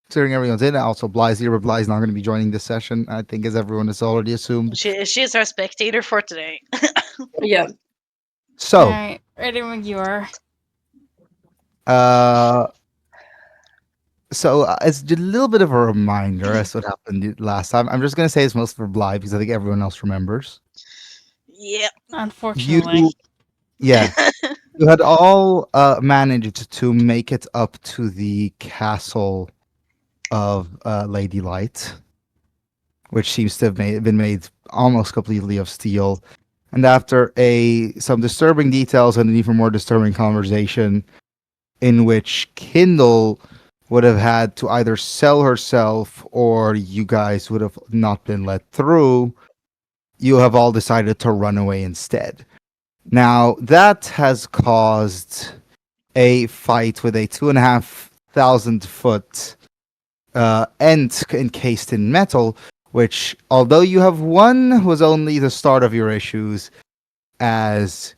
considering everyone's in. Also, Bly's here, but Bly's not going to be joining this session, I think, as everyone has already assumed. She's our spectator for today. Yeah. So, Alright, ready when you are. It's just a little bit of a reminder as to what happened last time. I'm just going to say it's mostly for Bly because I think everyone else remembers. Yep. Unfortunately. Yeah. You had all managed to make it up to the castle of Lady Light, which seems to have been made almost completely of steel. And after some disturbing details and an even more disturbing conversation in which Kindle would have had to either sell herself or you guys would have not been let through, you have all decided to run away instead. Now, that has caused a fight with a 2,500-foot ent encased in metal, which, although you have won, was only the start of your issues, as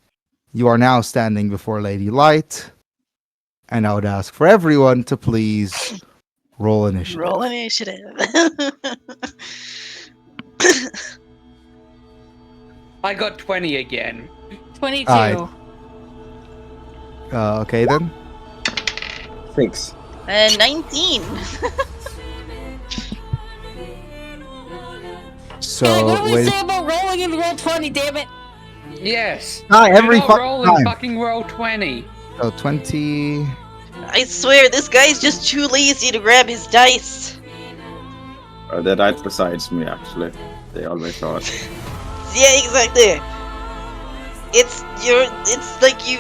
you are now standing before Lady Light. And I would ask for everyone to please roll initiative. Roll initiative. I got 20 again. 22. Alright. Okay then. 6. 19. So what did we wait. say about rolling in roll 20, damn it? Yes. Hi, every Do not fucking roll time. and fucking roll 20. So 20. I swear, this guy's just too lazy to grab his dice. They're right besides me, actually. They always are. Yeah, exactly. It's like you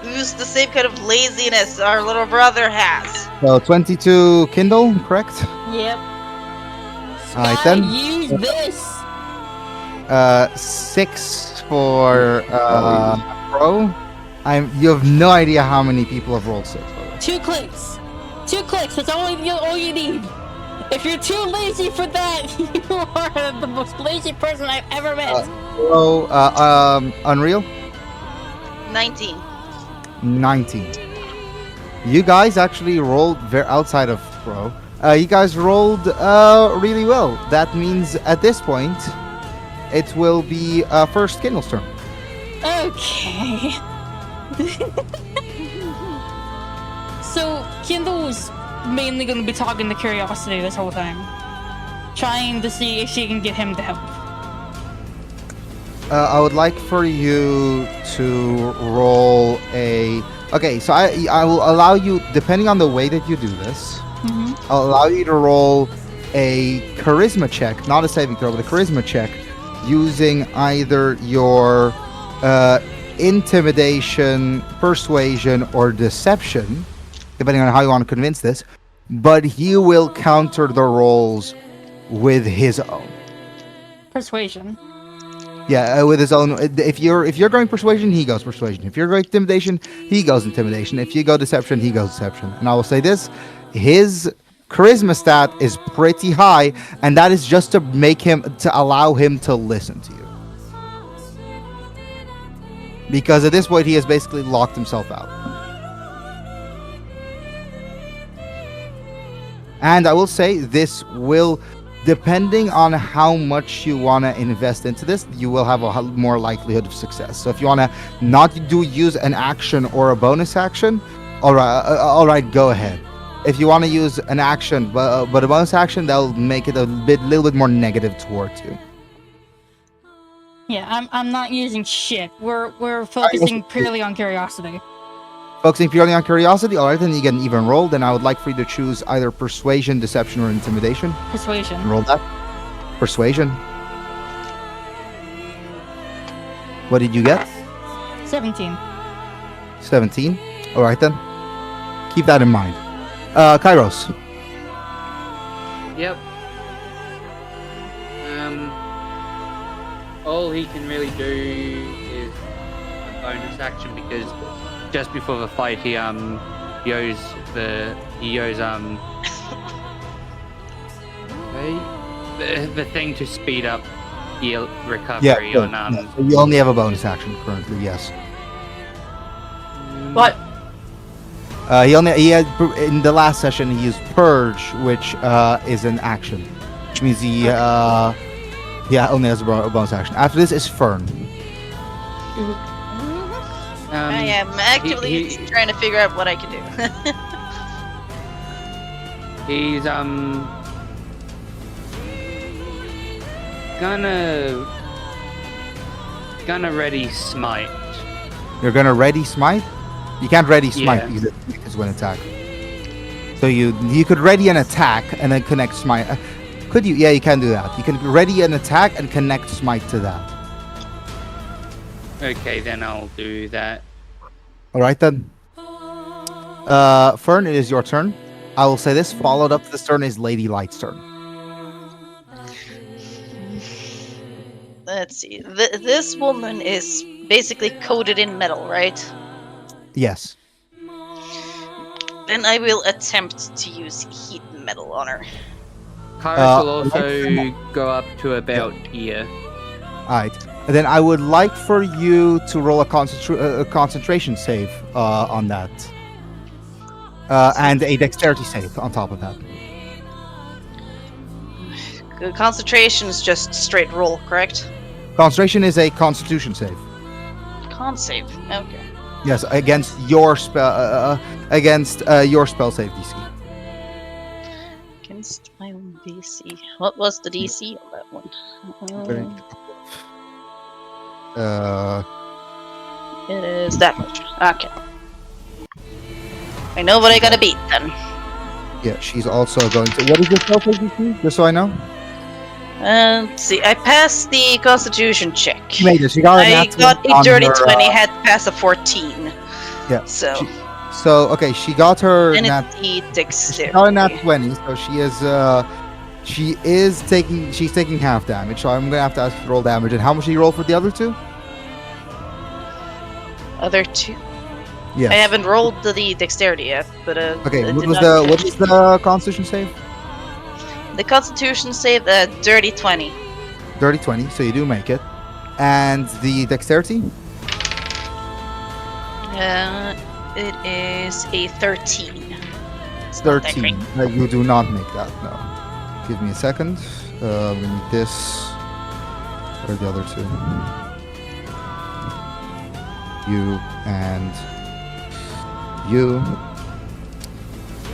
use the same kind of laziness our little brother has. So 22 Kindle, correct? Yep. Alright Sky, then. use this! 6 for Pro. You have no idea how many people have rolled 6. 2 clicks. 2 clicks, that's all you need. If you're too lazy for that, you are the most lazy person I've ever met. So Unreal 19. 19. You guys actually rolled outside of Pro. You guys rolled really well. That means at this point, it will be first Kindle's turn. Okay. So, Kindle's mainly going to be talking to Curiosity this whole time. Trying to see if she can get him to help. I would like for you to roll a... Okay, so I will allow you, depending on the way that you do this, I'll allow you to roll a charisma check, not a saving throw, but a charisma check, using either your intimidation, persuasion, or deception, depending on how you want to convince this, but he will counter the rolls with his own. Persuasion. Yeah, with his own. If you're going persuasion, he goes persuasion. If you're going intimidation, he goes intimidation. If you go deception, he goes deception. And I will say this: his charisma stat is pretty high, and that is just to allow him to listen to you. Because at this point, he has basically locked himself out. And I will say this will, depending on how much you want to invest into this, you will have a more likelihood of success. So if you want to not use an action or a bonus action, all right, go ahead. If you want to use an action but a bonus action, that'll make it a little bit more negative towards you. Yeah, I'm not using shit. We're focusing purely on Curiosity. Focusing purely on curiosity, all right, then you get an even roll. Then I would like for you to choose either persuasion, deception, or intimidation. Persuasion. Roll that. Persuasion. What did you get? 17. 17. All right then. Keep that in mind. Kairos. Yep. All he can really do is a bonus action because just before the fight he used the thing to speed up heal recovery Yeah, on so you only have a bonus action currently. Yes. What? He had in the last session he used Purge, which is an action, which means he only has a bonus action. After this is Fern. I am actively trying to figure out what I can do. He's gonna ready smite. You're gonna ready smite. You can't ready smite Yeah. because it is when attack. So you could ready an attack and then connect smite. Could you? Yeah, you can do that. You can ready an attack and connect smite to that. Okay, then I'll do that. All right then. Fern, it is your turn. I will say this. Followed up this turn is Lady Light's turn. Let's see. This woman is basically coated in metal, right? Yes. Then I will attempt to use heat metal on her. Kairos will also go up to about here. All right. And then I would like for you to roll a concentration save on that. And a dexterity save on top of that. Concentration is just straight roll, correct? Concentration is a constitution save. Con save. Okay. Yes, against your spell save DC. Against my own DC. What was the DC on that one? It is that much. Okay. I know what I gotta beat then. Yeah, she's also going to. What is your spell save DC? Just so I know. Let's see. I passed the Constitution check. She made it. She got a I nat got 20 a on dirty her, 20. Had to pass a 14. Yeah. So. So okay, she got her And nat. it's the She dexterity. got a nat 20, so she's taking half damage. So I'm gonna have to ask to roll damage. And how much did you roll for the other two? Other two. Yes. I haven't rolled the dexterity yet, but Okay. I What did was not- the Constitution save? The Constitution save dirty 20. Dirty 20. So you do make it. And the dexterity? It is a 13. It's not that 13. great. You do not make that. No. Give me a second. We need this. Where are the other two? You and you.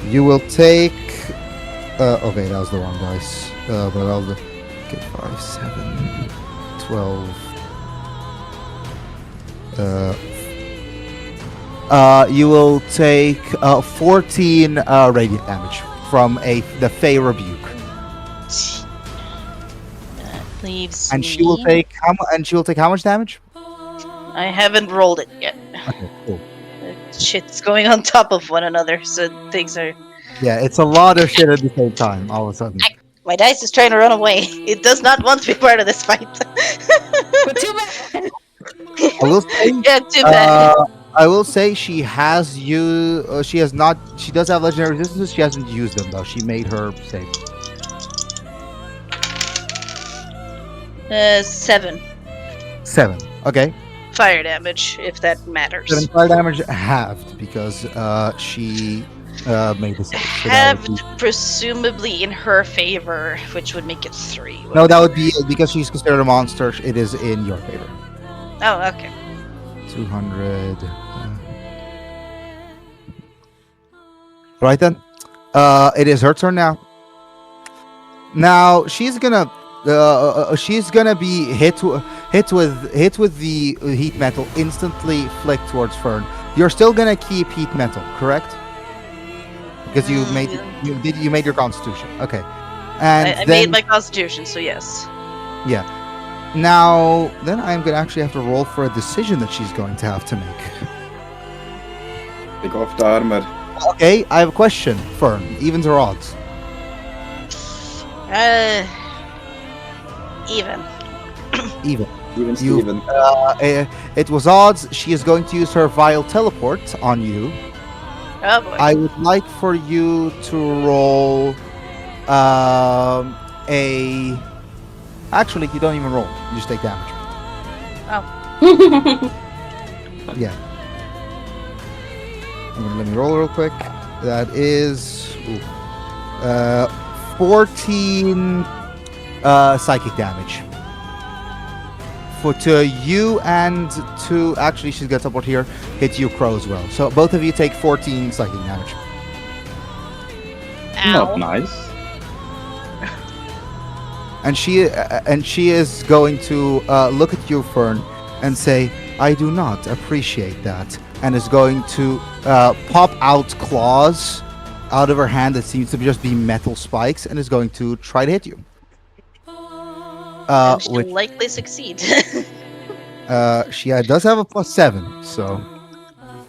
You will take. Okay, that was the wrong dice. But I'll get 5, 7, 12. You will take 14 radiant damage from the Fey Rebuke, That leaves and me. she will take how much damage? I haven't rolled it yet. Okay, cool. Shit's going on top of one another, so things are. Yeah, it's a lot of shit at the same time. All of a sudden. My dice is trying to run away. It does not want to be part of this fight. But too bad. I will say. Yeah, too bad. I will say she has she has not. She does have legendary resistances. She hasn't used them though. She made her save. 7 7. Okay. fire damage, if that matters. 7 fire damage halved because she made the save. So that would Halved, presumably in her favor, which would make it 3. no, that would be because she's considered a monster. It is in your favor. Oh, okay. 200. Right then. It is her turn now. Now she's gonna be hit with the heat metal, instantly flick towards Fern. You're still gonna keep heat metal, correct? Because you made your constitution. Okay. And I then, made my constitution, so yes. yeah. Now, then I'm gonna actually have to roll for a decision that she's going to have to make. Take off the armor. Okay, I have a question, Fern. Evens or odds? Even. Even. Even You- Steven. It was odds. She is going to use her vile teleport on you. Oh boy. I would like for you to roll a. Actually, you don't even roll. You just take damage. Yeah. Let me roll real quick. That is 14 psychic damage. To you and to actually she's got support here. Hit you, Crow, as well. So both of you take 14 psychic damage. Not Ow. nice. And she is going to look at you, Fern, and say, "I do not appreciate that," and is going to pop out claws out of her hand that seems to just be metal spikes, and is going to try to hit you. And she'll Which likely succeed. she does have a +7, so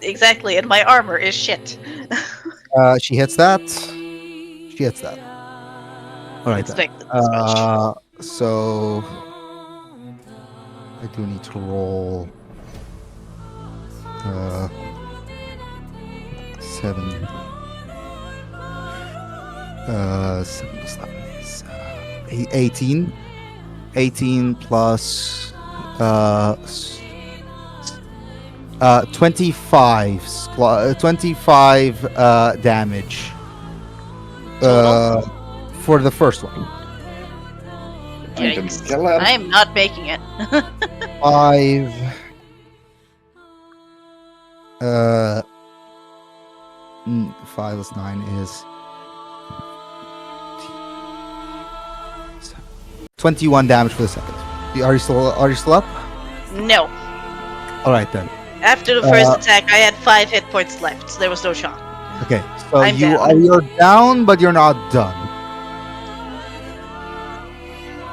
Exactly, and my armor is shit. she hits that. She hits that. All right. Then. Expected this much. So I do need to roll 7. 7 plus 7 is 18. 18 plus 25 damage for the first one. Yikes. Kill her. I am not making it. 5 5 plus 9 is 21 damage for the second. Are you still up? No. All right then. After the first attack, I had 5 hit points left, so there was no shot. Okay, so I'm you're down, but you're not done.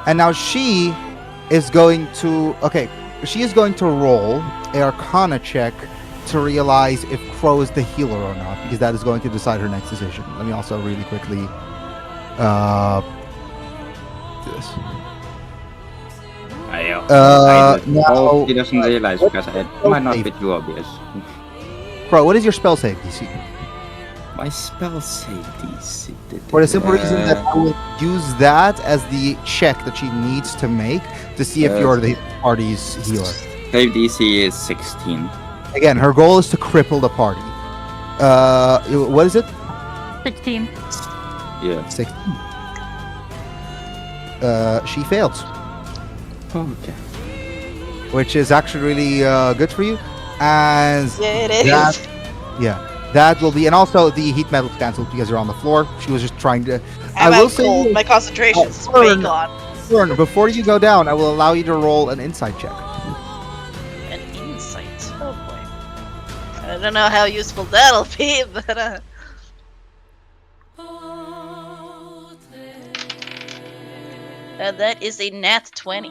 And now she is going to roll an Arcana check to realize if Crow is the healer or not, because that is going to decide her next decision. Let me also really quickly do this. I now- hope he doesn't realize because it might not be too obvious. Crow, what is your spell save DC? My spell save DC. For the simple reason that I will use that as the check that she needs to make to see if you're the party's healer. Save DC is 16. Again, her goal is to cripple the party. What is it? 16. Yeah. 16. She failed, Okay. which is actually really good for you. As Yeah, it is. that will be, and also the heat metal cancelled because you're on the floor. She was just trying to. I'm I will out say, cold. My concentration is way Fern. gone. Fern, before you go down, I will allow you to roll an insight check. An insight. Oh boy. I don't know how useful that'll be, but that is a nat 20.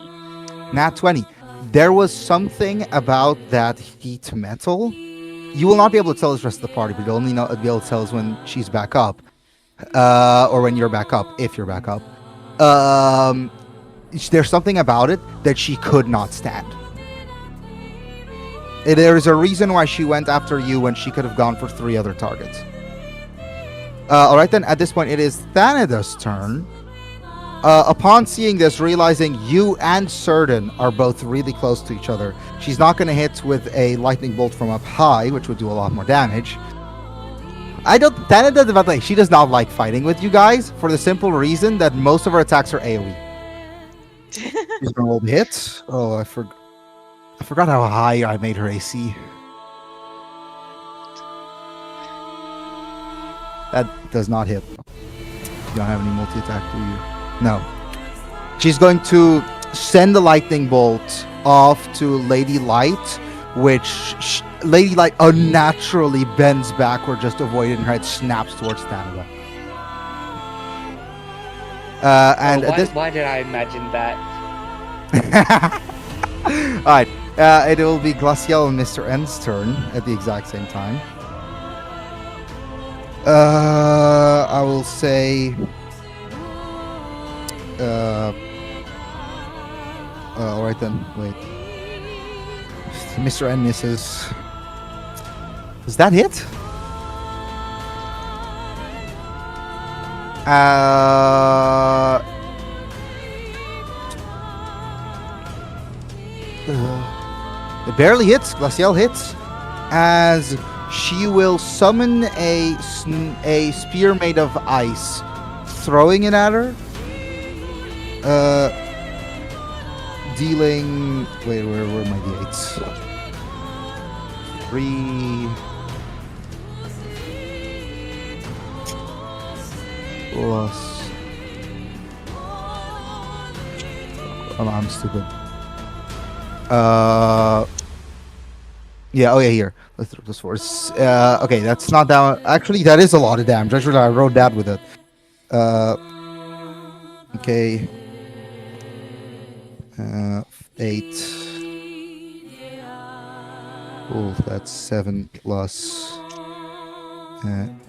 Nat 20. There was something about that heat metal. You will not be able to tell us the rest of the party, but you'll only be able to tell us when she's back up. Or when you're back up, if you're back up. There's something about it that she could not stand. There is a reason why she went after you when she could have gone for 3 other targets. Alright then, at this point it is Thanida's turn. Upon seeing this, realizing you and Certain are both really close to each other, she's not going to hit with a lightning bolt from up high, which would do a lot more damage. Thanida, she does not like fighting with you guys for the simple reason that most of her attacks are AoE. She's going to roll the hit. Oh, I forgot how high I made her AC. That does not hit. You don't have any multi-attack, do you? No. She's going to send the lightning bolt off to Lady Light, which Lady Light unnaturally bends backward just to avoid it, and her head snaps towards Thanida. Why did I imagine that? Alright, it will be Glacial and Mr. N's turn at the exact same time. I will say... alright then, wait. Mr. N misses. Does that hit? It barely hits. Glacial hits as she will summon a spear made of ice, throwing it at her. Dealing. Wait, where are my d8s? 3 plus. Oh, I'm stupid. Yeah. Oh yeah. Here. Let's throw this force. Okay, that's not that. Actually, that is a lot of damage. Actually, I wrote that with it. Okay. 8. Oh, that's 7 plus 7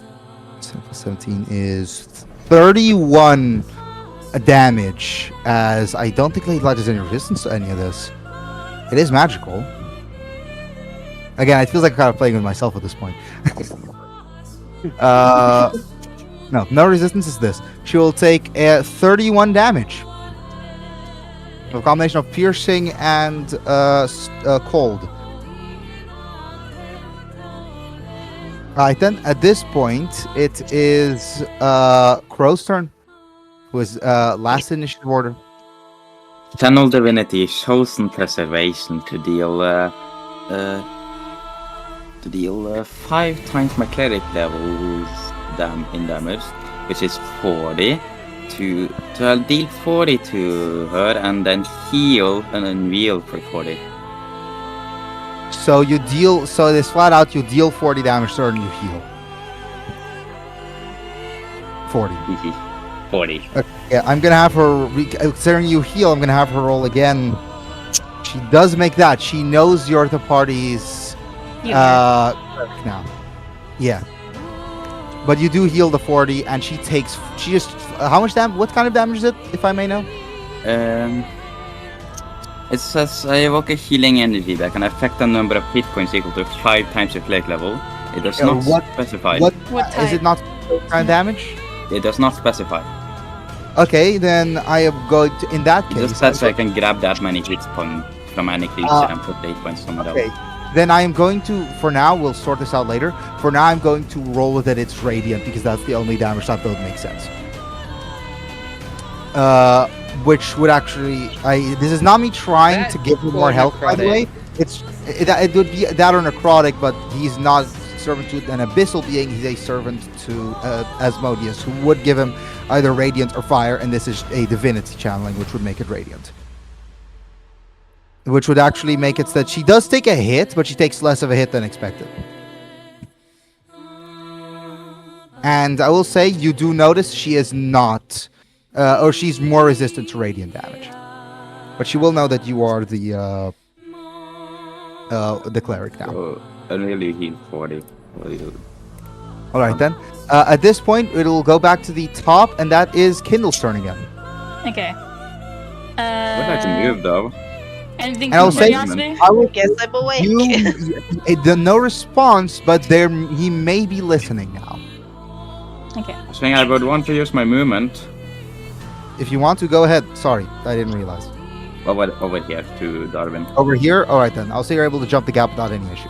plus 17 is 31 damage. As I don't think Lady Light has any resistance to any of this. It is magical. Again, it feels like I'm kind of playing with myself at this point. No resistance is this. She will take 31 damage. A combination of piercing and cold. Alright then, at this point, it is Crow's turn. Who is last initiative order. Channel Divinity, Chosen Preservation to deal 5 times my cleric levels in damage, which is 40. To deal 40 to her and then heal and unveil for 40. So you deal. So this flat out, you deal 40 damage to her and you heal. 40. 40. Yeah, I'm gonna have her. Considering you heal, I'm gonna have her roll again. She does make that. She knows you're the party's cleric now. Yeah. But you do heal the 40, and she takes. She just. How much damage? What kind of damage is it, if I may know? It says I evoke a healing energy that can affect a number of hit points equal to 5 times your cleric level. It does not specify. What type? is it? Not kind of damage? It does not specify. Okay, then I am going to. In that It case, just says I can grab that many hit points from any creature and put 8 points somewhere else. okay. Then I am going to. For now, we'll sort this out later. For now, I'm going to roll with it. It's radiant because that's the only damage that doesn't make sense. Which would actually. This is not me trying to give him more health. By the way, it would be that or necrotic, but he's not servant to an abyssal being. He's a servant to Asmodeus, who would give him either radiant or fire, and this is a divinity channeling, which would make it radiant. Which would actually make it so that she does take a hit, but she takes less of a hit than expected. And I will say, you do notice she is not, or she's more resistant to radiant damage. But she will know that you are the cleric now. So I really heal 40. All right then. At this point, it will go back to the top, and that is Kindle's turn again. Okay. Would like to move though. Anything And I'll from say- curiosity? I will Guess I'm awake. no response, but he may be listening now. Okay. I think I would want to use my movement If you want to, go ahead. Sorry, I didn't realize. over here to Darwin. Over here? Alright then. I'll say you're able to jump the gap without any issue.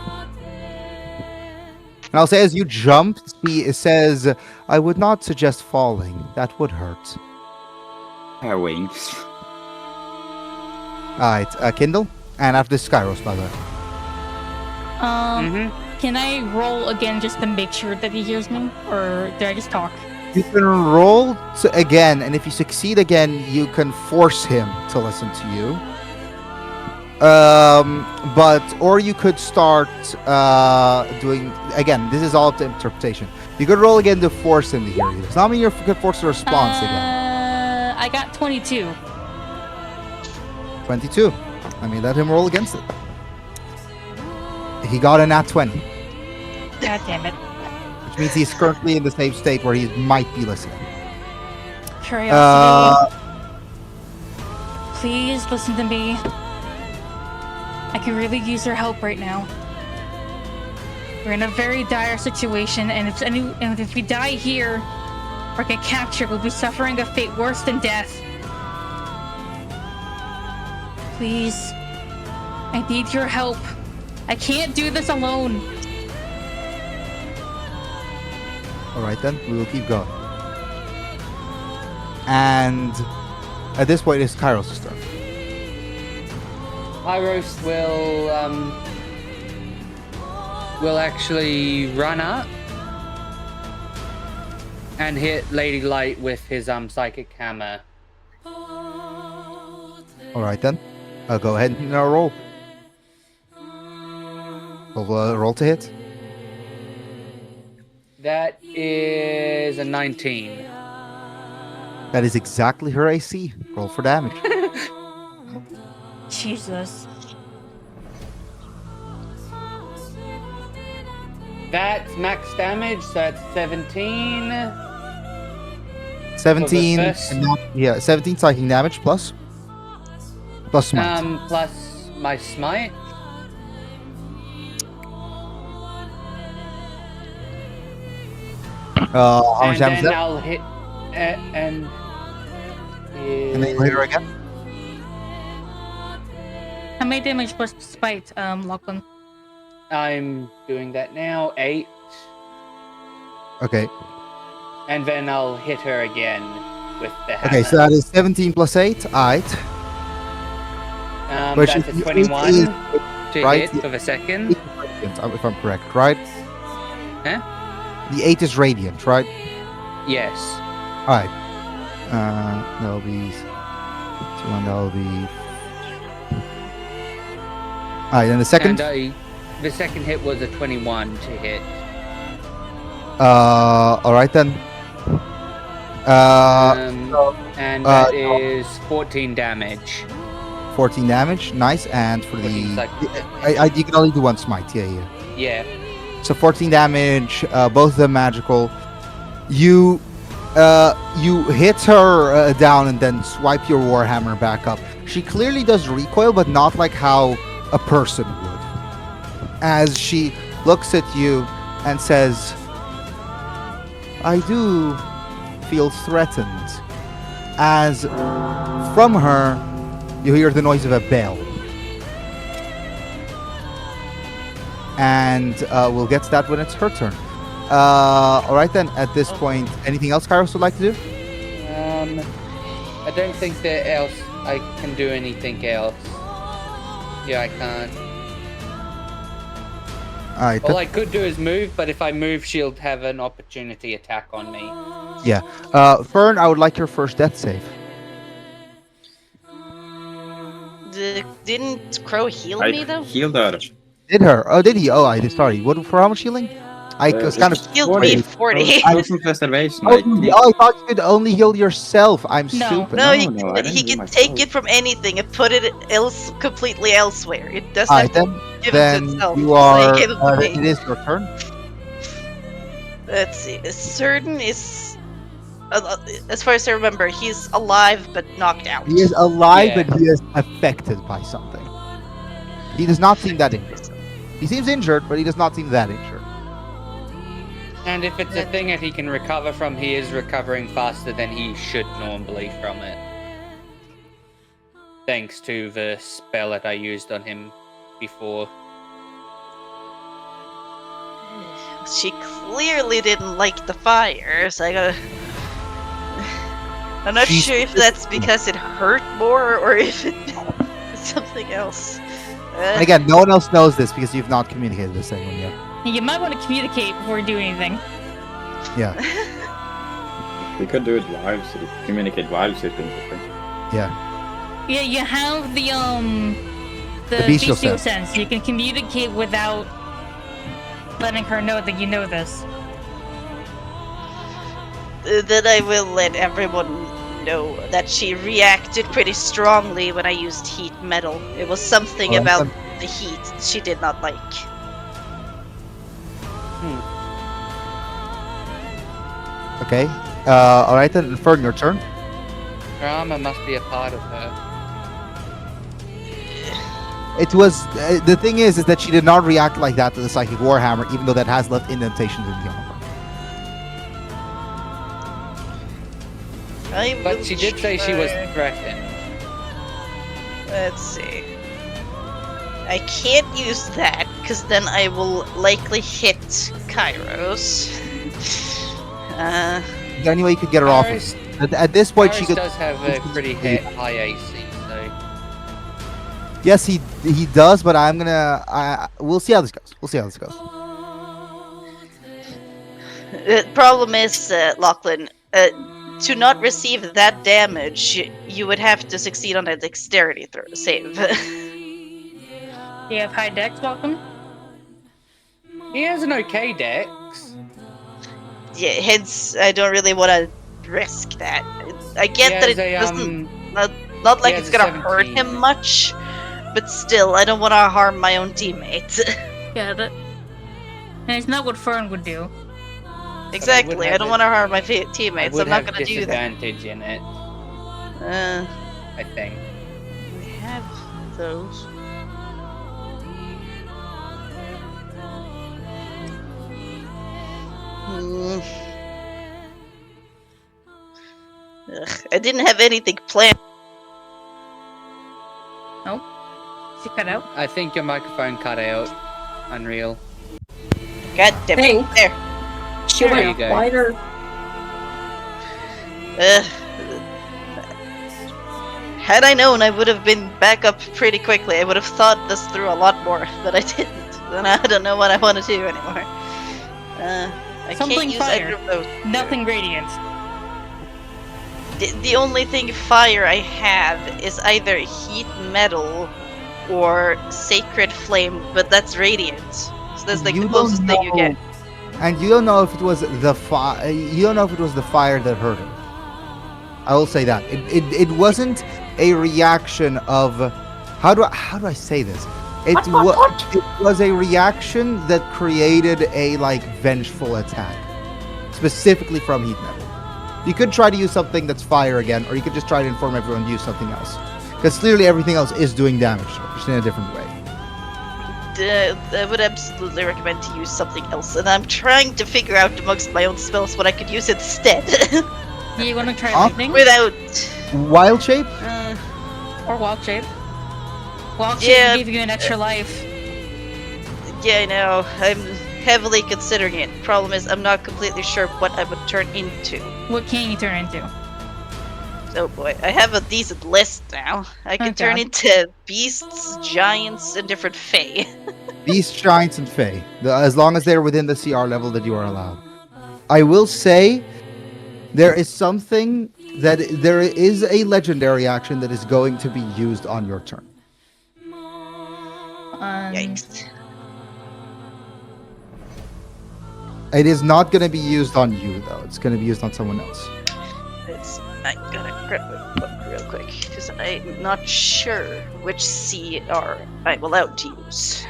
And I'll say as you jump, it says, I would not suggest falling. That would hurt. Hair wings. Alright, Kindle. And after this, Skyros, by the way. Can I roll again just to make sure that he hears me? Or did I just talk? You can roll again, and if you succeed again, you can force him to listen to you. Or you could start doing again. This is all up to interpretation. You could roll again to force him to hear you. It's not mean you could force a response again. I got 22. 22. I mean, let him roll against it. He got a nat 20, God damn it. which means he's currently in the same state where he might be listening. Curiosity. Please listen to me. I can really use your help right now. We're in a very dire situation, and if we die here or get captured, we'll be suffering a fate worse than death. Please, I need your help. I can't do this alone. Alright then, we will keep going. And at this point, it's Kairos' turn. Pyros will actually run up and hit Lady Light with his psychic hammer. Alright then, go ahead and roll. Roll to hit. That is a 19. That is exactly her AC. Roll for damage. Jesus. That's max damage, so that's 17. 17. first- and now- yeah, 17 psychic damage plus smite. Plus my smite. How much And damage is then that? I'll hit. And And then you hit her again. How many damage plus spite, Lachlan? I'm doing that now. 8. Okay. And then I'll hit her again with the hammer. Okay, so that is 17 plus 8. Alright. Which that's a is- 21 is- to right? hit for the second. If I'm correct, right? Huh? The 8 is radiant, right? Yes. Alright. That'll be 21, that'll be. Alright, then the second. And the second hit was a 21 to hit. Alright then. And uh, that is 14 damage. 14 damage, nice. And for 14 the. psychic You can only do one smite, yeah. Yeah. So 14 damage, both of them magical. You hit her down and then swipe your warhammer back up. She clearly does recoil, but not like how a person would. As she looks at you and says, "I do feel threatened." As from her, you hear the noise of a bell. And we'll get to that when it's her turn. Alright then, at this point, anything else Kairos would like to do? I don't think that else I can do anything else. Yeah, I can't. Alright, All I could do is move, but if I move, she'll have an opportunity attack on me. Fern, I would like your first death save. Didn't Crow heal I me though? healed her. Did her? Oh, did he? Oh, I sorry. What for? How much healing? I was kind of. Healed me 40. Thousand preservation. Oh, I thought you could only heal yourself. I'm No. stupid. No, I he didn't can heal take myself. it from anything and put it completely elsewhere. It doesn't Alright, have then, to give it to then itself. you So are. he gave it to me. It is your turn. Let's see. Certain is, as far as I remember, he's alive but knocked out. He is alive, Yeah. but he is affected by something. He does not seem that injured. He seems injured, but he does not seem that injured. And if it's a thing that he can recover from, he is recovering faster than he should normally from it. Thanks to the spell that I used on him before. She clearly didn't like the fire, so I gotta. I'm not She's- sure if that's because it hurt more or if it's something else. And again, no one else knows this because you've not communicated this to anyone yet. You might want to communicate before you do anything. Yeah. We could do it live, so we communicate live, so it's interesting. Yeah. Yeah, you have the bestial bestial sense. sense. You can communicate without letting her know that you know this. Then I will let everyone know that she reacted pretty strongly when I used heat metal. It was something Oh, about the heat she did not like. Okay. Alright then, Fern, your turn. Her armor must be a part of her. It was the thing is that she did not react like that to the psychic warhammer, even though that has left indentations in the armor. I will But she did say she was try- threatened. Let's see. I can't use that because then I will likely hit Kairos. Is there any way you could get her off? Paris, At this point, Paris she could. does have a pretty high AC, so Yes, he does, but I'm gonna. We'll see how this goes. We'll see how this goes. The problem is, Lachlan, to not receive that damage, you would have to succeed on a dexterity save. You have high dex, welcome. he has an okay dex. Yeah, hence I don't really want to risk that. I get that it doesn't not like he it's has a gonna hurt 17. him much, but still, I don't want to harm my own teammates. Yeah, that. And it's not what Fern would do. Exactly, I have don't a- want to harm my I teammates. would I'm not have gonna do that. disadvantage in it, I I think. have those. Hmm. Ugh, I didn't have anything planned. She cut out. I think your microphone cut out. Unreal. God damn it. Think. There. She There you went go. quieter. Had I known, I would have been back up pretty quickly. I would have thought this through a lot more, but I didn't. And I don't know what I want to do anymore. I Something can't use fire. either of those. Nothing radiant. The only thing fire I have is either heat metal or sacred flame, but that's radiant. So that's like You the don't closest thing you know- get. And you don't know if it was the fire. You don't know if it was the fire that hurt him. I will say that it wasn't a reaction of how do I say this? It was a reaction that created a like vengeful attack, specifically from heat metal. You could try to use something that's fire again, or you could just try to inform everyone to use something else, because clearly everything else is doing damage, just in a different way. I would absolutely recommend to use something else, and I'm trying to figure out amongst my own spells what I could use instead. Do you want to try Huh? lightning? Without. Wild shape? Or wild shape? Wild Yeah. shape gave you an extra life. Yeah, I know. I'm heavily considering it. Problem is, I'm not completely sure what I would turn into. What can you turn into? Oh boy, I have a decent list now. I can turn Okay. into beasts, giants, and different fae. Beasts, giants, and fae. As long as they're within the CR level that you are allowed. I will say there is something that there is a legendary action that is going to be used on your turn. Yikes. It is not going to be used on you though. It's going to be used on someone else. I gotta grab my book real quick, because I'm not sure which CR I'm allowed to use.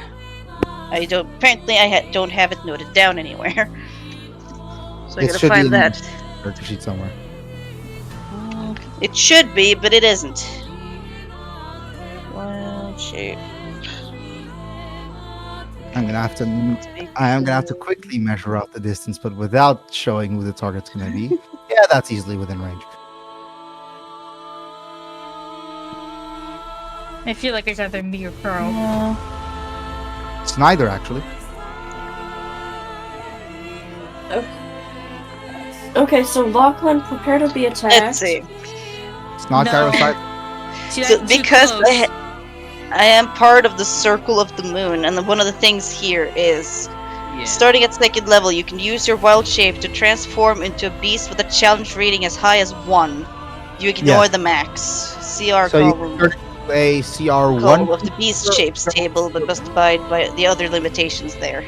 I don't. Apparently, I don't have it noted down anywhere. So I It gotta should be find in that. the character sheet somewhere. It should be, but it isn't. Wild shape. I'm gonna have to. I am gonna have to quickly measure out the distance, but without showing who the target's gonna be. Yeah, that's easily within range. I feel like it's either me or Pearl. It's neither actually. Okay, so Lachlan, prepare to be attacked. Let's see. It's not No. Gyro's side. See, So, that's too because close. I am part of the Circle of the Moon, and one of the things here is Yeah. starting at second level, you can use your wild shape to transform into a beast with a challenge rating as high as 1. You ignore Yeah. the max. CR So you column can turn into a CR1. of the beast shapes table, but must abide by the other limitations there.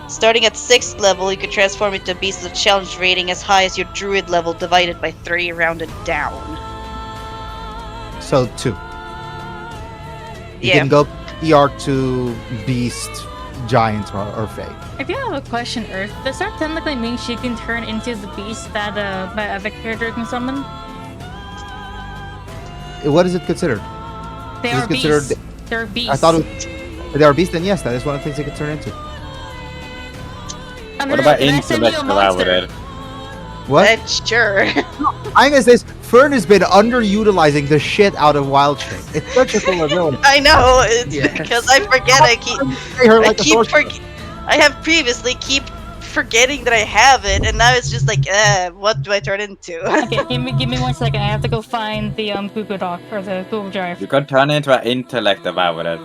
Starting at 6th level, you can transform into a beast with a challenge rating as high as your druid level divided by 3 rounded down. So 2. You Yeah. can go CR to beast, giant, or fae. If you have a question, Earth, does that technically mean she can turn into the beast that my other character can summon? What is it considered? They Is it are considered- beasts. They're beasts. I thought if they are beasts, then yes, that is one of the things they could turn into. What about intellect monster? What? Sure. I'm gonna say this, Fern has been underutilizing the shit out of Wild Shape. It's such a cool ability. I know, it's Yes. because I forget I keep Say her I like a keep sorcerer. I have previously keep forgetting that I have it, and now it's just like, what do I turn into? Okay, give me 1 second. I have to go find the Google Doc or the Google Drive. You could turn into an intellect devourer.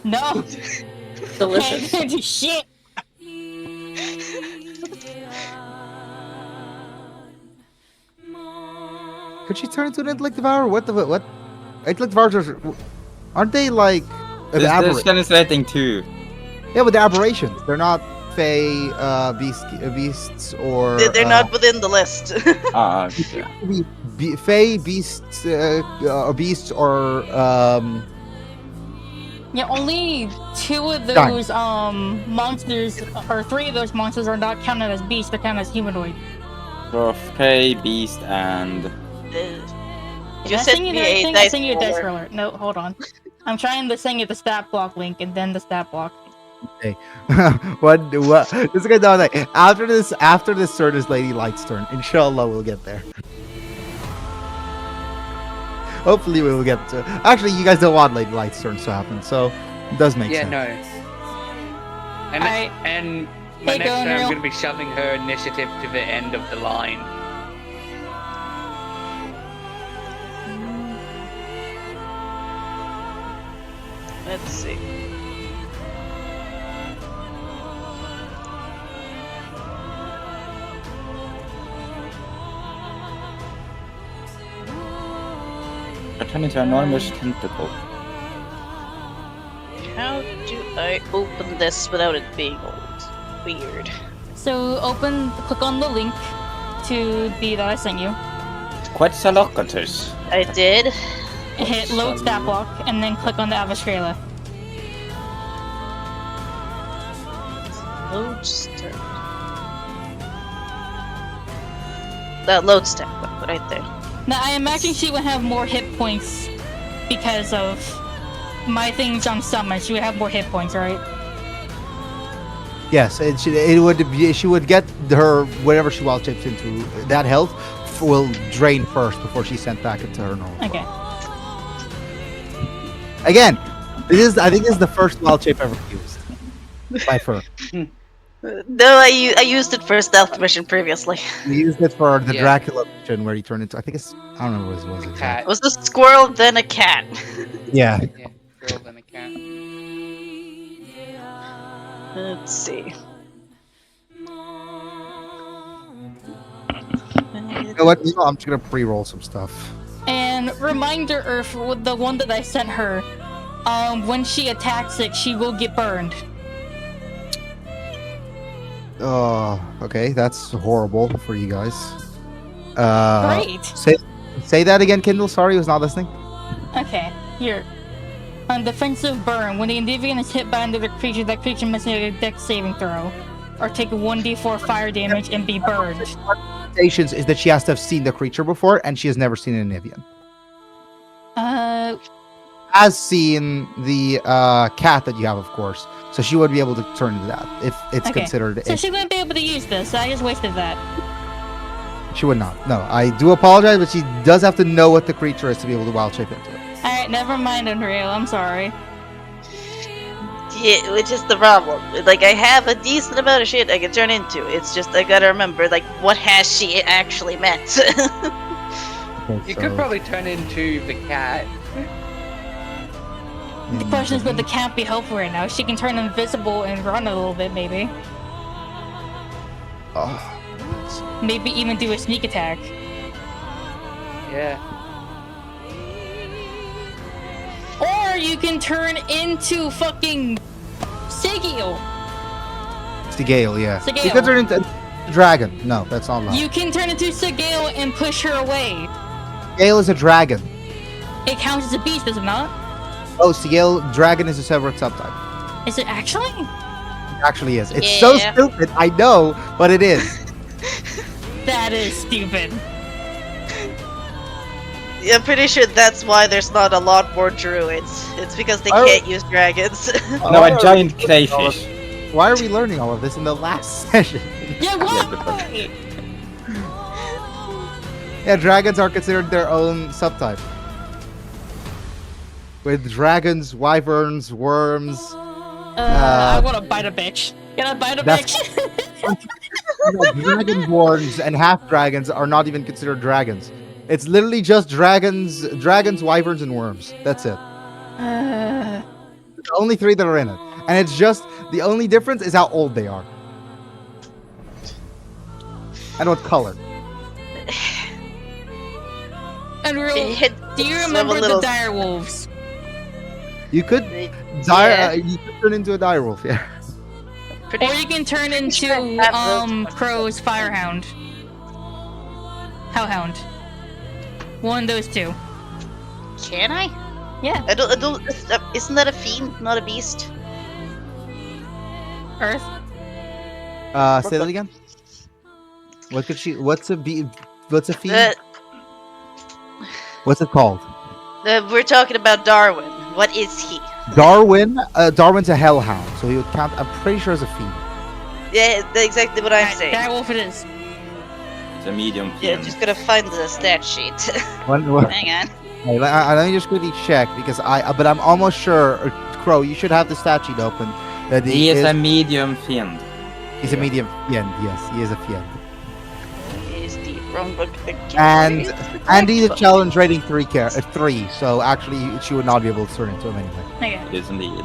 No, Delicious. can't do shit. Could she turn into an intellect devourer? What? Intellect devourers aren't they like There's aberrations? translating too. Yeah, but they're aberrations. They're not fey beasts or They're not within the list. Ah, yeah. fey beasts or beasts or Yeah, only 2 of those monsters, or 3 of those monsters, are not counted as beasts. They're counted as humanoid. So Fey, Beast, and You I sent send you me the right a thing? I dice send you a dice roller. roller. No, hold on. I'm trying to send you the stat block link and then the stat block. what this is gonna do like after this turn is Lady Light's turn. Inshallah we'll get there. Hopefully we will get to actually you guys don't want Lady Light's turn to happen, so it does make Yeah, sense. no. And Alright. and my Hey, next go, turn, I'm Neil. going to be shoving her initiative to the end of the line. Let's see. I turn into an enormous tentacle. How do I open this without it being old? Weird. So click on the link to the that I sent you. Quetzalcoatlus. I did. Hit load stat block and then click on the Avastrela. Load start. That load step right there. Now I imagine she would have more hit points because of my things on summon. She would have more hit points, right? Yes, she would get her whatever she wild chips into. That health will drain first before she's sent back into her normal. Okay. Again, I think this is the first wild shape ever used by fur. No, I used it for stealth mission previously. We used it for the Yeah. Dracula mission where he turned into I don't know what it was exactly. Cat. It was a squirrel, then a cat. Yeah. Yeah, girl than a cat. Let's see. You know what? I'm just gonna pre-roll some stuff. And reminder, Earth, with the one that I sent her, when she attacks it, she will get burned. Oh, okay, that's horrible for you guys. Great. Say that again, Kindle. Sorry, I was not listening. Okay, here. On defensive burn, when the Indivian is hit by another creature, that creature must make a dex saving throw, or take 1d4 fire damage and be burned. Stations is that she has to have seen the creature before, and she has never seen an Evian. Has seen the cat that you have, of course. So she would be able to turn into that if it's Okay. considered. So she wouldn't be able to use this. I just wasted that. She would not. No, I do apologize, but she does have to know what the creature is to be able to wild shape into it. Alright, never mind, Unreal. I'm sorry. Yeah, which is the problem. Like, I have a decent amount of shit I can turn into. It's just I gotta remember, like, what has she actually meant? You could probably turn into the cat. The question is, would the cat be helpful right now? She can turn invisible and run a little bit, maybe. Oh, Maybe even do a sneak attack. Yeah. Or you can turn into fucking Sigil. it's the Gale, yeah. Sigil. You could turn into a dragon. No, that's not allowed. You can turn into Sigil and push her away. Gale is a dragon. It counts as a beast, does it not? Oh, Gale, dragon is a separate subtype. Is it actually? It actually is. It's so Yeah. stupid, I know, but it is. That is stupid. I'm pretty sure that's why there's not a lot more druids. It's because they Oh. can't use dragons. No, a giant crayfish. Why are we learning all of this in the last session? Yeah, but- why? Yeah, dragons are considered their own subtype. With dragons, wyverns, worms. I wanna bite a bitch. Can I bite a That's- bitch? Dragonborns and half dragons are not even considered dragons. It's literally just dragons, wyverns, and worms. That's it. The only 3 that are in it, and it's just the only difference is how old they are and what color. And do you Some remember the little- dire wolves? You could you could turn into a direwolf, yeah. Pretty Or you can turn into sure that will- Crow's Firehound. Hellhound. One of those 2. Can I? Yeah. I don't, isn't that a fiend, not a beast? Earth. Say that again. What could she? What's a fiend? What's it called? We're talking about Darwin. What is he? Darwin. Darwin's a hellhound, so he would count. I'm pretty sure as a fiend. Yeah, that's exactly what I'm saying. Dire wolf it is. It's a medium Yeah, fiend. I'm just gonna find the stat sheet. One, Hang on. Hey, let me just quickly check because but I'm almost sure. Crow, you should have the stat sheet open. That He is a medium fiend. he's a medium fiend. Yes, he is a fiend. Is the wrong book again? And he's a challenge rating 3, so actually she would not be able to turn into him anyway. Okay. It is indeed.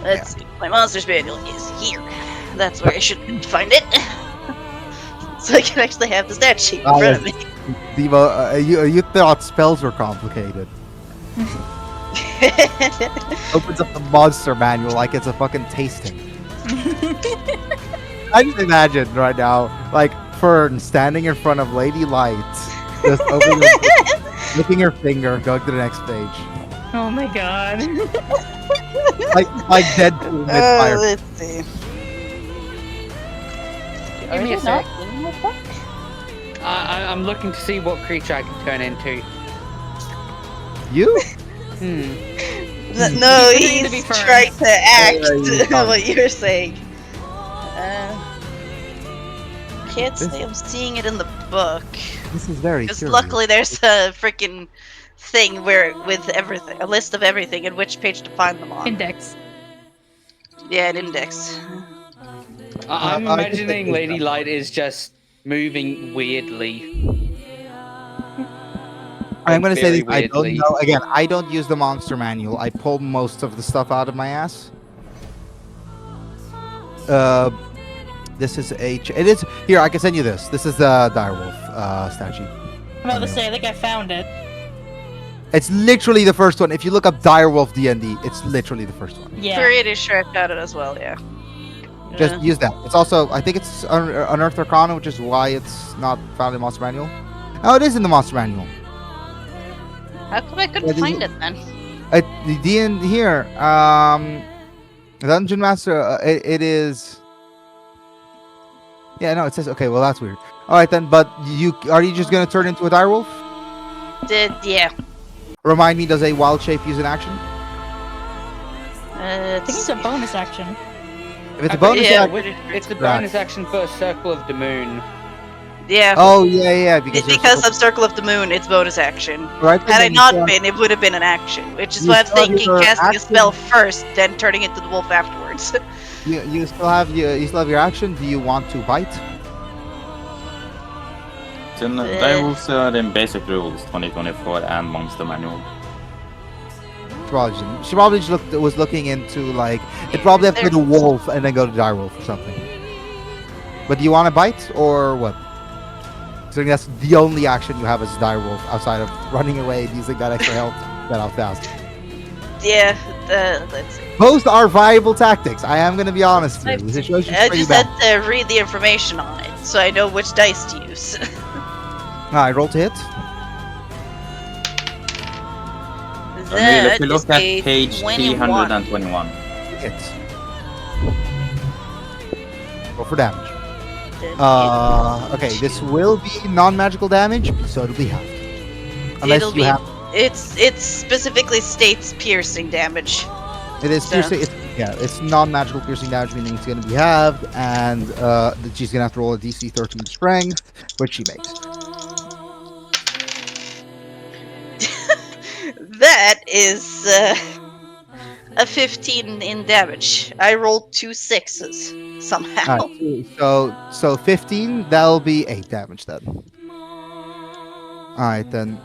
Let's see. My monster's manual is here. That's where I should find it. So I can actually have the stat sheet in Oh, front of me. Devo, you thought spells were complicated. Opens up the monster manual like it's a fucking tasting. I just imagine right now, like Fern standing in front of Lady Light, just licking her finger, going to the next page, Oh my god. like Deadpool mid-fire. Let's see. Give me a sec. Not- I'm looking to see what creature I can turn into. You? No, pretending to be he's Fern. trying to act you're fine. what you're saying. Can't This- say I'm seeing it in the book. This is very Because curious. luckily there's a freaking thing where with everything, a list of everything and which page to find them on. Index. Yeah, an index. I'm I think imagining they- Lady Light is just moving weirdly. I'm gonna say very this, I don't weirdly. know. Again, I don't use the monster manual. I pull most of the stuff out of my ass. This is it is here. I can send you this. This is the direwolf statue. I'm about to say, I think I found it. It's literally the first one. If you look up direwolf D&D, it's literally the first one. Yeah. Pretty sure I've got it as well, yeah. Just use that. It's also, I think it's Unearthed Arcana, which is why it's not found in the monster manual. Oh, it is in the monster manual. How come I couldn't Yeah, find it then? The D&D here, Dungeon Master. It is. Yeah, no, it says okay. Well, that's weird. All right then, but are you just gonna turn into a direwolf? Yeah. Remind me, does a wild shape use an action? I think it's a bonus action. If it's a bonus yeah, action. It's the Right. bonus action for Circle of the Moon. Yeah. Oh yeah, because you're Because supposed- of Circle of the Moon, it's bonus action. right. Had then it you not still- been, it would have been an action. Which is You why I'm still have thinking your casting a action. spell first, then turning into the wolf afterwards. you still have your action. Do you want to bite? Direwolves are in Basic Rules 2024 and Monster Manual. She probably just was looking into like it probably have to go to wolf and then go to direwolf or something. But do you want to bite or what? So that's the only action you have as direwolf outside of running away and using that extra health to get out fast. Yeah, let's see. Both are viable tactics. I am going to be honest with you. The situation's I pretty just bad. had to read the information on it, so I know which dice to use. I roll to hit. I mean, if That you is look at a page 21. 321. Hit. Roll for damage. Okay, this will be non-magical damage, so it'll be half. Unless It'll you be- have. It specifically states piercing damage. It is So- piercing. It's non-magical piercing damage, meaning it's going to be halved, and she's going to have to roll a DC 13 strength, which she makes. That is a 15 in damage. I rolled 2 6s somehow. Alright, so 15, that'll be 8 damage then. Alright then.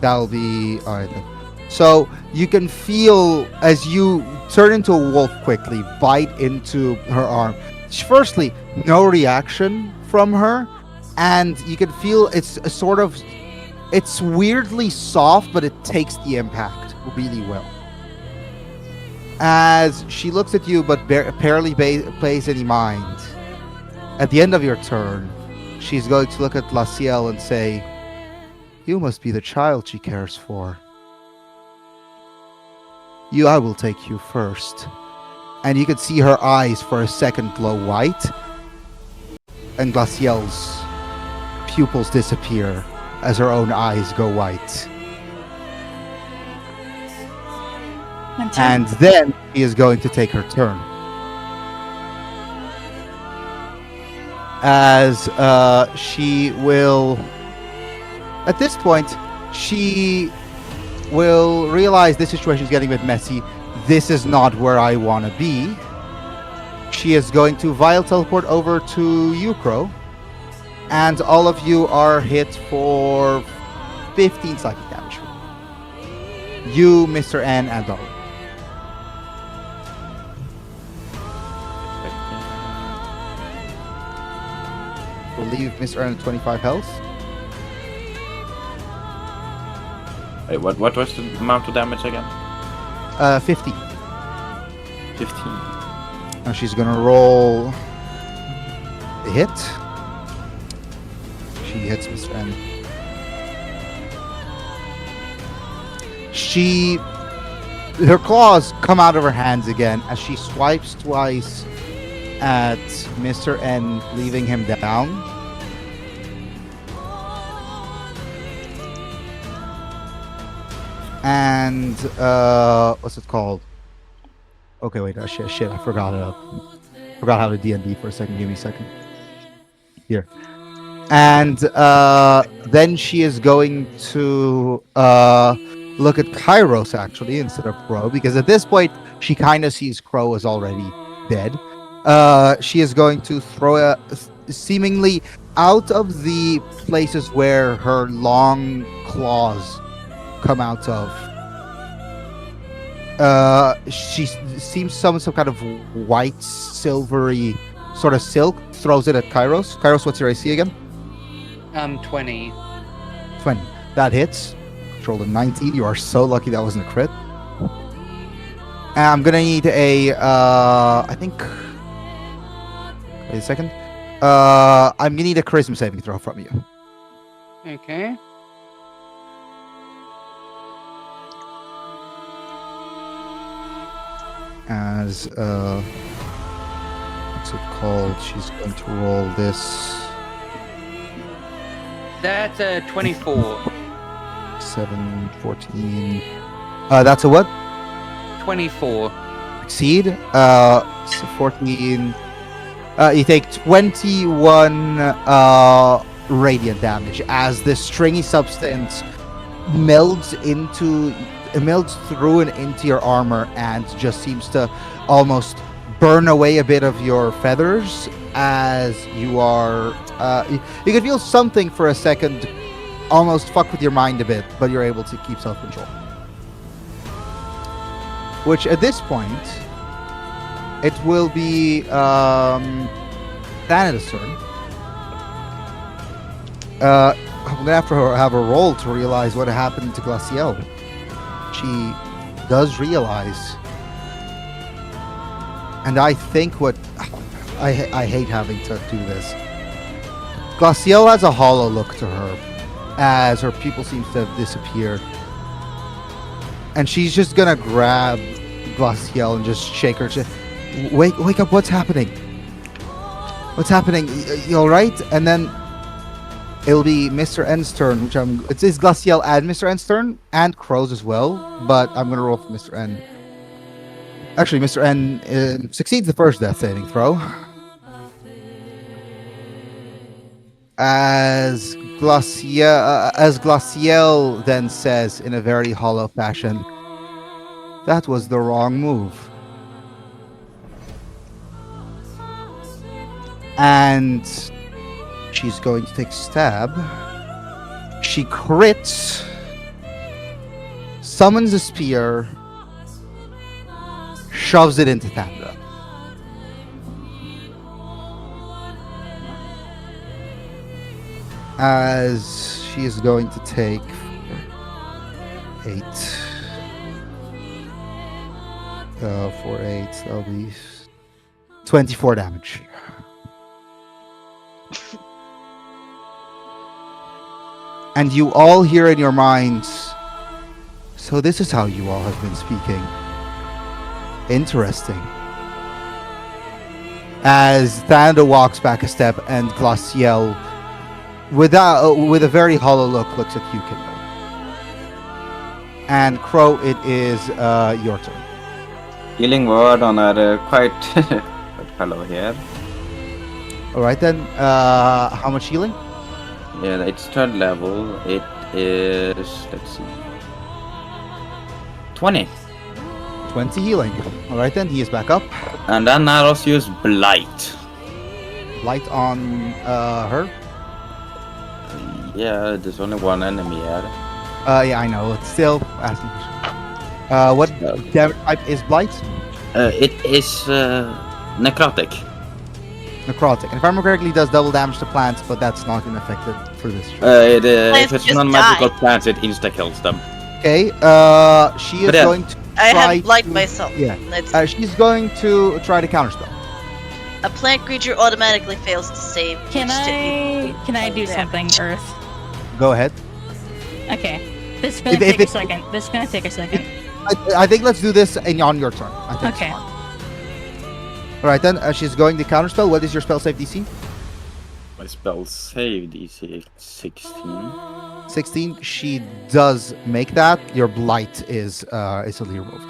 That'll be alright then. So you can feel as you turn into a wolf quickly, bite into her arm. Firstly, no reaction from her, and you can feel it's a sort of it's weirdly soft, but it takes the impact really well. As she looks at you, but barely pays any mind. At the end of your turn, she's going to look at Glaciel and say, "You must be the child she cares for. I will take you first." And you can see her eyes for a second glow white, and Glaciel's pupils disappear as her own eyes go white. And then he is going to take her turn. As she will, at this point, she will realize this situation is getting a bit messy. This is not where I want to be. She is going to Vile Teleport over to you, Crow. And all of you are hit for 15 psychic damage. You, Mr. N, and Dolly. We'll leave Mr. N at 25 health. Wait, what was the amount of damage again? 50. 15. Now she's gonna roll the hit. She hits Mr. N. Her claws come out of her hands again as she swipes twice at Mr. N, leaving him down. And what's it called? Okay, wait, shit, I forgot how to D&D for a second. Give me a second. Here. And then she is going to look at Kairos actually instead of Crow, because at this point she kind of sees Crow as already dead. She is going to throw seemingly out of the places where her long claws come out of. She seems some kind of white, silvery sort of silk. Throws it at Kairos. Kairos, what's your AC again? 20. 20. That hits. Rolled a 19. You are so lucky that wasn't a crit. And I'm gonna need a. I think. Wait a second. I'm gonna need a charisma saving throw from you. Okay. As what's it called? She's going to roll this. That's a 24. 7, 14. That's a what? 24. Exceed. So 14. You take 21 radiant damage as this stringy substance melds through and into your armor and just seems to almost burn away a bit of your feathers as you are you can feel something for a second almost fuck with your mind a bit, but you're able to keep self-control, which at this point it will be Thanatos' turn. I'm gonna have to have a roll to realize what happened to Glaciel. She does realize, and I think what I hate having to do this. Glaciel has a hollow look to her as her pupil seems to have disappeared, and she's just gonna grab Glaciel and just shake her. Wake up! What's happening? What's happening? You all right? And then it'll be Mr. N's turn, which it's Glaciel and Mr. N's turn, and Crow's as well, but I'm going to roll for Mr. N. Actually, Mr. N succeeds the first death saving throw. as Glaciel then says in a very hollow fashion, "That was the wrong move." And she's going to take a stab. She crits, summons a spear, shoves it into Thandra. As she is going to take 8. 4, 8, that'll be 24 damage. And you all hear in your minds, so this is how you all have been speaking. Interesting. As Thandra walks back a step and Glaciel, with a very hollow look, looks at you, Kindle. And Crow, it is your turn. Healing word on a quite good fellow here. All right then. How much healing? Yeah, it's 3rd level. It is, let's see, 20. 20 healing. All right then. He is back up. And then I also use Blight. Light on her. Yeah, there's only one enemy here. Yeah, I know. It's still asking. What damage type is Blight? It is necrotic. Necrotic. And if I remember correctly, it does double damage to plants, but that's not going to affect it for this. If Plants it's just non-magical die. plants, it insta-kills them. Okay. She is But yeah. going to. I try have blight to- myself. Yeah. Let's, She's going to try to counterspell. a plant creature automatically fails to save. Can I do Yeah. something, Earth? Go ahead. Okay. This is gonna If take a it- second. This is gonna take a second. I think let's do this on your turn. I think. Okay. All right then. She's going to counterspell. What is your spell save DC? My spell save DC 16. 16. She does make that. Your blight is instantly removed.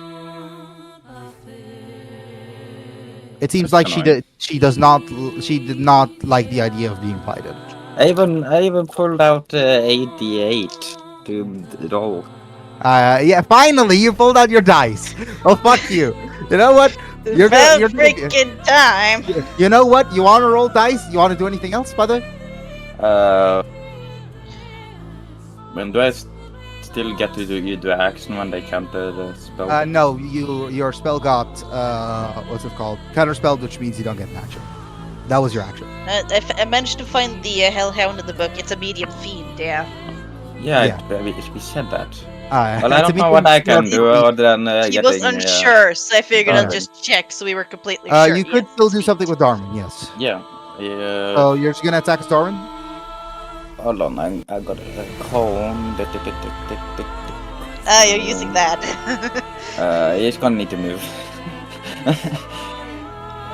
It seems That's like annoying. she did not like the idea of being blighted. I even pulled out 88 to roll. Yeah, finally you pulled out your dice. Oh fuck you. You know what? You're About gonna freaking time. You know what? You want to roll dice? You want to do anything else, by the way? When do I still get to do action when they counter the spell? No, your spell got what's it called? Counterspelled, which means you don't get an action. That was your action. I managed to find the Hellhound in the book. It's a medium fiend, yeah. Yeah, we said that. Well, Well, I don't know what I can do other than He getting. was unsure, so I figured I'll Alright. just check so we were completely sure. You could still do something with Darwin, yes. Yeah. So you're just gonna attack as Darwin? Hold on, I got a cone. Ah, you're using that. He's gonna need to move.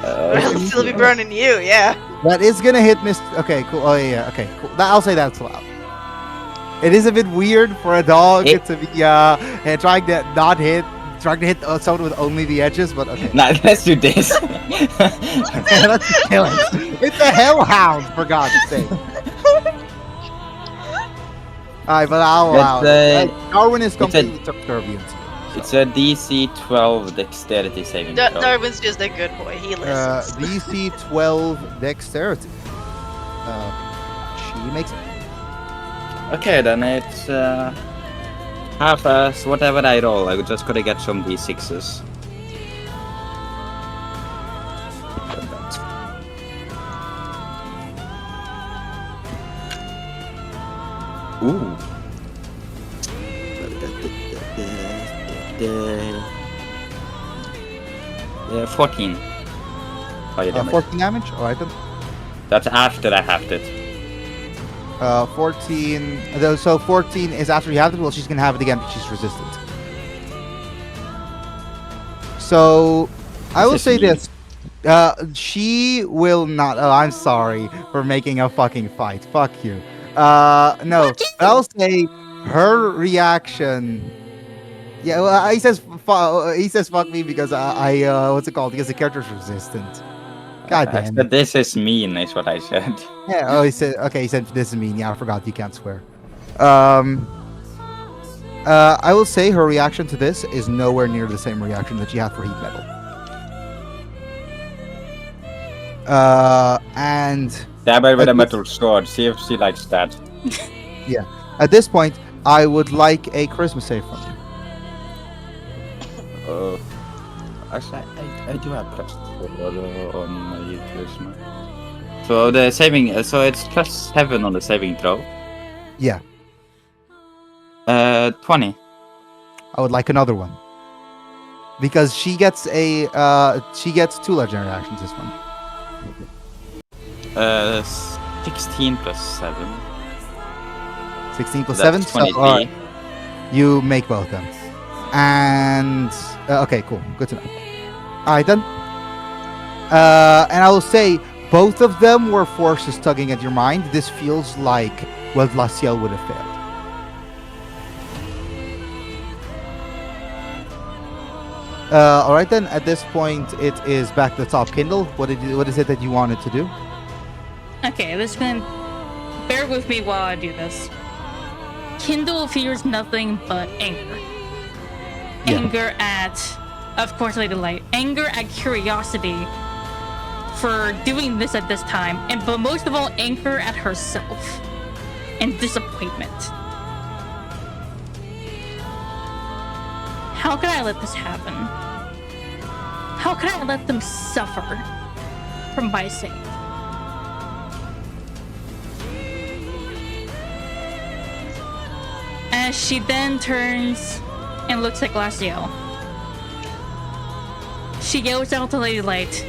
It'll still be burning you, yeah. That is gonna hit Miss. Okay, cool. Oh yeah, okay, cool. I'll say that's allowed. It is a bit weird for a dog to be trying to not hit, trying to hit someone with only the edges, but okay. Nah, let's do this. Let's kill it. It's a hellhound, for God's sake. Alright, but I'll allow it. Darwin is completely subservient. It's a DC 12 dexterity saving throw. Darwin's just a good boy. He listens. DC 12 dexterity. She makes it. Okay, then it's half as whatever I roll. I just gotta get some D6s. Ooh. 14. Fire damage. 14 damage? Alright then. That's after I halved it. 14. So 14 is after you have it. Well, she's gonna have it again, but she's resistant. So I will This is say mean. this. She will not. Oh, I'm sorry for making a fucking fight. Fuck you. No. I'll say her reaction. Yeah, well, he says fuck me because I what's it called? Because the character's resistant. God I damn said it. this is mean, is what I said. Yeah. Oh, he said. Okay, he said this is mean. Yeah, I forgot you can't swear. I will say her reaction to this is nowhere near the same reaction that she had for heat metal. And Stab her with a Okay. metal sword. See if she likes that. at this point, I would like a charisma save from you. Actually, I do have plus 4 on my charisma. So the saving, so it's plus 7 on the saving throw. Yeah, 20. I would like another one because she gets she gets 2 legendary actions this one. 16 plus 7. 16 plus That's 7. 23. So, alright, you make both them. And okay, cool. Good to know. All right then. And I will say both of them were forces tugging at your mind. This feels like what Glaciel would have failed. All right then. At this point, it is back to the top. Kindle, what is it that you wanted to do? Okay, this is gonna bear with me while I do this. Kindle fears nothing but anger. Yeah. Anger at, of course, Lady Light. Anger at curiosity for doing this at this time, but most of all, anger at herself and disappointment. How can I let this happen? How can I let them suffer for my sake? As she then turns and looks at Glaciel, she yells out to Lady Light,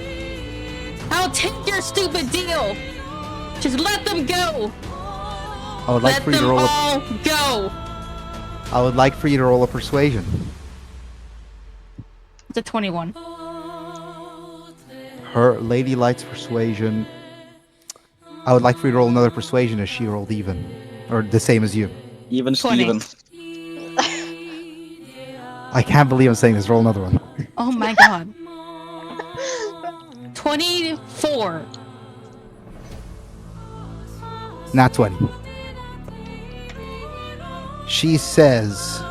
"I'll take your stupid deal! Just let them go! I would like Let for you to them roll. all go!" I would like for you to roll a persuasion. It's a 21. Her Lady Light's persuasion. I would like for you to roll another persuasion as she rolled even, or the same as you. Even 20. Steven. I can't believe I'm saying this. Roll another one. Oh my god. 24. Not 20. She says,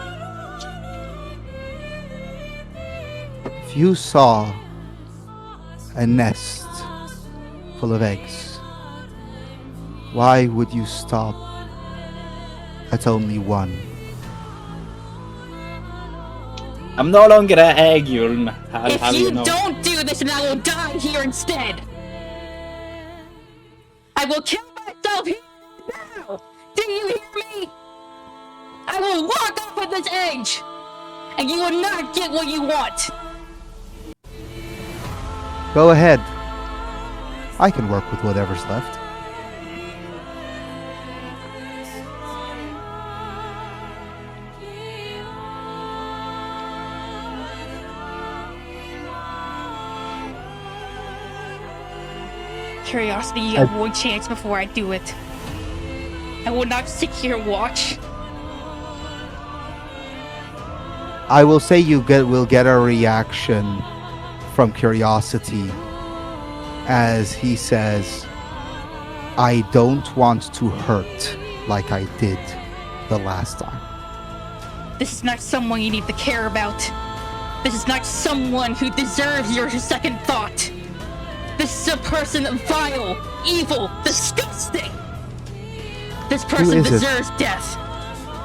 if you saw a nest full of eggs, why would you stop at only one? I'm no longer an egg, Yuln. If How do you you know? don't do this, then I will die here instead. I will kill myself here now. Do you hear me? I will walk off with this edge, and you will not get what you want. Go ahead. I can work with whatever's left. Curiosity, you have one chance before I do it. I will not sit here and watch. I will say will get a reaction from Curiosity as he says, I don't want to hurt like I did the last time. This is not someone you need to care about. This is not someone who deserves your second thought. This is a person vile, evil, disgusting. This person is it? deserves death.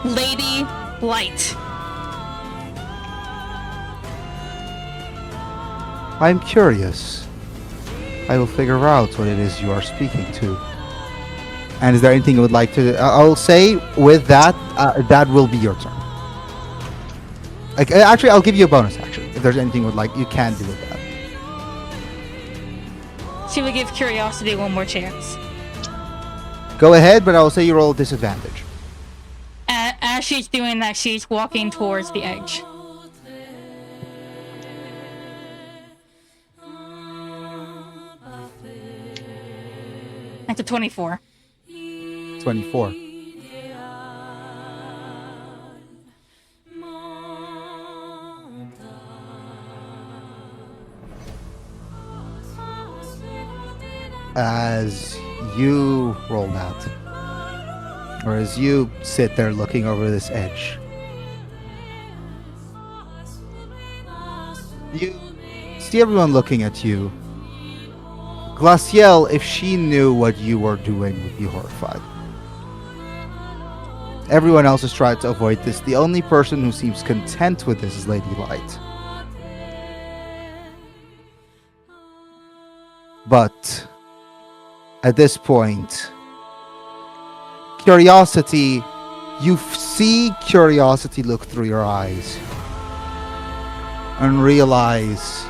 Lady Light. I'm curious. I will figure out what it is you are speaking to. And is there anything you would like to... I'll say with that, that will be your turn. Actually, I'll give you a bonus action. If there's anything you would like, you can do with that. She will give Curiosity one more chance. Go ahead, but I will say you roll disadvantage. As she's doing that, she's walking towards the edge. That's a 24. 24. As you roll that, or as you sit there looking over this edge, you see everyone looking at you. Glaciel, if she knew what you were doing, would be horrified. Everyone else has tried to avoid this. The only person who seems content with this is Lady Light. But at this point, Curiosity, you see Curiosity look through your eyes and realize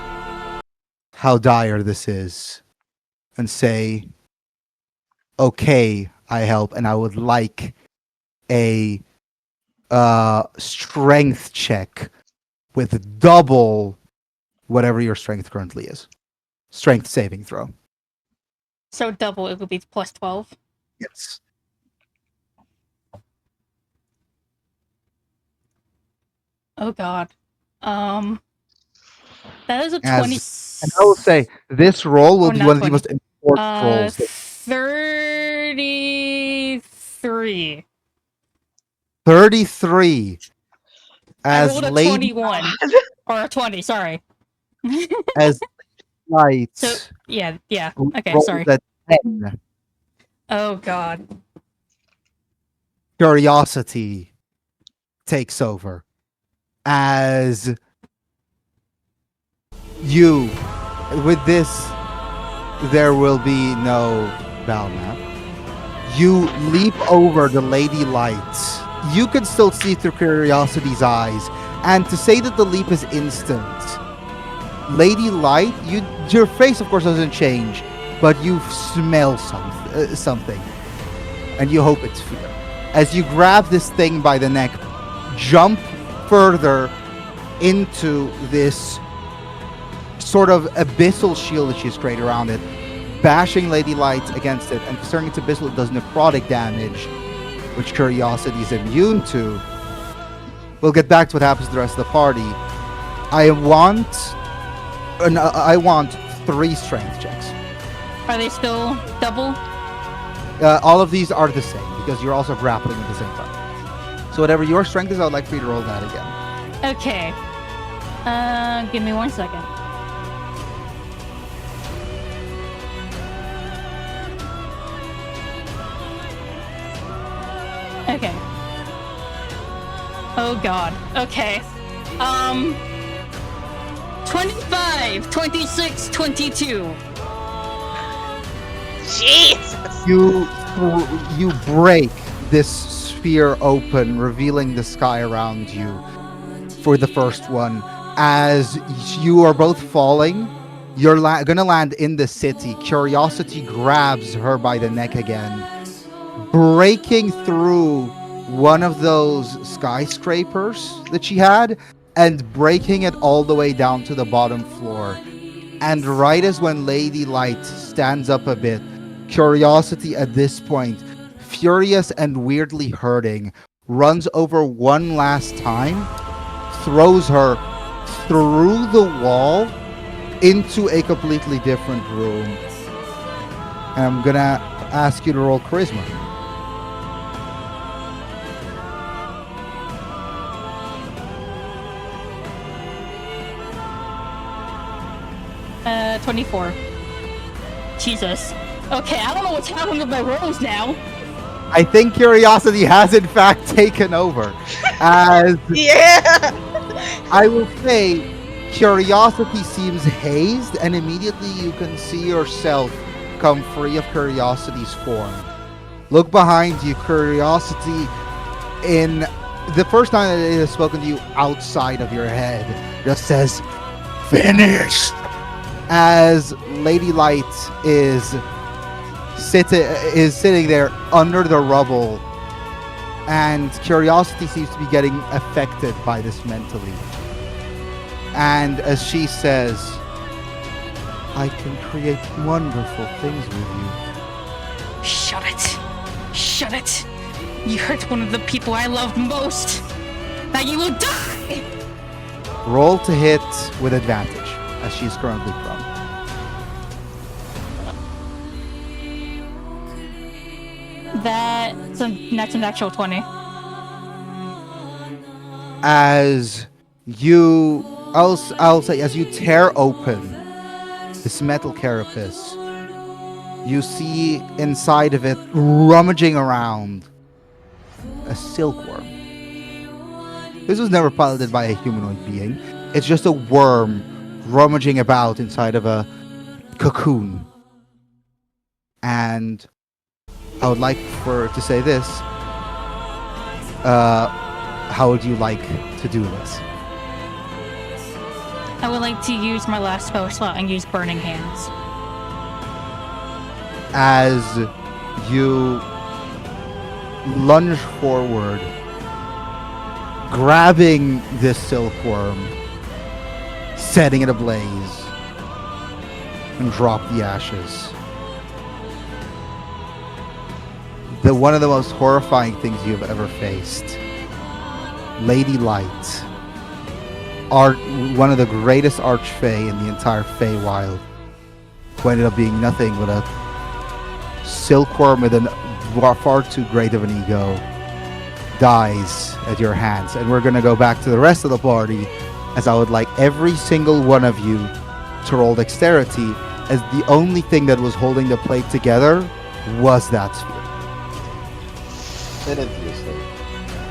how dire this is and say, okay, I help, and I would like a strength check with double whatever your strength currently is. Strength saving throw. So double, it would be plus 12. Yes. Oh god. That is a As- 20. And I will say, this roll will Oh, be not one of the 20. most important rolls. 33. 33. I As rolled a Lady 21. Or a 20, sorry. as Light So, yeah. Okay, rolls sorry. a 10. Oh god. Curiosity takes over. As you, with this, there will be no Balmap. You leap over the Lady Light. You can still see through Curiosity's eyes. And to say that the leap is instant, Lady Light, your face of course doesn't change, but you smell something. And you hope it's fear. As you grab this thing by the neck, jump further into this sort of abyssal shield that she's created around it, bashing Lady Light against it, and considering it's abyssal, it does necrotic damage, which Curiosity is immune to. We'll get back to what happens to the rest of the party. I want 3 strength checks. Are they still double? All of these are the same because you're also grappling at the same time. So whatever your strength is, I would like for you to roll that again. Okay. Give me 1 second. Okay. Oh god. Okay. 25, 26, 22. Jesus! You break this sphere open, revealing the sky around you for the first one. As you are both falling, you're gonna land in the city. Curiosity grabs her by the neck again, breaking through one of those skyscrapers that she had and breaking it all the way down to the bottom floor. And right as when Lady Light stands up a bit, Curiosity at this point, furious and weirdly hurting, runs over one last time, throws her through the wall into a completely different room. And I'm gonna ask you to roll charisma. Uh, 24. Jesus. Okay, I don't know what's happening with my rolls now. I think Curiosity has in fact taken over. As Yeah! I will say, Curiosity seems hazed, and immediately you can see yourself come free of Curiosity's form. Look behind you, Curiosity, in the first time that it has spoken to you outside of your head, just says, "Finished!" As Lady Light is sitting there under the rubble, and Curiosity seems to be getting affected by this mentally. And as she says, "I can create wonderful things with you." Shut it. Shut it. You hurt one of the people I loved most. Now you will die! Roll to hit with advantage, as she is currently prone. That's an actual 20. As you, I'll say, as you tear open this metal carapace, you see inside of it, rummaging around, a silkworm. This was never piloted by a humanoid being. It's just a worm rummaging about inside of a cocoon. And I would like to say this. How would you like to do this? I would like to use my last spell slot and use Burning Hands. As you lunge forward, grabbing this silkworm, setting it ablaze, and drop the ashes. One of the most horrifying things you've ever faced. Lady Light, one of the greatest archfey in the entire Feywild, who ended up being nothing but a silkworm with far too great of an ego, dies at your hands. And we're going to go back to the rest of the party, as I would like every single one of you to roll dexterity, as the only thing that was holding the plate together was that sphere.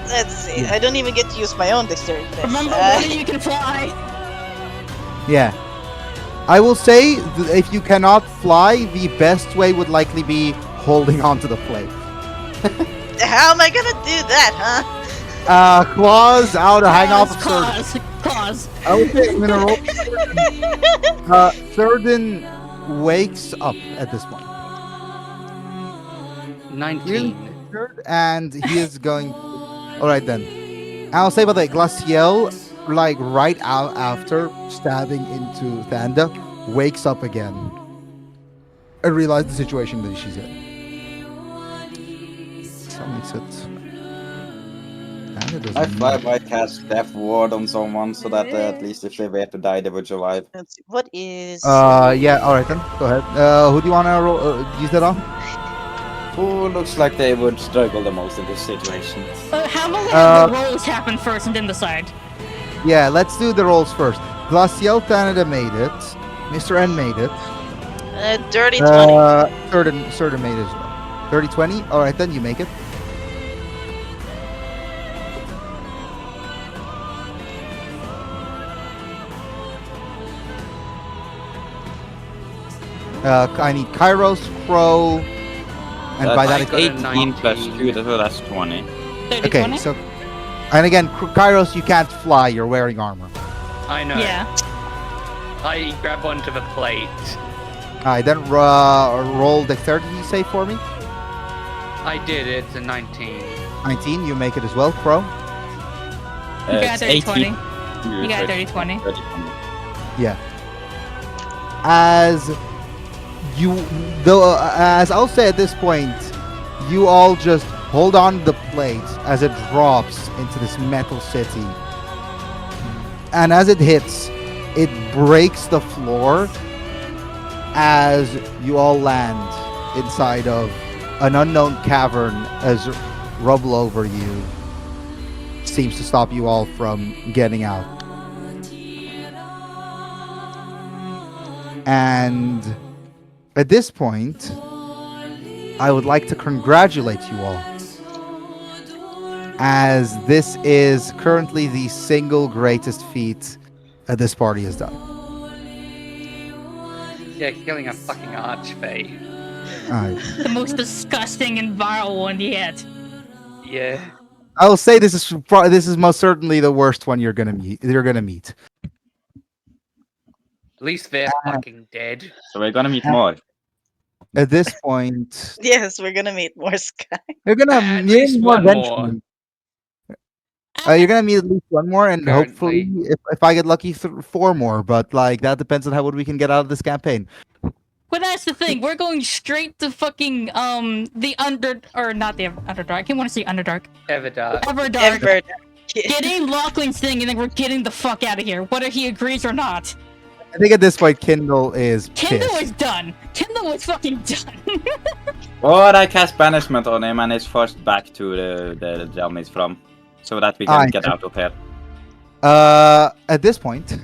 Let's see. I don't even get to use my own dexterity dice. Remember, when you can fly. Yeah. I will say, if you cannot fly, the best way would likely be holding onto the plate. How am I gonna do that, huh? Claws out, hang off of Surden. Claws. I would say I'm gonna roll. Surden wakes up at this point. 19. And he is going. Alright then. I'll say about that, Glaciel, like right out after stabbing into Thanda, wakes up again and realizes the situation that she's in. So makes it. I fly by cast Death Ward on someone so that at least if they were to die, they would survive. Let's see. What is? Yeah. Alright then. Go ahead. Who do you want to use that on? Who looks like they would struggle the most in this situation? How about we have the rolls happen first and then decide? Yeah, let's do the rolls first. Glaciel Thanda made it. Mr. N made it. Dirty 20. Surden made it as well. 30-20? Alright then, you make it. I need Kairos, Crow, and by that That's I 18 plus 2, so that's 20. 30, okay, 20? so and again, Kairos, you can't fly. You're wearing armor. I know. Yeah. I grab onto the plate. Alright, then roll dexterity save for me. I did. It's a 19. 19, you make it as well, Crow. You got It's 30, 20. 18. You got 30, 20. 30. Yeah. As you, though, as I'll say at this point, you all just hold on to the plate as it drops into this metal city. And as it hits, it breaks the floor as you all land inside of an unknown cavern as rubble over you seems to stop you all from getting out. And at this point, I would like to congratulate you all, as this is currently the single greatest feat that this party has done. Yeah, killing a fucking archfey. Alright. The most disgusting and vile one yet. Yeah. I will say this is most certainly the worst one you're gonna meet. At least they're fucking dead. So we're gonna meet more. At this point, Yes, we're gonna meet more Sky. you're gonna At meet least more one more. eventually. You're gonna meet at least one more, and Currently. hopefully, if I get lucky, 4 more. But like that depends on how what we can get out of this campaign. But that's the thing. We're going straight to fucking the not the Underdark. I can't want to say Underdark. Everdark. Everdark. Ever. Getting Lachlan's thing, and then we're getting the fuck out of here, whether he agrees or not. I think at this point, Kindle is Kindle pissed. is done. Kindle is fucking done. Or I cast banishment on him and it's forced back to the realm he's from, so that we can Alright. get out of here. At this point,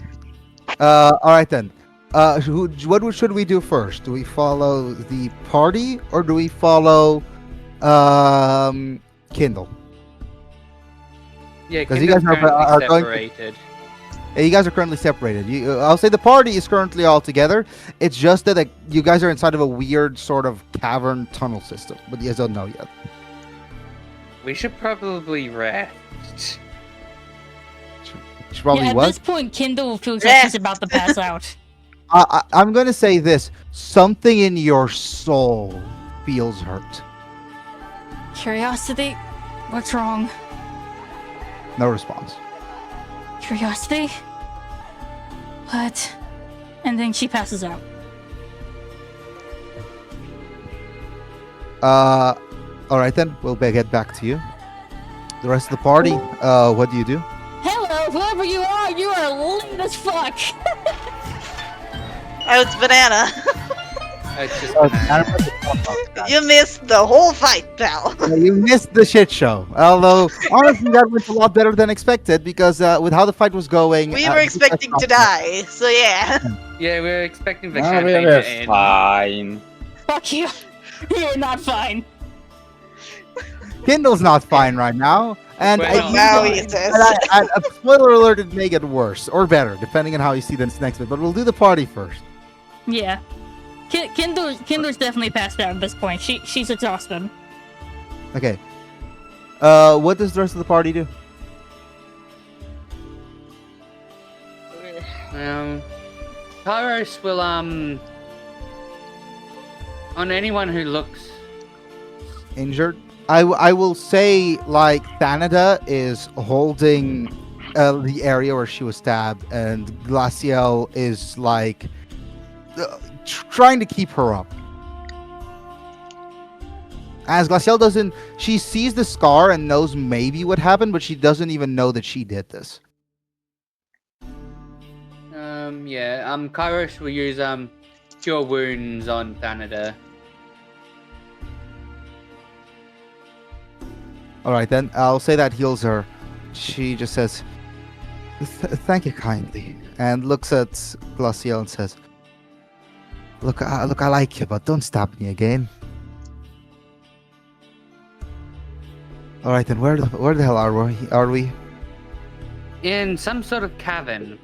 all right then. What should we do first? Do we follow the party or do we follow Kindle? Yeah, 'Cause you Kindle's guys are currently going to- separated. You guys are currently separated. I'll say the party is currently all together. It's just that like, you guys are inside of a weird sort of cavern tunnel system, but you guys don't know yet. We should probably rest. She probably yeah, at was. this point, Kindle feels like she's about to pass out. I'm going to say this. Something in your soul feels hurt. Curiosity? What's wrong? No response. Curiosity? What? And then she passes out. All right then. We'll get back to you. The rest of the party, what do you do? Hello, whoever you are late as fuck! Oh, it's Banana. It's just You missed the whole fight, pal. You missed the shit show. Although, honestly, that went a lot better than expected because with how the fight was going, We were expecting to die, so yeah. yeah, we were expecting the Ah, campaign we're to end. fine. Fuck you! You're not fine. Kindle's not fine right now, and Well, Now fine. he says. and a spoiler alert, it may get worse or better depending on how you see this next bit. But we'll do the party first. Yeah. Kindle's definitely passed out at this point. She's exhausted. Okay. What does the rest of the party do? Kairos will on anyone who looks Injured. I will say like Thanada is holding the area where she was stabbed, and Glaciel is like trying to keep her up. As Glaciel doesn't, she sees the scar and knows maybe what happened, but she doesn't even know that she did this. Kairos will use cure wounds on Thanada. All right, then I'll say that heals her. She just says, "Thank you kindly," and looks at Glaciel and says, "Look, I like you, but don't stab me again." All right, then where the hell are we? In some sort of cavern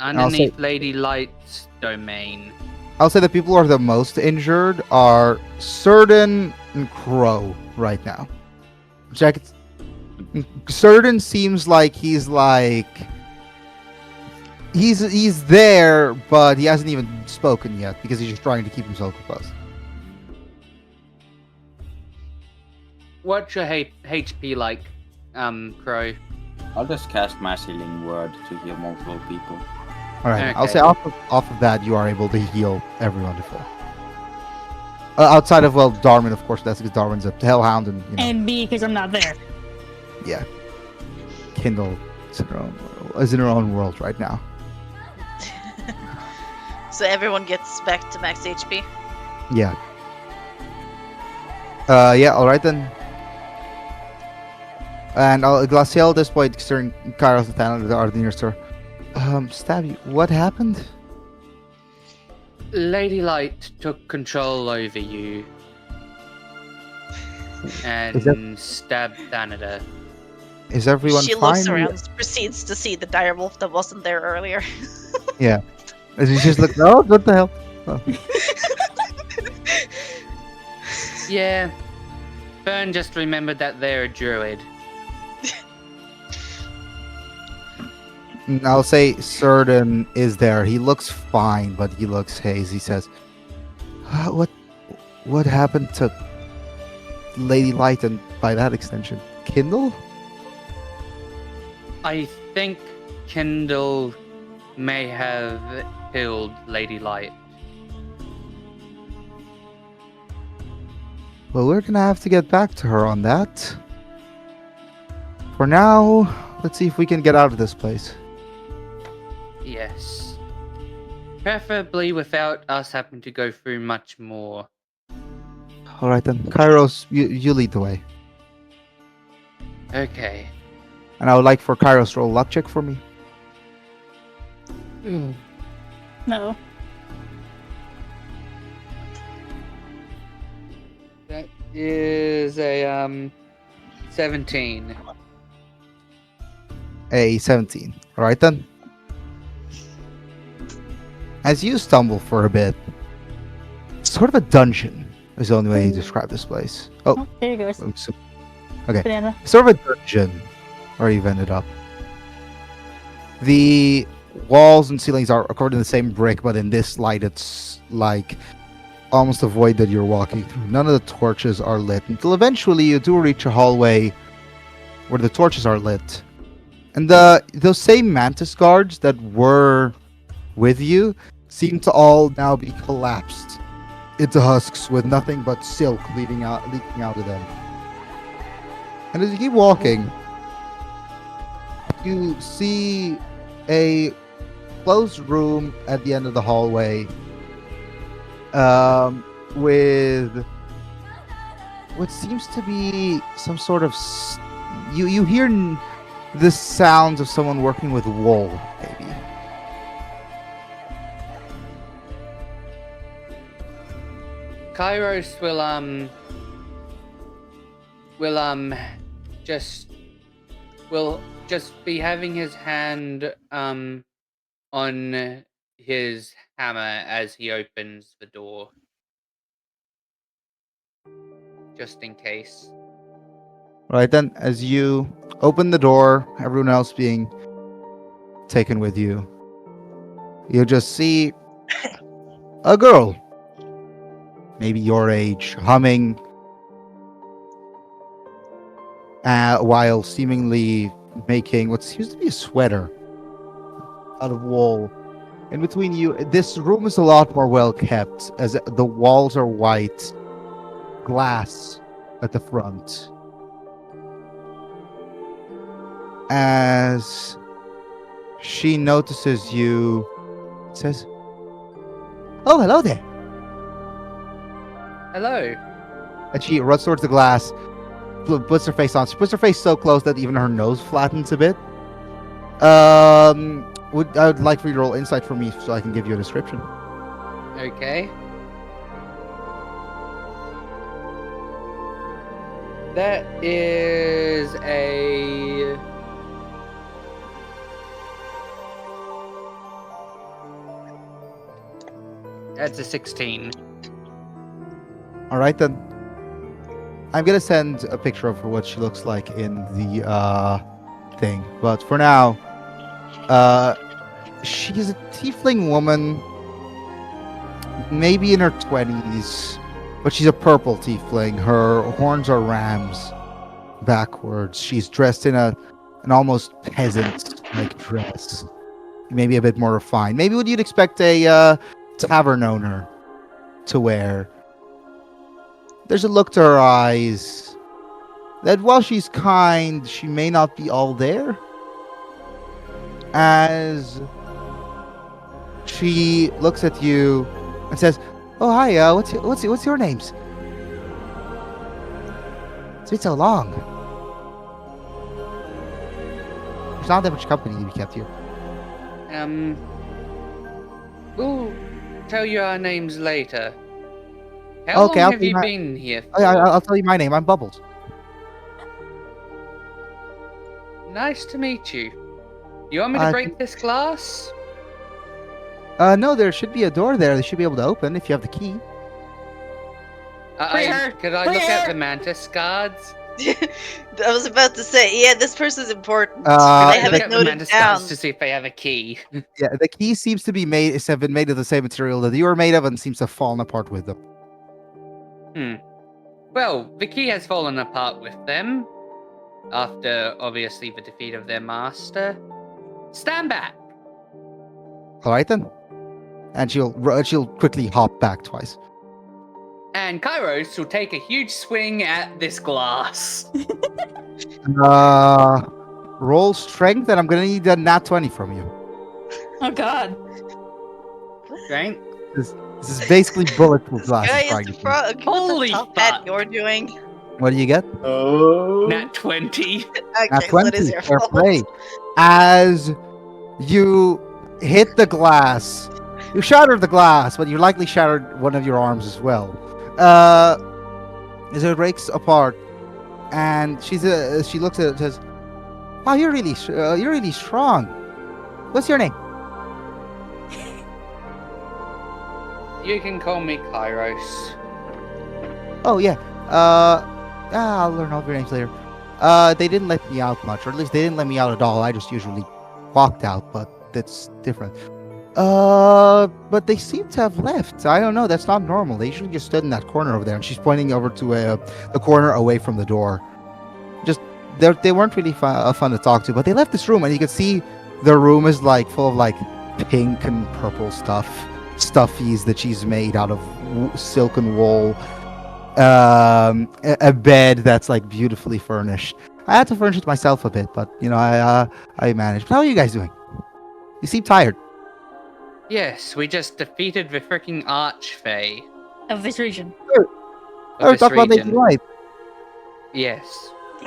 I'll underneath Lady Light's domain. I'll say the people who are the most injured are Certain and Crow right now. Check it. Certain seems like he's there, but he hasn't even spoken yet because he's just trying to keep himself composed. What's your HP like, Crow? I'll just cast Mass Healing Word to heal multiple people. All right, I'll Okay. say off of that you are able to heal everyone to full. Outside of Darwin, of course, that's because Darwin's a hellhound, and And me, because I'm not there. Kindle is in her own world right now. So everyone gets back to max HP. Yeah. Yeah. All right then. And Glaciel at this point, considering Kairos and Thanos are the nearest to her. Stabby, what happened? Lady Light took control over you and stabbed Thanada. Is everyone She fine? looks around, proceeds to see the direwolf that wasn't there earlier. Yeah. And she just looked. Oh, what the hell? Oh. Yeah. Fern just remembered that they're a druid. I'll say Certain is there. He looks fine, but he looks hazy. He says, "What happened to Lady Light, and by that extension, Kindle?" I think Kindle may have killed Lady Light. Well, we're gonna have to get back to her on that. For now, let's see if we can get out of this place. Yes. Preferably without us having to go through much more. All right then, Kairos, you lead the way, Okay. and I would like for Kairos to roll luck check for me. No. That is a 17. A 17. All right then. As you stumble for a bit, it's sort of a dungeon is the only way you describe this place. Oh, Oh, there you go. oops. Banana. Sort of a dungeon where you've ended up. The walls and ceilings are according to the same brick, but in this light, it's like almost a void that you're walking through. None of the torches are lit until eventually you do reach a hallway where the torches are lit. And those same mantis guards that were with you seem to all now be collapsed into husks with nothing but silk leaking out of them. And as you keep walking, you see a closed room at the end of the hallway with what seems to be some sort of you hear the sounds of someone working with wool, maybe. Kairos will just be having his hand on his hammer as he opens the door. Just in case. Right then, as you open the door, everyone else being taken with you, you just see a girl, maybe your age, humming while seemingly making what seems to be a sweater out of wool. In between you, this room is a lot more well kept, as the walls are white, glass at the front. As she notices you, says, "Oh, hello there." Hello. And she runs towards the glass, puts her face on. She puts her face so close that even her nose flattens a bit. I would like for you to roll insight for me so I can give you a description. Okay. That is a... That's a 16. All right then. I'm gonna send a picture of her what she looks like in the thing, but for now, she's a tiefling woman, maybe in her 20s, but she's a purple tiefling. Her horns are rams backwards. She's dressed in an almost peasant-like dress, maybe a bit more refined. Maybe what you'd expect a tavern owner to wear. There's a look to her eyes that while she's kind, she may not be all there. As she looks at you and says, "Oh hi, what's your names? It's been so long. There's not that much company to be kept here." We'll tell you our names later. How Okay, long I'll have be you my- been here for? I'll tell you my name. I'm Bubbles. Nice to meet you. You want me to break this glass? No, there should be a door there. They should be able to open if you have the key. Could I look at the mantis guards? I was about to say, yeah, this person's important. I I have look it at the noted mantis down. guards to see if they have a key. Yeah, the key seems to be have been made of the same material that you were made of, and seems to have fallen apart with them. Well, the key has fallen apart with them. After, obviously, the defeat of their master. Stand back! All right then. And she'll quickly hop back twice. And Kairos will take a huge swing at this glass. Roll strength, and I'm gonna need a nat 20 from you. Oh god. Right? This This is basically bulletproof This glass. guy is is trying the to do. frog. Holy What's the top hat fuck. you're doing? What do you get? Oh. Nat 20. At Okay, so it 20. is your Fair fault. play. As you hit the glass, you shattered the glass, but you likely shattered one of your arms as well. As it breaks apart, and she looks at it and says, "Wow, you're really strong. What's your name?" You can call me Kairos. Oh yeah. I'll learn all your names later. They didn't let me out much, or at least they didn't let me out at all. I just usually walked out, but that's different. But they seem to have left. I don't know. That's not normal. They usually just stood in that corner over there, and she's pointing over to the corner away from the door. Just they weren't really fun to talk to, but they left this room, and you can see the room is like full of like pink and purple stuffies that she's made out of silk and wool. A bed that's like beautifully furnished. I had to furnish it myself a bit, but you know, I managed. How are you guys doing? You seem tired. Yes, we just defeated the freaking Archfey Of this region. of this Talk about Lady region. Light. Yes.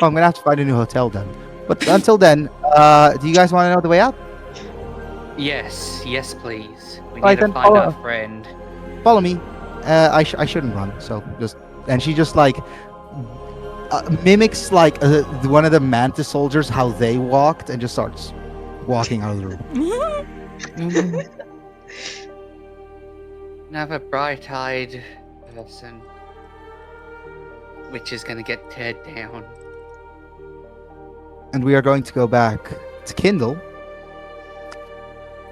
Oh, I'm gonna have to find a new hotel then. But until then, do you guys want to know the way out? Yes, yes, please. We Right, need to then find follow our us. friend. Follow me. I shouldn't run, so and she just like mimics like one of the Mantis soldiers how they walked and just starts walking out of the room. Another bright-eyed person. Which is gonna get teared down. And we are going to go back to Kindle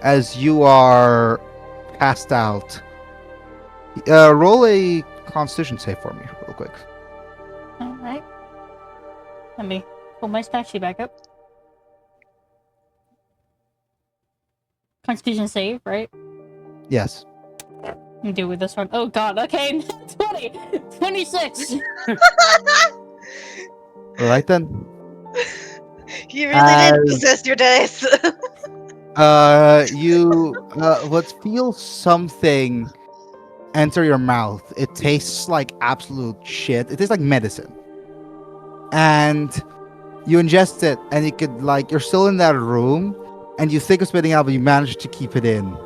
as you are passed out. Roll a Constitution save for me, real quick. Alright. Let me pull my stat sheet back up. Constitution save, right? Yes. I'm deal with this one. Oh god, okay. 20! 26! All right then. You really did As- possess your dice. You what feels something enter your mouth. It tastes like absolute shit. It tastes like medicine. And you ingest it, and you could like you're still in that room, and you think of spitting out, but you manage to keep it in.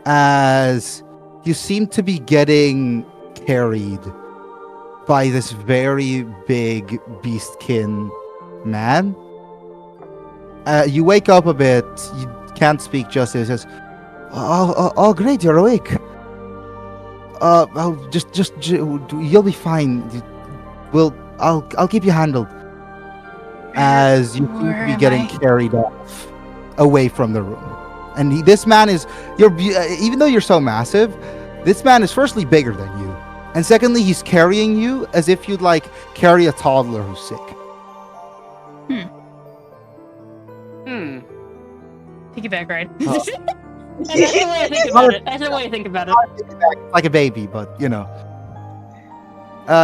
As you seem to be getting carried by this very big beastkin man. You wake up a bit. You can't speak just as says, "Oh, great, you're awake. You'll be fine. I'll keep you handled." As you seem to Where be am getting I? carried off away from the room, and this man is even though you're so massive, this man is firstly bigger than you, and secondly, he's carrying you as if you'd like carry a toddler who's sick. Piggyback ride. Oh. That's the way I think about it. That's the way I think about it. Like a baby, but you know.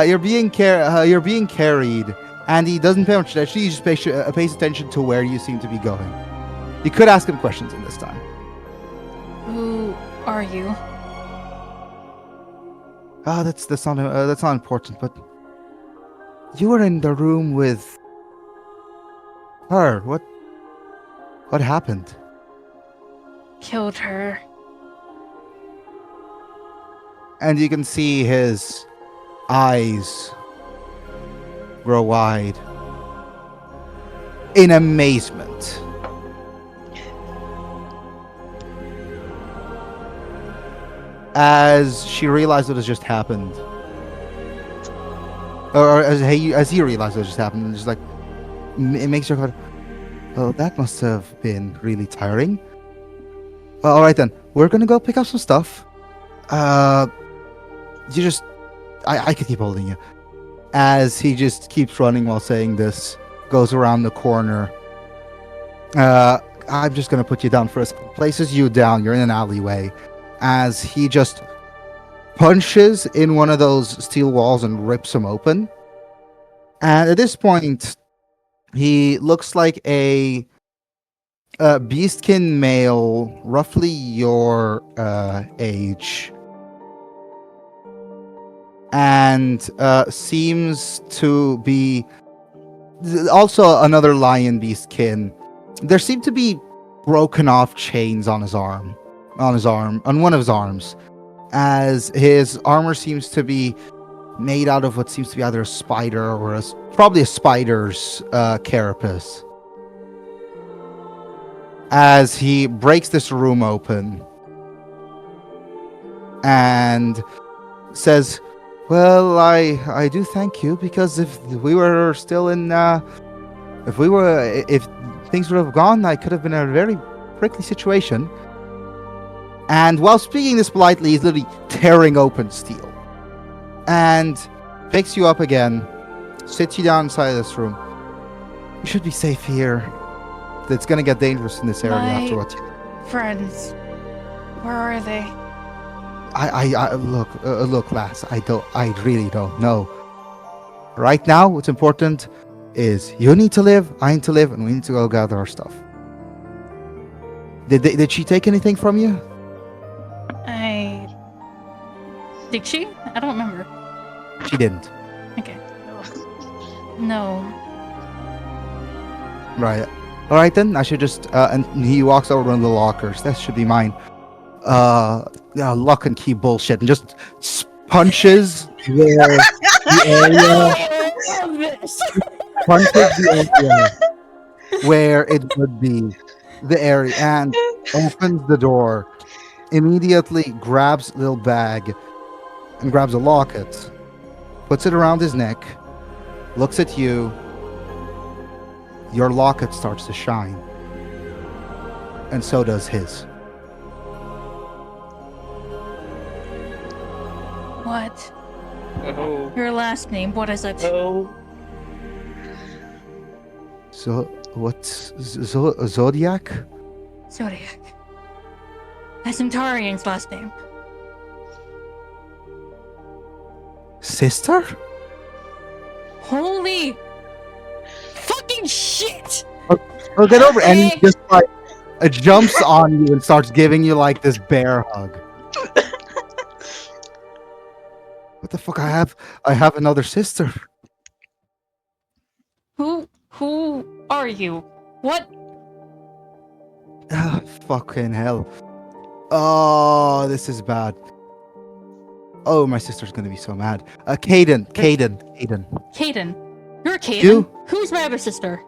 You're being carried, and he doesn't pay much attention. He just pays attention to where you seem to be going. You could ask him questions in this time. Who are you? That's not important. But you were in the room with her. What happened? Killed her. And you can see his eyes grow wide in amazement. As she realized what has just happened. Or as he realized what just happened, and just like, it makes her go, "Oh, that must have been really tiring. All right then, we're gonna go pick up some stuff. I could keep holding you." As he just keeps running while saying this, goes around the corner. I'm just gonna put you down first. Places you down. You're in an alleyway. As he just punches in one of those steel walls and rips them open. And at this point, he looks like a beastkin male, roughly your age, and seems to be also another lion beast kin. There seem to be broken off chains on on one of his arms, as his armor seems to be made out of what seems to be either a spider or probably a spider's carapace. As he breaks this room open and says, "Well, I do thank you, because if we were still in if things would have gone, I could have been in a very prickly situation." And while speaking this politely, he's literally tearing open steel and picks you up again, sits you down inside of this room. You should be safe here. It's gonna get dangerous in this area after what you friends, where are they? I look, lass. I really don't know. Right now, what's important is you need to live, I need to live, and we need to go gather our stuff. Did she take anything from you? Did she? I don't remember. She didn't. Okay. No. Right. All right then. I should just. And he walks over to one of the lockers. That should be mine. Lock and key bullshit, and just punches the area. Punches the area where it would be the area, and opens the door. Immediately grabs a little bag and grabs a locket, puts it around his neck, looks at you. Your locket starts to shine, and so does his. What? Oh. Your last name, what is it? Oh. So what's Zodiac? Zodiac. That's Centaurian's last name. Sister? Holy fucking shit! Oh, get over it. And he just like jumps on you and starts giving you like this bear hug. What the fuck? I have another sister. Who are you? What? Ah, fucking hell. Oh, this is bad. Oh, my sister's gonna be so mad. Caden. Caden. You're Caden? You? Who's my other sister?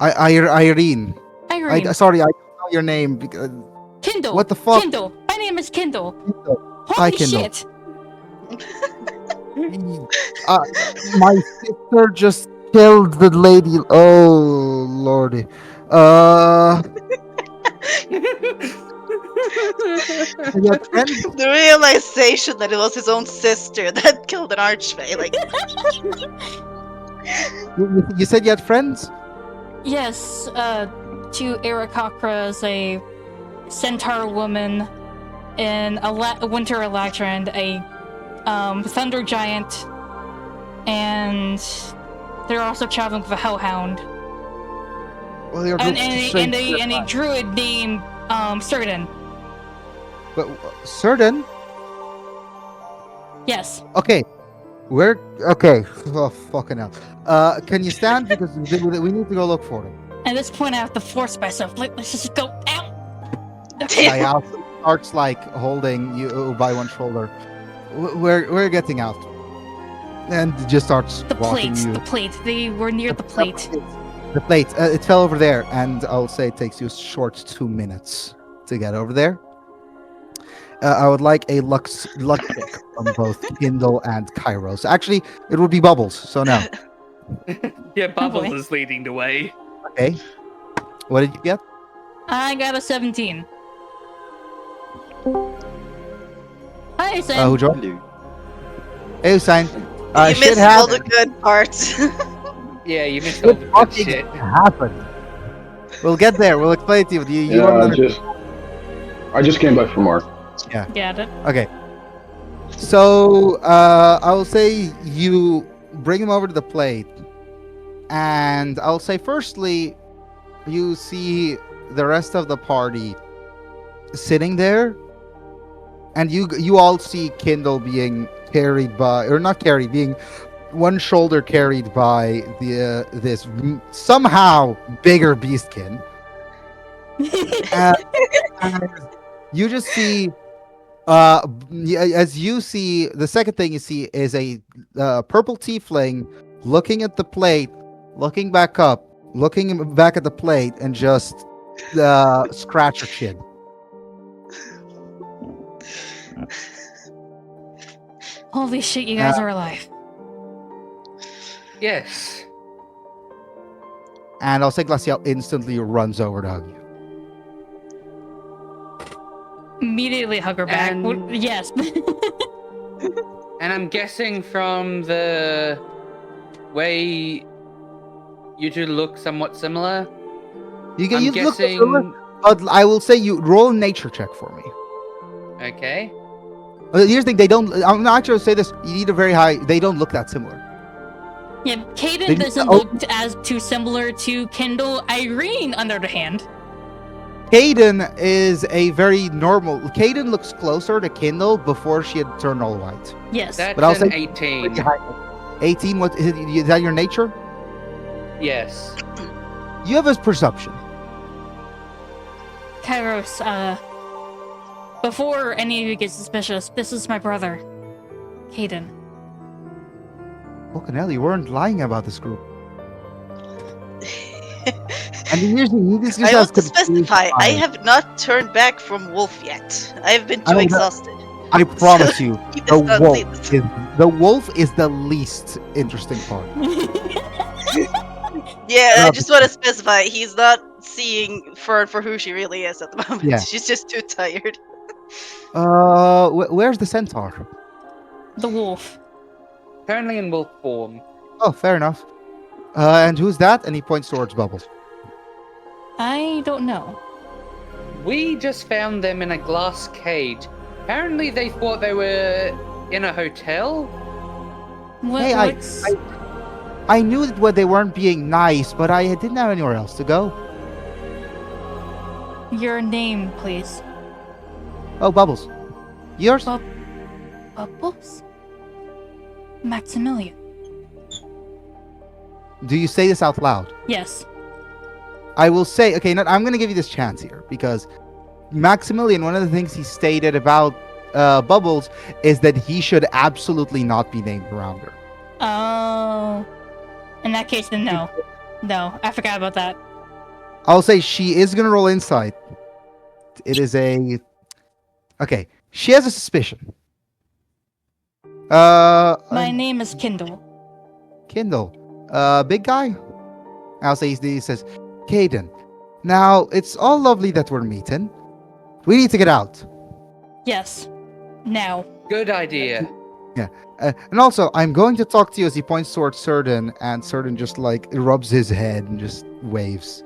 Irene. Irene. Sorry, I don't know your name. Kindle. What the fuck? Kindle. My name is Kindle. Hi, Holy Kindle. shit! My sister just killed the lady. Oh, lordy. Yeah, The realization that it was his own sister that killed an archfey, like you said you had friends? Yes, to Aarakocra is a centaur woman, in a winter Electrand, a thunder giant, and they're also traveling with a hellhound. Well, you're And a druid named Certain. But certain? Yes. Okay. Okay. Oh, fucking hell. Can you stand? Because we need to go look for him. At this point, I have to force myself. Let's just go out. Kyle starts like holding you by one shoulder. We're getting out, and just starts The walking plate. you. The plate. They were near the plate. The plate. It fell over there, and I'll say it takes you a short 2 minutes to get over there. I would like a luck check from both Kindle and Kairos. Actually, it would be Bubbles. So no. Yeah, Bubbles boy. is leading the way. Okay. What did you get? I got a 17. Hi, Sam. Who joined you? Hey, Hussein. you Shit missed all the happened. good parts. Yeah, you missed all Shit the good fucking shit. happened. We'll get there. We'll explain it to you. You Yeah, don't understand. I just came back from work. Got it. Okay. So, I will say you bring him over to the plate. And I'll say, firstly, you see the rest of the party sitting there. And you all see Kindle being carried by, or not carried, being one shoulder carried by this somehow bigger beastkin. And you just see, as you see, the second thing you see is a purple tiefling looking at the plate, looking back up, looking back at the plate, and just scratch her chin. Holy shit, you guys are alive. Yes. And I'll say Glacial instantly runs over to hug you. Immediately hug her back. And- Yes. And I'm guessing from the way you two look somewhat similar. You I'm look guessing. similar, but I will say you roll a nature check for me. Okay. Here's the thing: they don't. I'm not actually say this. You need a very high. They don't look that similar. Yeah, They Caden need doesn't to look as too similar to Kindle. Irene, on the other hand. Caden is a very normal. Caden looks closer to Kindle before she had turned all white. Yes. That's But I'll an say- 18. 18. What is that? Your nature? Yes. You have a perception. Kairos, before any of you get suspicious, this is my brother, Caden. Fucking hell, you weren't lying about this group. And here's this I just want to has specify, I confused have not turned back from Wolf yet. I have been I too know. exhausted. I promise you, He the does not say wolf this. is the least interesting part. Yeah, I No, just want to specify, he's not seeing Fern for who she really is at the moment. Yeah. She's just too tired. Where's the centaur? The wolf. Currently in wolf form. Oh, fair enough. And who's that? And he points towards Bubbles. I don't know. We just found them in a glass cage. Apparently they thought they were in a hotel. What, Hey, what's... I knew that they weren't being nice, but I didn't have anywhere else to go. Your name, please. Oh, Bubbles. Yours? Bubbles? Maximilian. Do you say this out loud? Yes. I will say, okay, I'm going to give you this chance here because Maximilian, one of the things he stated about Bubbles is that he should absolutely not be named around her. Oh. In that case, then no. No, I forgot about that. I'll say she is going to roll insight. It is a... Okay, she has a suspicion. My name is Kindle. Kindle. Big guy? I'll say he says, Caden, now it's all lovely that we're meeting. We need to get out. Yes. Now. Good idea. And also, I'm going to talk to you as he points towards Certain, and Certain just like rubs his head and just waves.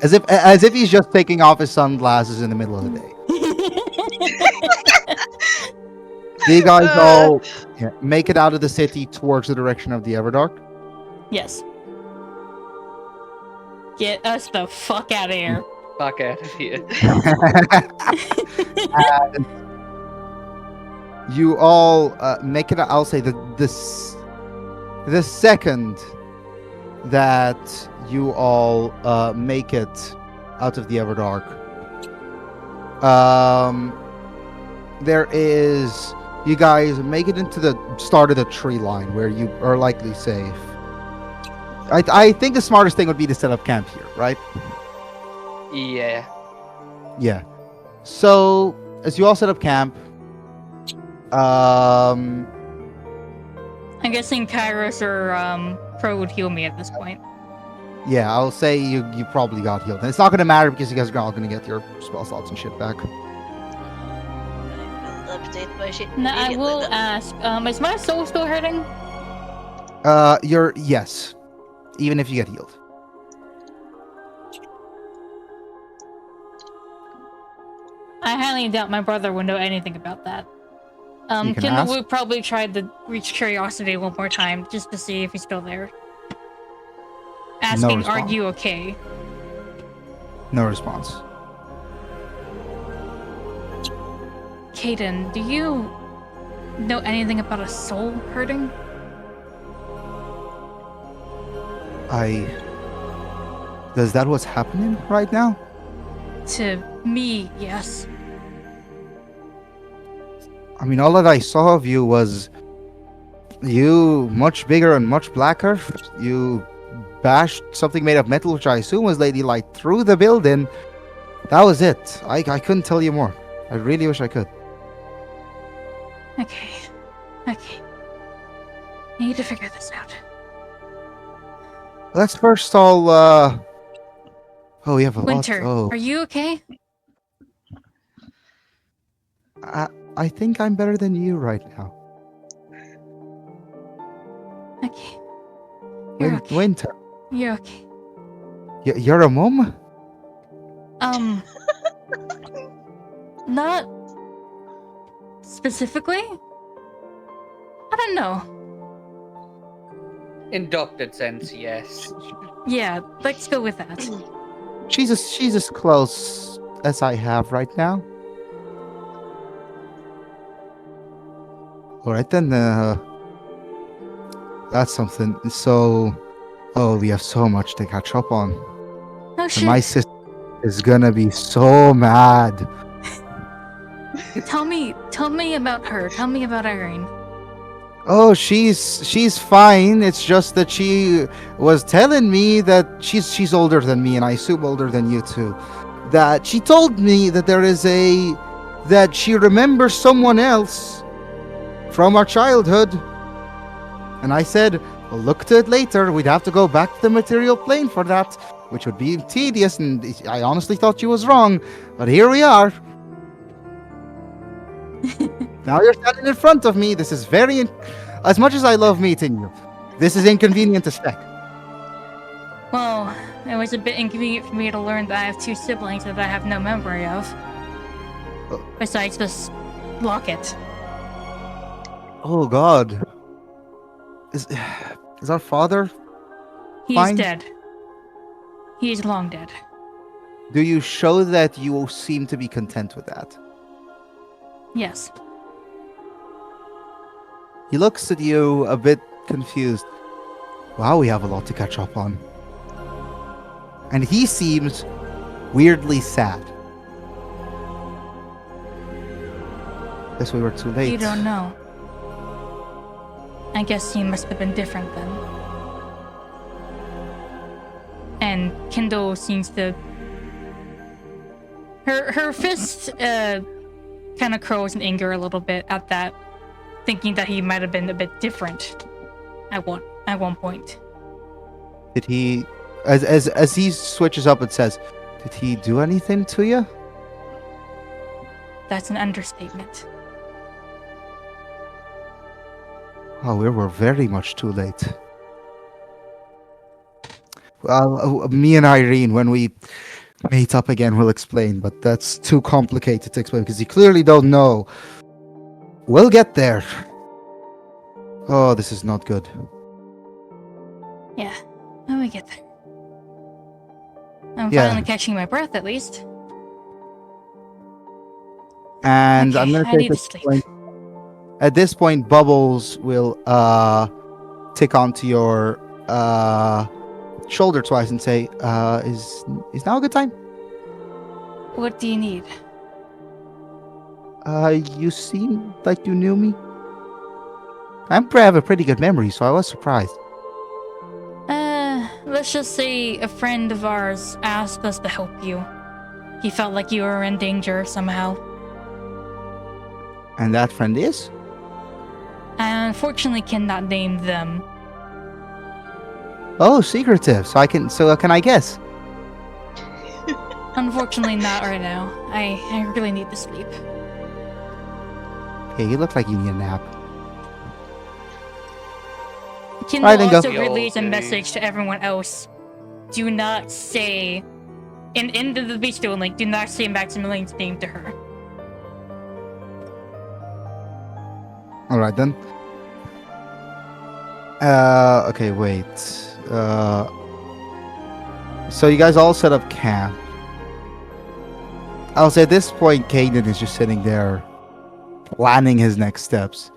As if he's just taking off his sunglasses in the middle of the day. You guys all make it out of the city towards the direction of the Everdark. Yes. Get us the fuck out of here. Fuck out of here. And you all make it. I'll say that the second that you all make it out of the Everdark, there is, you guys make it into the start of the tree line where you are likely safe. I think the smartest thing would be to set up camp here, right? Yeah. Yeah. So as you all set up camp, I'm guessing Kairos or Pro would heal me at this point. yeah, I'll say you probably got healed. And it's not going to matter because you guys are all going to get your spell slots and shit back. I will update my shit. Now, I immediately will then. ask, is my soul still hurting? Yes, even if you get healed. I highly doubt my brother would know anything about that. You can Kindle ask. would probably try to reach Curiosity one more time just to see if he's still there. Asking, are response. you okay? No response. Caden, do you know anything about a soul hurting? Does that what's happening right now? To me, yes. I mean, all that I saw of you was you much bigger and much blacker. You bashed something made of metal, which I assume was Lady Light, through the building. That was it. I couldn't tell you more. I really wish I could. Okay. Okay. I need to figure this out. Let's first all, Oh, we have a Winter, lot. Oh, are you okay? I think I'm better than you right now. Okay. You're okay. Winter, You're okay. you're a mom? Not specifically? I don't know. In adopted sense, yes. Yeah, let's go with that. She's as close as I have right now. All right then. That's something. So, we have so much to catch up on. Oh And shit. my sister is gonna be so mad. Tell me about her. Tell me about Irene. Oh, she's fine. It's just that she was telling me that she's older than me, and I assume older than you too. That she told me that that she remembers someone else from our childhood. And I said, we'll look to it later. We'd have to go back to the material plane for that, which would be tedious, and I honestly thought she was wrong. But here we are. Now you're standing in front of me. This is as much as I love meeting you, this is inconvenient as heck. Well, it was a bit inconvenient for me to learn that I have two siblings that I have no memory of. Besides this locket. Oh God. Is our father? He's Fine. dead. He's long dead. Do you show that you seem to be content with that? Yes. He looks at you a bit confused. Wow, we have a lot to catch up on. And he seems weirdly sad. Guess we were too late. You don't know. I guess he must have been different then. And Kindle seems to... Her fist kind of curls in anger a little bit at that, thinking that he might have been a bit different at one point. Did he, as he switches up and says, did he do anything to you? That's an understatement. Oh, we were very much too late. Well, me and Irene, when we meet up again, will explain, but that's too complicated to explain because you clearly don't know. We'll get there. Oh, this is not good. Yeah, when we get there. I'm Yeah. finally catching my breath, at least. And Okay, I'm gonna I say need to this sleep. point, at this point, Bubbles will tick onto your shoulder twice and say, "Is now a good time?" What do you need? You seem like you knew me. I have a pretty good memory, so I was surprised. Let's just say a friend of ours asked us to help you. He felt like you were in danger somehow. And that friend is? I unfortunately cannot name them. Oh, secretive. So can I guess? Unfortunately, not right now. I really need to sleep. Hey, you look like you need a nap. Kindle Alright, then go. also relays a Okay. message to everyone else. Do not say... In the Beastone link, do not say Maximilian's name to her. All right then. Okay, wait. So you guys all set up camp. I'll say at this point, Caden is just sitting there planning his next steps.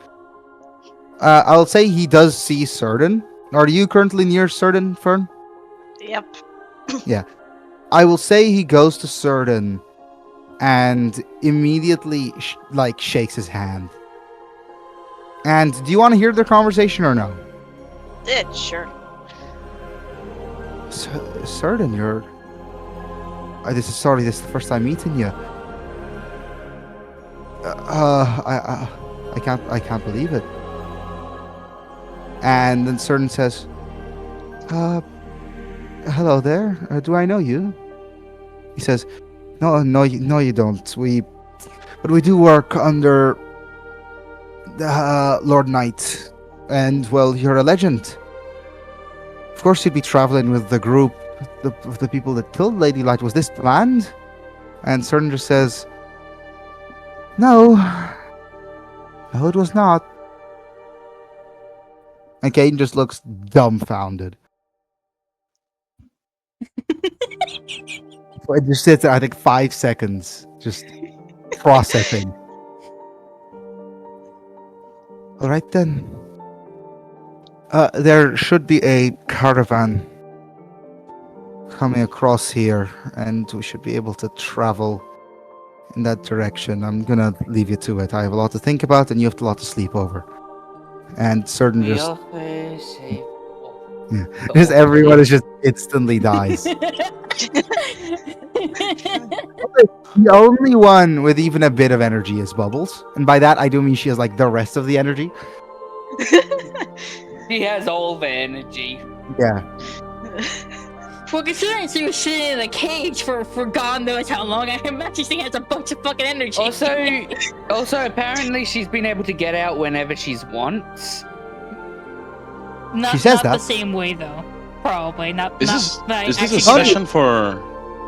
I'll say he does see Certain. Are you currently near Certain, Fern? Yep. I will say he goes to Certain and immediately shakes his hand. And do you want to hear their conversation or no? Sure. Certain, you're. This is the first time meeting you. I can't believe it. And then Certain says, hello there. Do I know you? He says, no, you don't. But we do work under Lord Knight, and well, you're a legend. Of course, you'd be traveling with the group of the people that killed Lady Light. Was this planned? And Certain just says, no, it was not. And Caden just looks dumbfounded. It just sits there, I think, 5 seconds, just processing. All right then. There should be a caravan coming across here, and we should be able to travel in that direction. I'm gonna leave you to it. I have a lot to think about, and you have a lot to sleep over. And Certain just everyone is just instantly dies. The only one with even a bit of energy is Bubbles, and by that I do mean she has like the rest of the energy. He has all the energy. Yeah. Well, considering she was sitting in a cage for God knows how long, I imagine she has a bunch of fucking energy. Also, apparently she's been able to get out whenever she wants. Not, She says not that. the same way though. Probably not. Is not this a actually- session for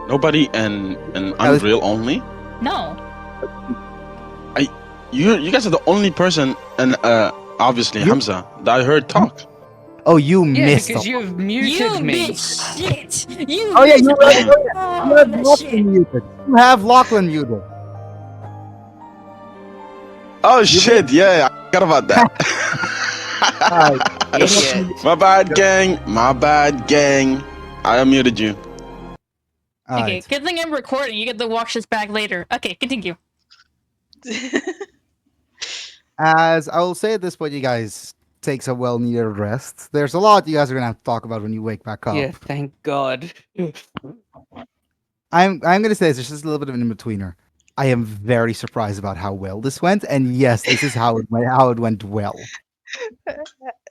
nobody and Unreal only? No. You guys are the only person, and obviously Hamza, that I heard talk. Oh, you Yeah, missed. because a- you've muted me. Bitch, shit. You. Oh yeah, bitch. you're right. Oh, You have that Lachlan shit. muted. You have Lachlan muted. Oh shit! Yeah, I forgot about that. Idiot. My bad, gang. My bad, gang. I unmuted you. All Okay, right. good thing I'm recording. You get to watch this back later. Okay, continue. As I will say at this point, you guys takes a well-needed rest. There's a lot you guys are gonna have to talk about when you wake back up. Yeah, thank God. I'm gonna say this just a little bit of an in-betweener. I am very surprised about how well this went, and yes, this is how it went. How it went well.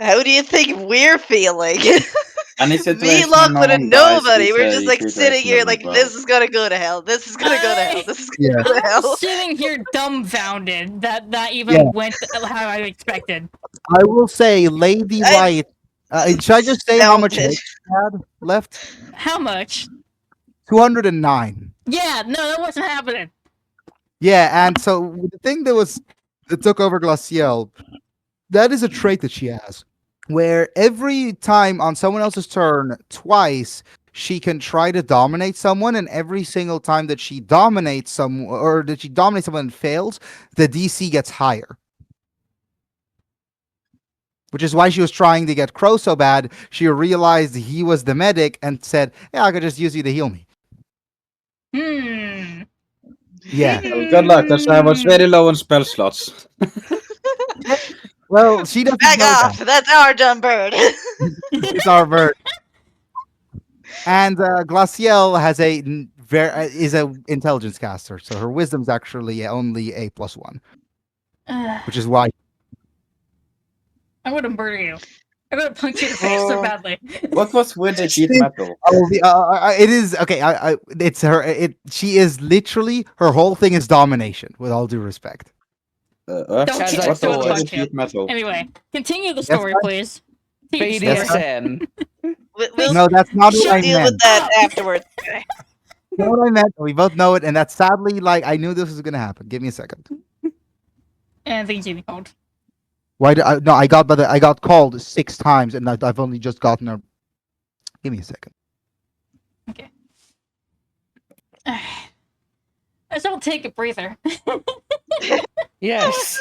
How do you think we're feeling? Any Me, situation Lachlan, and nobody. We're just you like shoot sitting actually here, went like well. this is gonna go to hell. This is gonna go to hell. This is gonna Yeah. go to I'm hell. sitting here dumbfounded that even Yeah. went how I expected. I will say, Lady I- Light. Should I just say how much Dumbfounded. health you had left? How much? 209. Yeah, no, that wasn't happening. Yeah, and so the thing that took over Glaciel, that is a trait that she has, where every time on someone else's turn, twice, she can try to dominate someone, and every single time that she dominates someone, or that she dominates someone and fails, the DC gets higher. Which is why she was trying to get Crow so bad, she realized he was the medic and said, yeah, I could just use you to heal me. Yeah. Well, good luck, because I was very low on spell slots. Well, she doesn't Back know off. that. That's our dumb bird. It's our bird. And Glaciel has is a intelligence caster, so her wisdom's actually only a +1, which is why. I'm gonna murder you. I'm gonna punch you in the face so Oh. badly. What was with the sheet metal? It is okay. It's her. She is literally her whole thing is domination. With all due respect. Don't What you was just don't with the punch him. sheet metal? Anyway, continue the story, please. Continue the Yes, story. BDSM. We'll No, that's not what I deal meant. with that afterwards. Okay. That's not what I meant. We both know it, and that's sadly like I knew this was gonna happen. Give me a second. And things you called. Why? No, I got called 6 times, and I've only just gotten her. Give me a second. Let's all take a breather. Yes.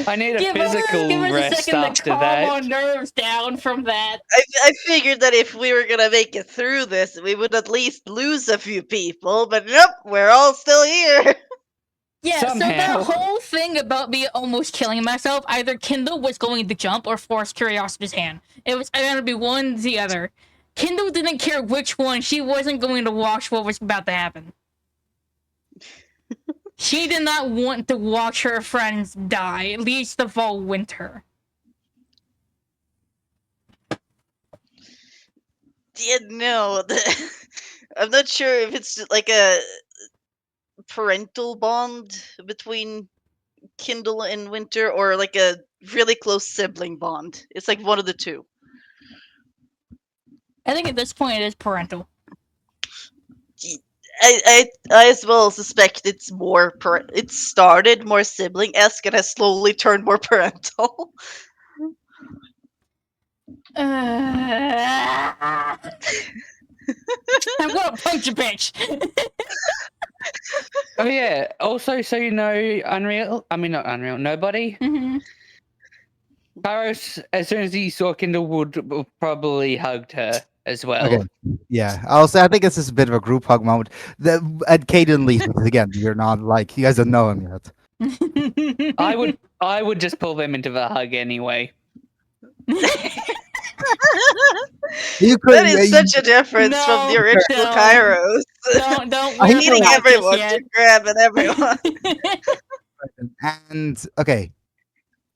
I need a physical give us a rest second to after calm that. our nerves down from that. I figured that if we were gonna make it through this, we would at least lose a few people, but nope, we're all still here. Yeah, so Somehow. that whole thing about me almost killing myself, either Kindle was going to jump or force Curiosity's hand. It was either to be one or the other. Kindle didn't care which one. She wasn't going to watch what was about to happen. She did not want to watch her friends die, least of all Winter. Yeah, no, I'm not sure if it's like a parental bond between Kindle and Winter or like a really close sibling bond. It's like one of the two. I think at this point it is parental. I as well suspect it's more it started more sibling-esque and has slowly turned more parental. I'm gonna punch a bitch. Oh yeah. Also, so you know, not Unreal. Nobody. Mhm. Kairos, as soon as he saw Kindle, would probably hugged her as well. Okay. Yeah, I'll say I think this is a bit of a group hug moment. And Caden leaves because again, you're not like you guys don't know him yet. I would just pull them into the hug anyway. You could. That is such a difference from the original don't. Kairos. Don't I we're Needing not like this everyone yet. to grab and everyone. And okay,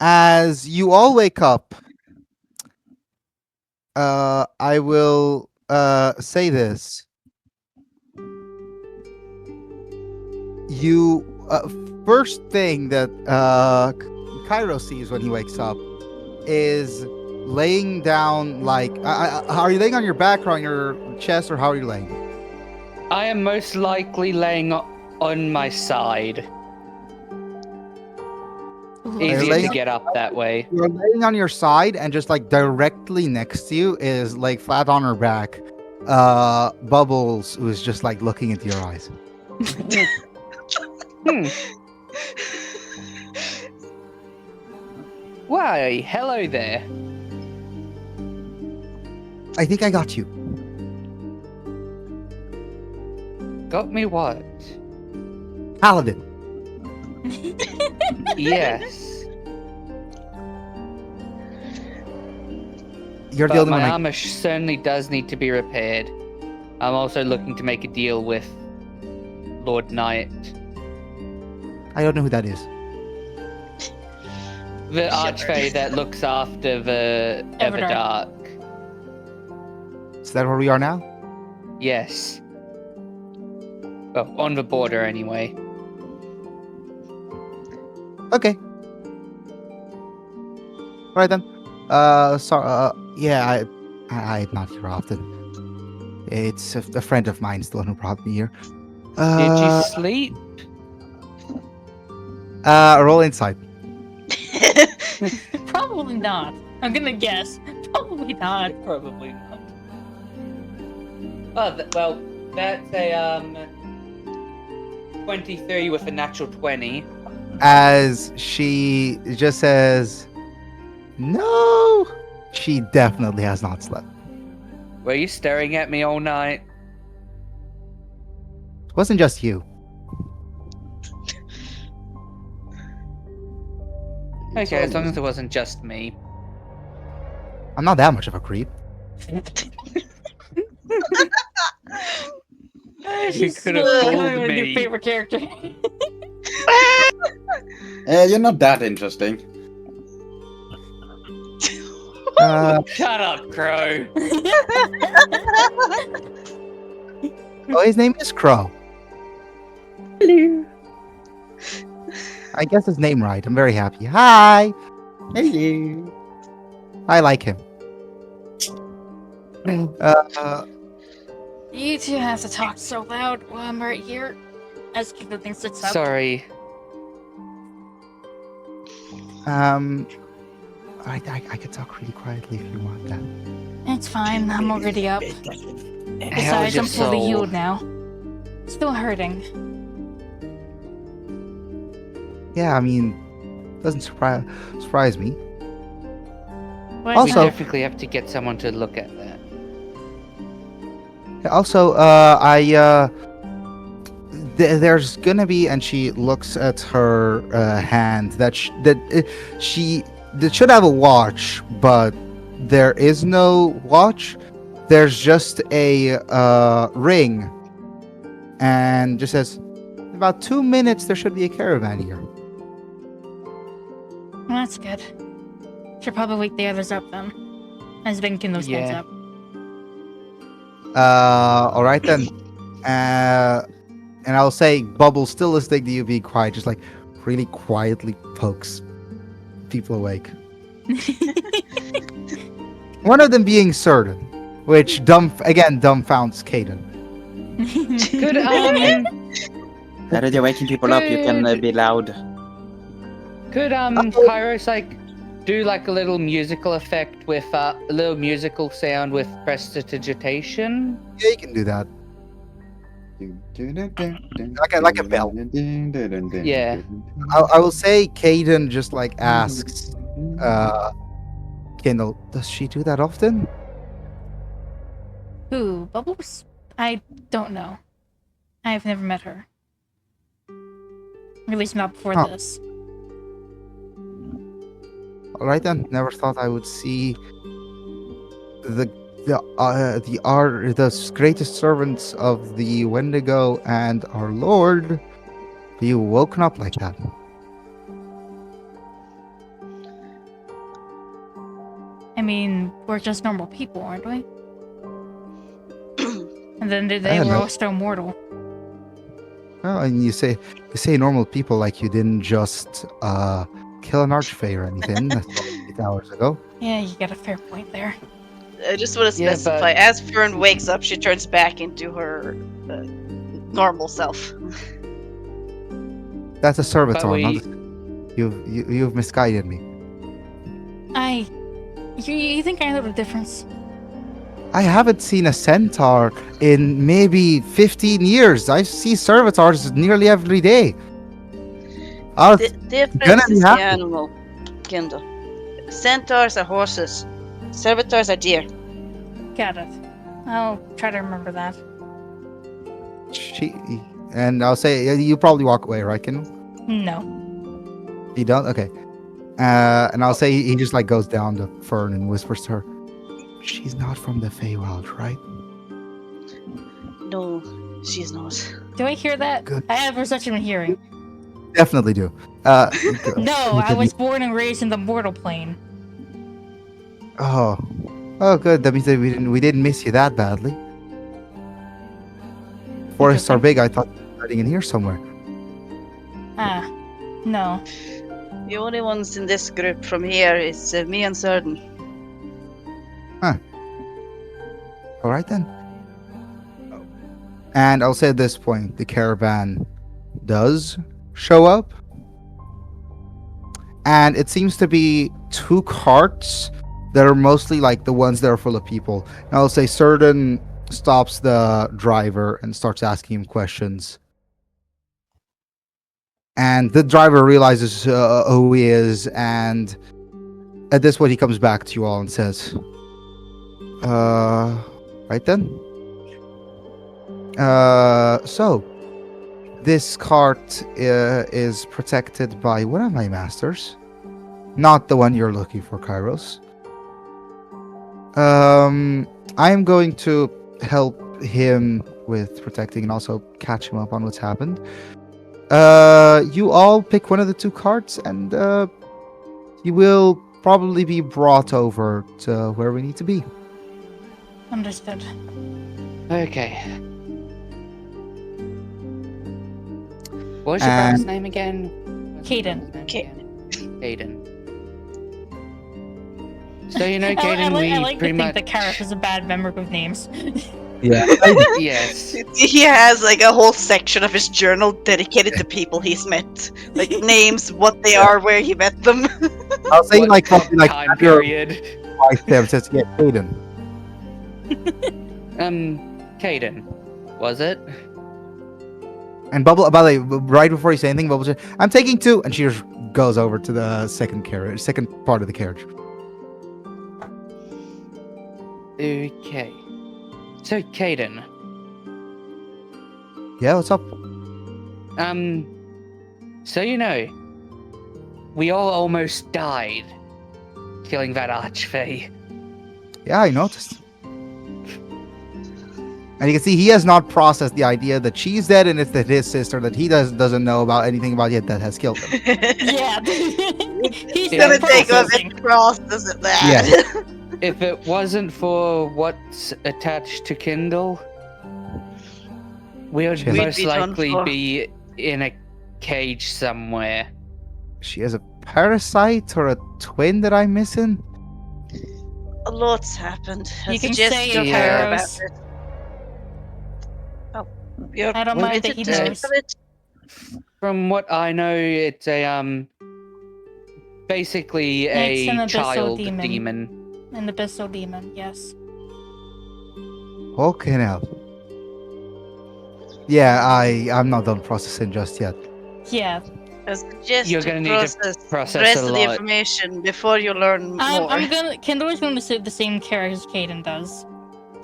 as you all wake up, I will say this. You first thing that Cairo sees when he wakes up is laying down like are you laying on your back or on your chest or how are you laying? I am most likely laying on my side. Easier laying- to get up that way. You're laying on your side and just like directly next to you is like flat on her back. Bubbles who's just like looking into your eyes. Why, hello there. I think I got you. Got me what? Paladin. Yes. You're the But only my one. armor certainly does need to be repaired. I'm also looking to make a deal with Lord Knight. I don't know who that is. The archfey that looks after the Everdark. Is that where we are now? Yes. Well, on the border anyway. Okay. All right then. Sorry. Yeah, I'm not here often. It's a friend of mine, the one who brought me here. Did you sleep? Roll inside. Probably not. I'm gonna guess. Probably not. Probably not. Oh, well, that's a 23 with a natural 20. As she just says, "No," she definitely has not slept. Were you staring at me all night? It wasn't just you. Okay, as long as it wasn't just me. I'm not that much of a creep. You could have told Your me. favorite character. You're not that interesting. Shut up, Crow. Oh, his name is Crow. Hello. I guess his name right. I'm very happy. Hi. Hello. I like him. You two have to talk so loud while I'm right here. As the thing sits up. Sorry. I could talk really quietly if you want that. It's fine. I'm already up. How's Besides, your I'm fully soul? healed now. Still hurting. Yeah, I mean, doesn't surprise me. Why is We Also- that? definitely have to get someone to look at that. Also, there's gonna be, and she looks at her hand that that should have a watch, but there is no watch. There's just a ring, and just says, "In about 2 minutes, there should be a caravan here." Well, that's good. Should probably wake the others up then. As Binkin those guys Yeah. up. All right then. And I'll say, Bubble still listening to you being quiet, just like really quietly pokes people awake. One of them being certain, which dumbfounds Caden. Could That is, you're waking people up. You can be loud. could Kairos like do like a little musical effect with a little musical sound with prestidigitation? Yeah, you can do that. Like a bell. Yeah. I will say, Caden just like asks, Kendall, does she do that often? Who? Bubbles? I don't know. I've never met her. At least not before Oh. this. All right then. Never thought I would see the greatest servants of the Wendigo and our Lord be woken up like that. I mean, we're just normal people, aren't we? And then they don't were know. all still mortal. Well, and you say normal people like you didn't just kill an archfey or anything. That's 8 hours ago. Yeah, you got a fair point there. I just want to Yeah, specify, but- as Fern wakes up, she turns back into her normal self. That's a servitor. we- Not you've misguided me. You think I know the difference? I haven't seen a centaur in maybe 15 years. I see servitors nearly every day. I'll The difference gonna be is the happy. animal, Kindle. Centaurs are horses. Servitors are deer. Got it. I'll try to remember that. and I'll say you probably walk away, right, Kendall? No. You don't? Okay. And I'll say he just like goes down to Fern and whispers to her, "She's not from the Feywild, right?" No, she's not. Do I hear that? Good. I have perception and hearing. Definitely do. No, I was born and raised in the mortal plane. Oh, good. That means that we didn't miss you that badly. Forests are big. I thought you were hiding in here somewhere. Ah, no. The only ones in this group from here is me and Certain. All right then. And I'll say at this point, the caravan does show up, and it seems to be 2 carts that are mostly like the ones that are full of people. And I'll say Certain stops the driver and starts asking him questions. And the driver realizes who he is, and at this point he comes back to you all and says, right then. So this cart is protected by one of my masters, not the one you're looking for, Kairos. I am going to help him with protecting and also catch him up on what's happened. You all pick one of the 2 carts, and you will probably be brought over to where we need to be. Understood. Okay. What was your And- brother's name again? Caden. Caden. So you know, I Caden, like we to pretty think much that Karis is a bad memory with names. Yeah. yes. He has like a whole section of his journal dedicated to people he's met. Like names, what they are, where he met them. I'll say What like probably like time after period? wife there says, "Yeah, Caden." Caden, was it? And Bubble, by the way, right before you say anything, Bubble says, "I'm taking 2," and she just goes over to the second part of the carriage. Okay. So, Caden, Yeah, what's up? so you know, we all almost died killing that archfey. Yeah, I noticed. And you can see he has not processed the idea that she's dead and it's that his sister that he doesn't know about anything about yet that has killed him. Yeah. He's Yeah, Gonna still take a processing. bit process of that. Yeah. If it wasn't for what's attached to Kindle, we would We'd most be done likely for. be in a cage somewhere. She has a parasite or a twin that I'm missing? A lot's happened. I You can suggest say you it, care Kairos. about it. Oh, you're I don't mind that he committed to knows. it? From what I know, it's a basically It's an a abyssal child demon. demon. An abyssal demon, yes. Okay now. Yeah, I'm not done processing just yet. Yeah. I suggest You're you gonna need to process the process rest a of the lot. information before you learn more. Kendall's gonna say the same character as Caden does.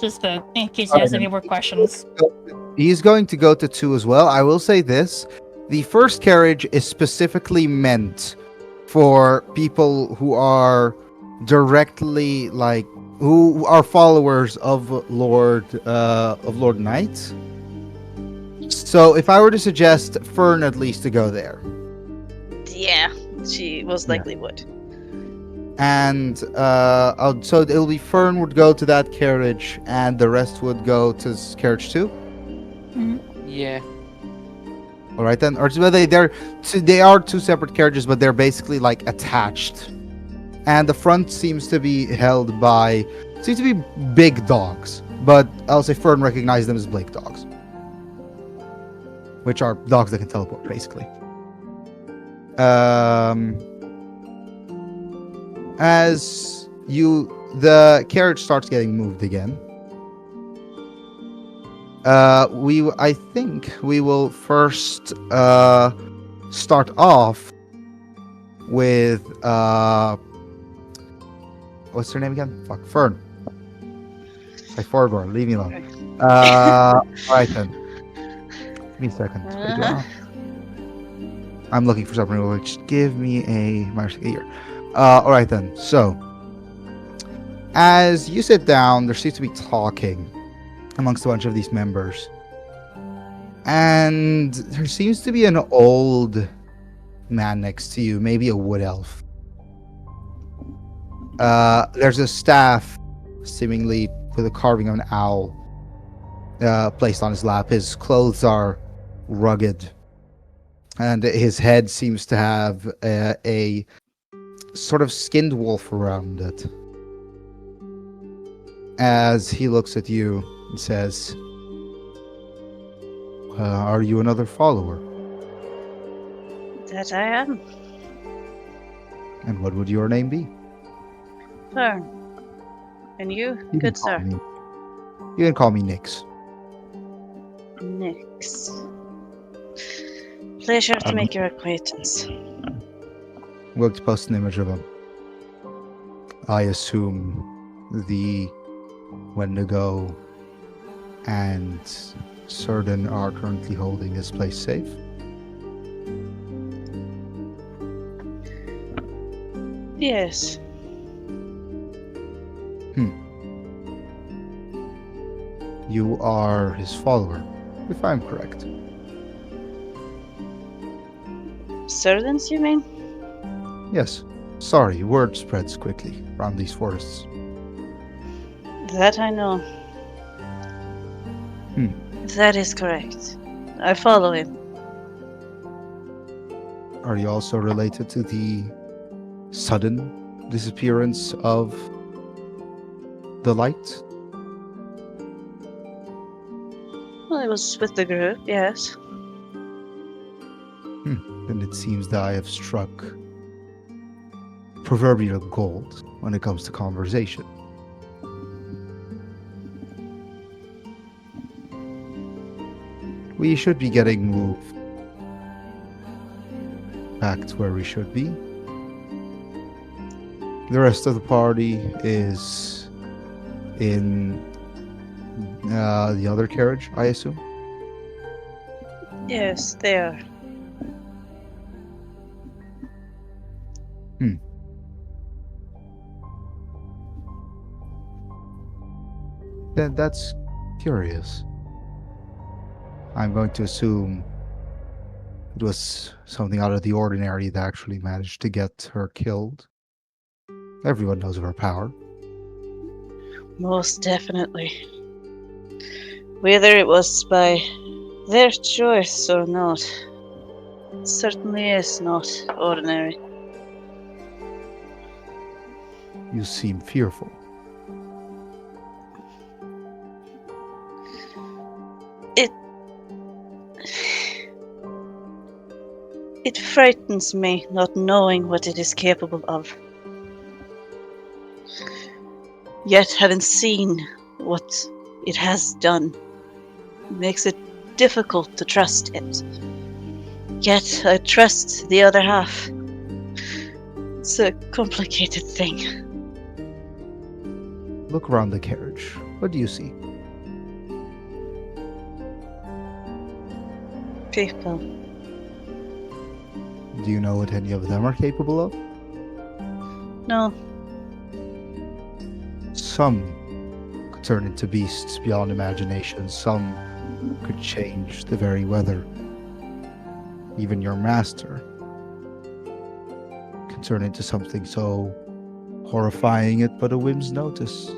Just in case he has any more questions. He's going to go to 2 as well. I will say this. The first carriage is specifically meant for people who are directly who are followers of Lord Knight. So if I were to suggest Fern at least to go there. Yeah, she most likely would. And so it'll be Fern would go to that carriage and the rest would go to carriage 2. Yeah. All right then, or they are 2 separate carriages, but they're basically like attached. And the front seems to be held by big dogs, but I'll say Fern recognizes them as Blake dogs, which are dogs that can teleport, basically. As the carriage starts getting moved again. I think we will first start off with what's her name again? Fuck, Fern. Like Forborn, leave me alone. Alright then. Give me a second. I'm looking for something which give me a year. Alright then. So as you sit down, there seems to be talking amongst a bunch of these members. And there seems to be an old man next to you, maybe a wood elf. There's a staff, seemingly with a carving of an owl, placed on his lap. His clothes are rugged, and his head seems to have a sort of skinned wolf around it. As he looks at you and says, "Are you another follower? That I am. And what would your name be?" Fern. And you, You can good call sir. me- You can call me Nix. Nix. Pleasure to make your acquaintance. I'm going to post an image of him. I assume the Wendigo and Certain are currently holding this place safe. Yes. You are his follower, if I'm correct. Servants, you mean? Yes. Sorry, word spreads quickly around these forests. That I know. That is correct. I follow him. Are you also related to the sudden disappearance of the light? Well, I was with the group, yes. Then it seems that I have struck proverbial gold when it comes to conversation. we should be getting moved back to where we should be. The rest of the party is in the other carriage, I assume. Yes, they are. That's curious. I'm going to assume it was something out of the ordinary that actually managed to get her killed. Everyone knows of her power. Most definitely. Whether it was by their choice or not, it certainly is not ordinary. You seem fearful. It frightens me not knowing what it is capable of. Yet, having seen what it has done, makes it difficult to trust it. Yet, I trust the other half. It's a complicated thing. Look around the carriage. What do you see? People. Do you know what any of them are capable of? No. Some could turn into beasts beyond imagination. Some could change the very weather. Even your master can turn into something so horrifying at but a whim's notice.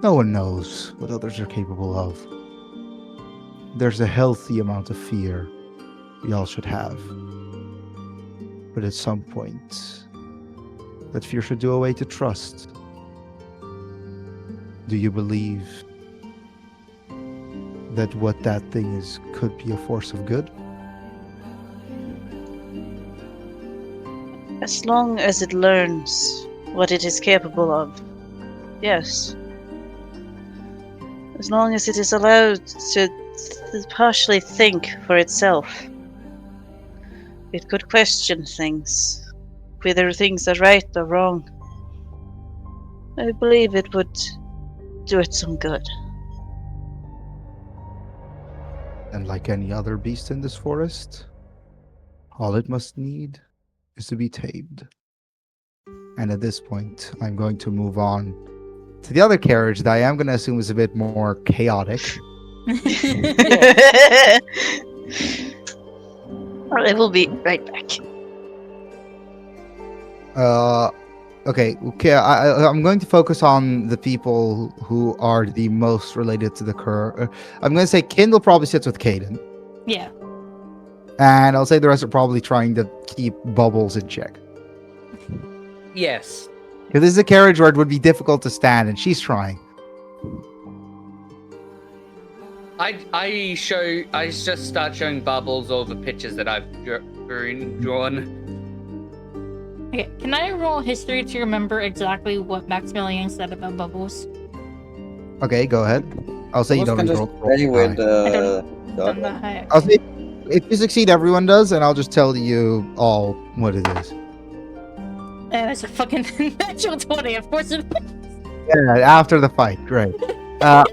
No one knows what others are capable of. There's a healthy amount of fear we all should have. But at some point, that fear should do away to trust. Do you believe that what that thing is could be a force of good? As long as it learns what it is capable of, yes. As long as it is allowed to partially think for itself. It could question things, whether things are right or wrong. I believe it would do it some good. And like any other beast in this forest, all it must need is to be tamed. And at this point, I'm going to move on to the other carriage that I am going to assume is a bit more chaotic. I will be right back. Okay. I'm going to focus on the people who are the most related to the I'm going to say Kindle probably sits with Caden. Yeah. And I'll say the rest are probably trying to keep Bubbles in check. Yes. Because this is a carriage where it would be difficult to stand, and she's trying. I just start showing Bubbles all the pictures that I've drawn. Okay, can I roll history to remember exactly what Maximilian said about Bubbles? Okay, go ahead. I'll say you don't Can roll. just play with Done that high. I'll say if you succeed, everyone does, and I'll just tell you all what it is. It's a fucking natural 20, of course it is. Yeah, after the fight, great. I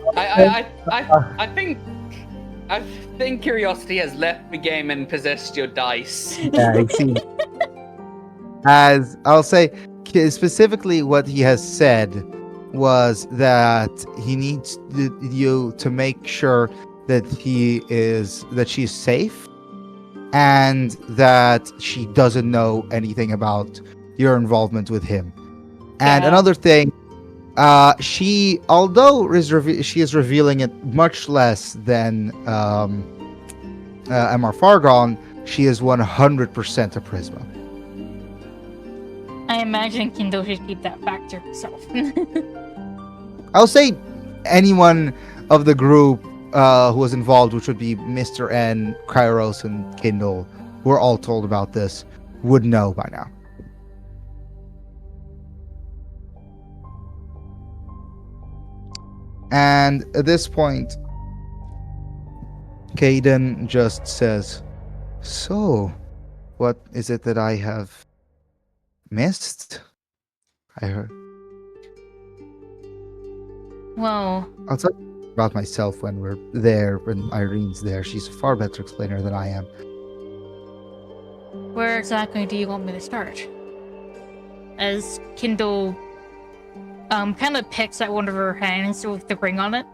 think curiosity has left the game and possessed your dice. Yeah, it seems. As I'll say, specifically what he has said was that he needs you to make sure that she's safe and that she doesn't know anything about your involvement with him. And Yeah. another thing, she is revealing it much less than Mr. Fargon, she is 100% a Prisma. I imagine Kindle should keep that fact to herself. I'll say anyone of the group who was involved, which would be Mr. N, Kairos, and Kindle, who are all told about this, would know by now. And at this point, Caden just says, "So, what is it that I have missed?" I heard. Well, I'll tell you about myself when we're there, when Irene's there. She's a far better explainer than I am. where exactly do you want me to start? As Kindle kind of picks at one of her hands with the ring on it.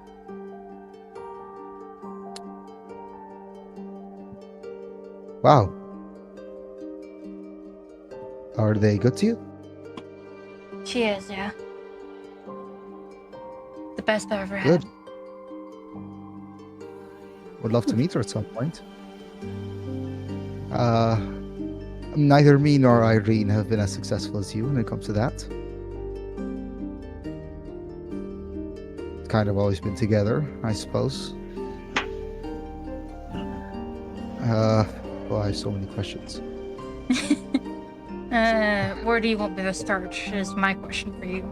Wow. Are they good to you? She is, yeah. The best I've ever Good. had. Would love to meet her at some point. Neither me nor Irene have been as successful as you when it comes to that. Kind of always been together, I suppose. Well, I have so many questions. Where do you want me to start? Is my question for you.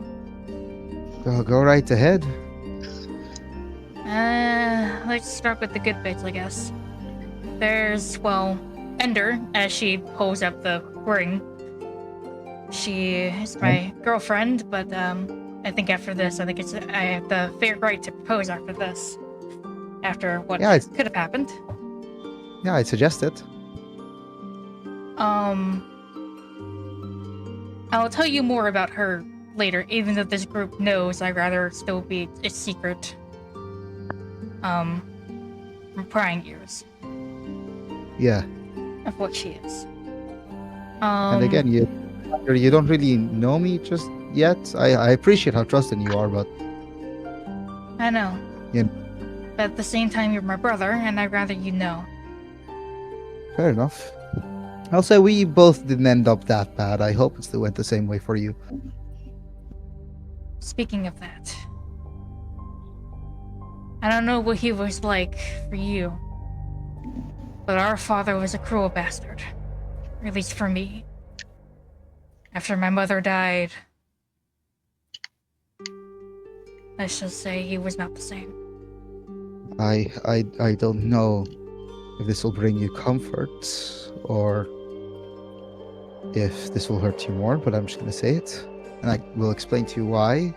Go right ahead. Let's start with the good bits, I guess. There's, well, Ender, as she pulls up the ring. She is my girlfriend, but I think after this, I have the fair right to propose after this. After what Yeah, could have happened. Yeah, I'd suggest it. I'll tell you more about her later, even though this group knows I'd rather still be a secret. From prying years Yeah. of what she is. And again, you don't really know me just yet. I appreciate how trusting you are, but I know. Yeah. But at the same time, you're my brother, and I'd rather you know. fair enough. I'll say we both didn't end up that bad. I hope it still went the same way for you. Speaking of that, I don't know what he was like for you, but our father was a cruel bastard. Or at least for me. After my mother died, let's just say he was not the same. I don't know if this will bring you comfort or if this will hurt you more, but I'm just gonna say it. And I will explain to you why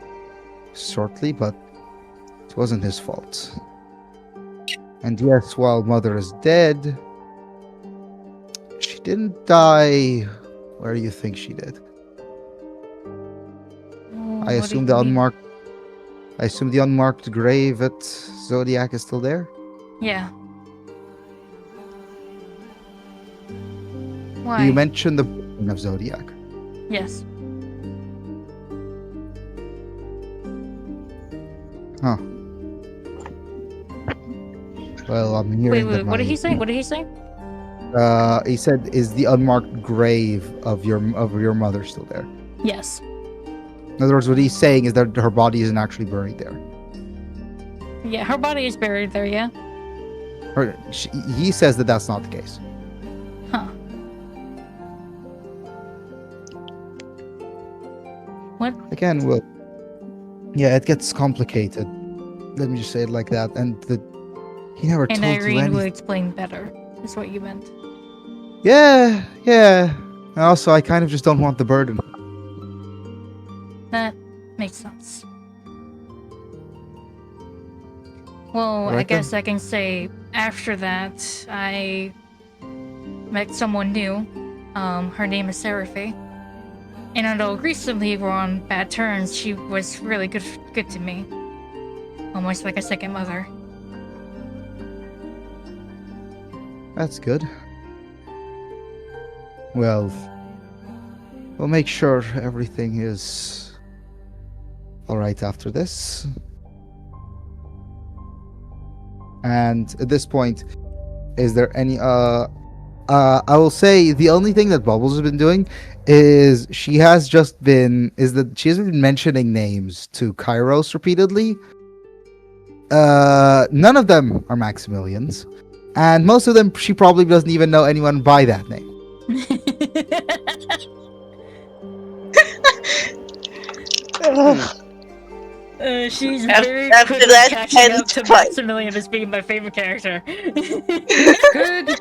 shortly, but it wasn't his fault. And yes, while Mother is dead, she didn't die where you think she did. I assume the unmarked grave at Zodiac is still there? Yeah. Why? You mentioned the burning of Zodiac. Yes. Huh. Well, I'm hearing Wait, that what did my- he say? What did he say? He said, "Is the unmarked grave of your mother still there?" Yes. In other words, what he's saying is that her body isn't actually buried there. Yeah, her body is buried there, yeah? He says that that's not the case. Huh. What? Again, well, yeah, it gets complicated. Let me just say it like that. And he never And told you Irene anything. will explain better, is what you meant. Yeah. And also, I kind of just don't want the burden. That makes sense. Well, I Alright then. guess I can say after that, I met someone new. Her name is Seraphy. And although recently we're on bad terms, she was really good to me. Almost like a second mother. That's good. Well, we'll make sure everything is all right after this. And at this point, is there any I will say the only thing that Bubbles has been doing is she has been mentioning names to Kairos repeatedly. None of them are Maximilians, and most of them she probably doesn't even know anyone by that name. She's Af- very after quickly that catching up tense to fight. Maximilian as being my favorite character. Could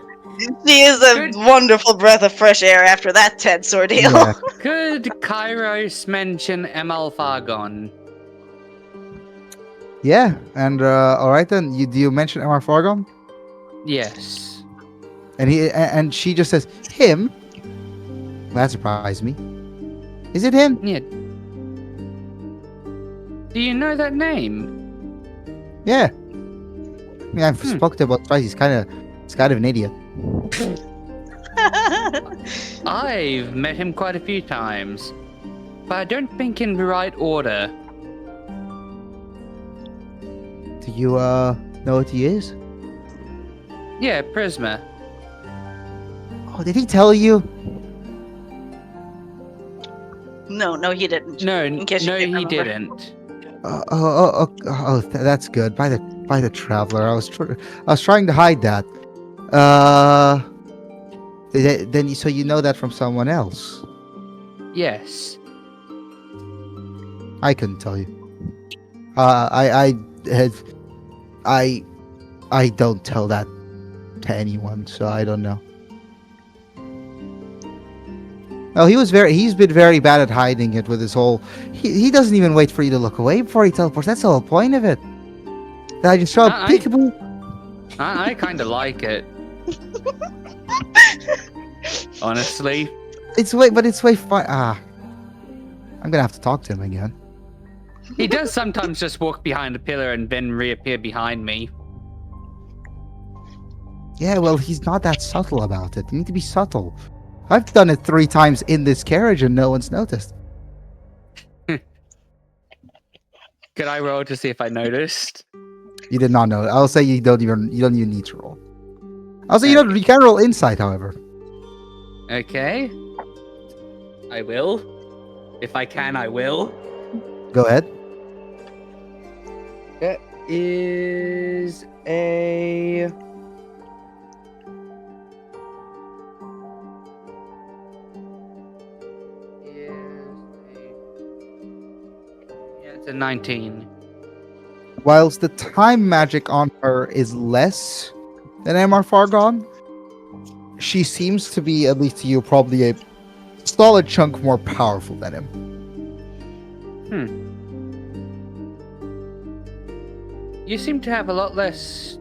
She is a Good. wonderful breath of fresh air after that tense ordeal. Yeah. could Kairos mention ML Fargon? Yeah, and all right then. Do you mention Emma Fargon? Yes. And she just says him. That surprised me. Is it him? Yeah. Do you know that name? Yeah. I mean, I've spoken to him about twice. He's kind of an idiot. I've met him quite a few times, but I don't think in the right order. Do you know what he is? Yeah, Prisma. Oh, did he tell you? No, he didn't. No, In case you no, didn't he remember. didn't. That's good. By the traveler. I was trying to hide that. Then so you know that from someone else. Yes. I couldn't tell you. I don't tell that to anyone, so I don't know. No, he's been very bad at hiding it with his whole. He doesn't even wait for you to look away before he teleports. That's the whole point of it. I just show up, peekaboo. I kind of like it. Honestly. It's way fun. I'm gonna have to talk to him again. He does sometimes just walk behind a pillar and then reappear behind me. Yeah, well, he's not that subtle about it. You need to be subtle. I've done it 3 times in this carriage and no one's noticed. Could I roll to see if I noticed? You did not know. I'll say you don't even need to roll. I'll say you can roll insight, however. Okay. I will. If I can, I will. Go ahead. That is a... Yeah, it's a 19. Whilst the time magic on her is less than Emma Fargon, she seems to be, at least to you, probably a solid chunk more powerful than him. You seem to have a lot less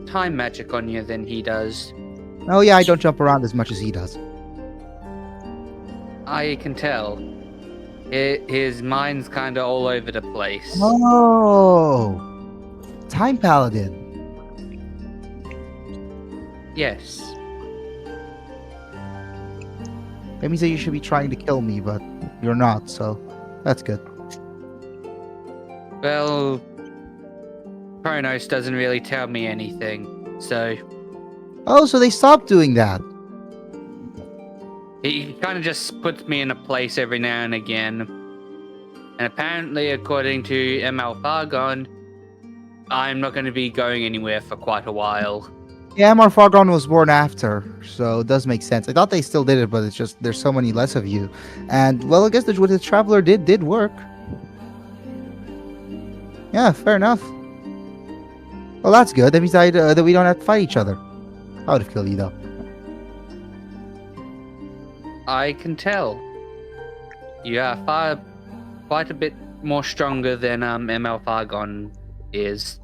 time magic on you than he does. Oh yeah, I don't jump around as much as he does. I can tell. His mind's kind of all over the place. Oh, Time Paladin. Yes. That means that you should be trying to kill me, but you're not, so that's good. Well, Kronos doesn't really tell me anything, so Oh, so they stopped doing that. he kind of just puts me in a place every now and again. And apparently, according to ML Fargon, I'm not going to be going anywhere for quite a while. Yeah, Emma Fargon was born after, so it does make sense. I thought they still did it, but it's just there's so many less of you. And, well, I guess what the Traveler did work. Yeah, fair enough. Well, that's good. That means that we don't have to fight each other. I would have killed you, though. I can tell. You are quite a bit more stronger than ML Fargon is.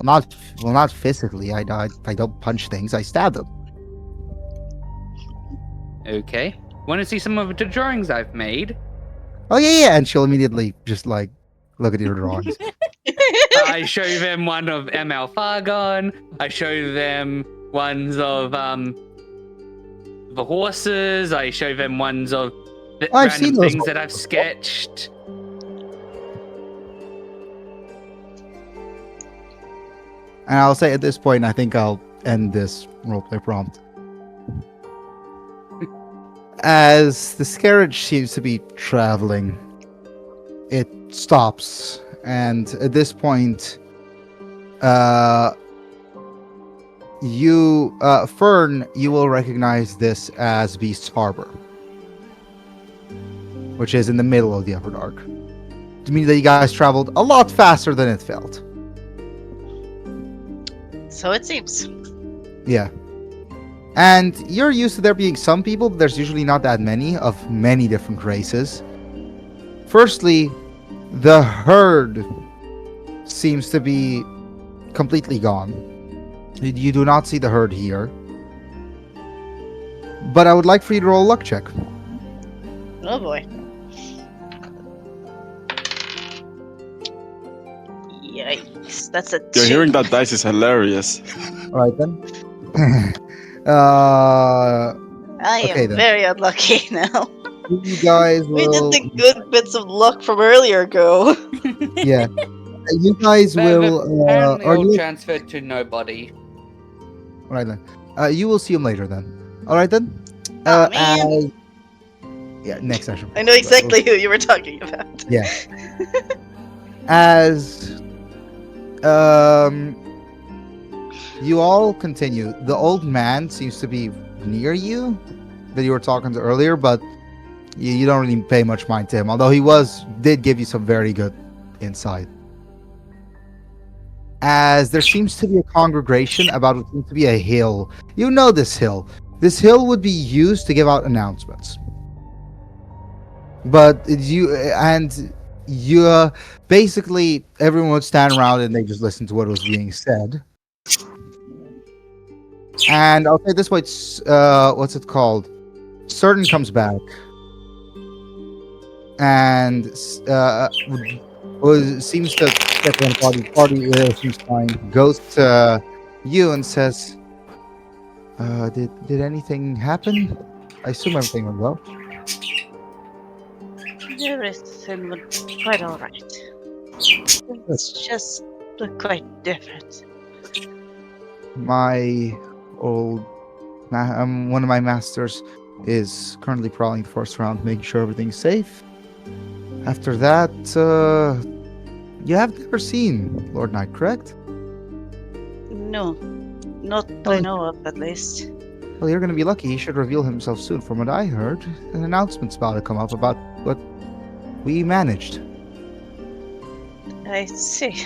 Well, not physically. I don't punch things. I stab them. Okay. Want to see some of the drawings I've made? Oh, yeah. And she'll immediately just, like, look at your drawings. I show them one of ML Fargon. I show them ones of the horses. I show them ones of the I've seen random those things that I've sketched. And I'll say at this point, I think I'll end this roleplay prompt. As the carriage seems to be traveling, it stops. And at this point, Fern, you will recognize this as Beast's Harbor, which is in the middle of the Upper Dark. means that you guys traveled a lot faster than it felt. So it seems. Yeah. And you're used to there being some people, but there's usually not that many of many different races. Firstly, the herd seems to be completely gone. You do not see the herd here. But I would like for you to roll a luck check. Oh boy. Yikes. That's a 2. You're hearing that dice is hilarious. Alright then. I okay am then. very unlucky now. You guys We did will... the good bits of luck from earlier ago. Yeah. You guys will... Apparently are all you... transferred to nobody. Alright then. You will see him later then. Alright then. Aw, man. Yeah, next session. I know exactly who you were talking about. Yeah. As you all continue, the old man seems to be near you that you were talking to earlier, but you don't really pay much mind to him, although he did give you some very good insight. As there seems to be a congregation about what seems to be a hill. You know this hill. This hill would be used to give out announcements. But basically everyone would stand around and they just listen to what was being said. And I'll say this way, what's it called? Certain comes back and seems to step on party seems fine, goes to you and says, did anything happen? I assume everything went well. Everything went quite alright. It's just quite different. My one of my masters is currently prowling the forest around, making sure everything's safe. After that, you have never seen Lord Knight, correct? No, not that I know of, at least. Well, you're going to be lucky. He should reveal himself soon. From what I heard, an announcement's about to come up about what we managed. I see.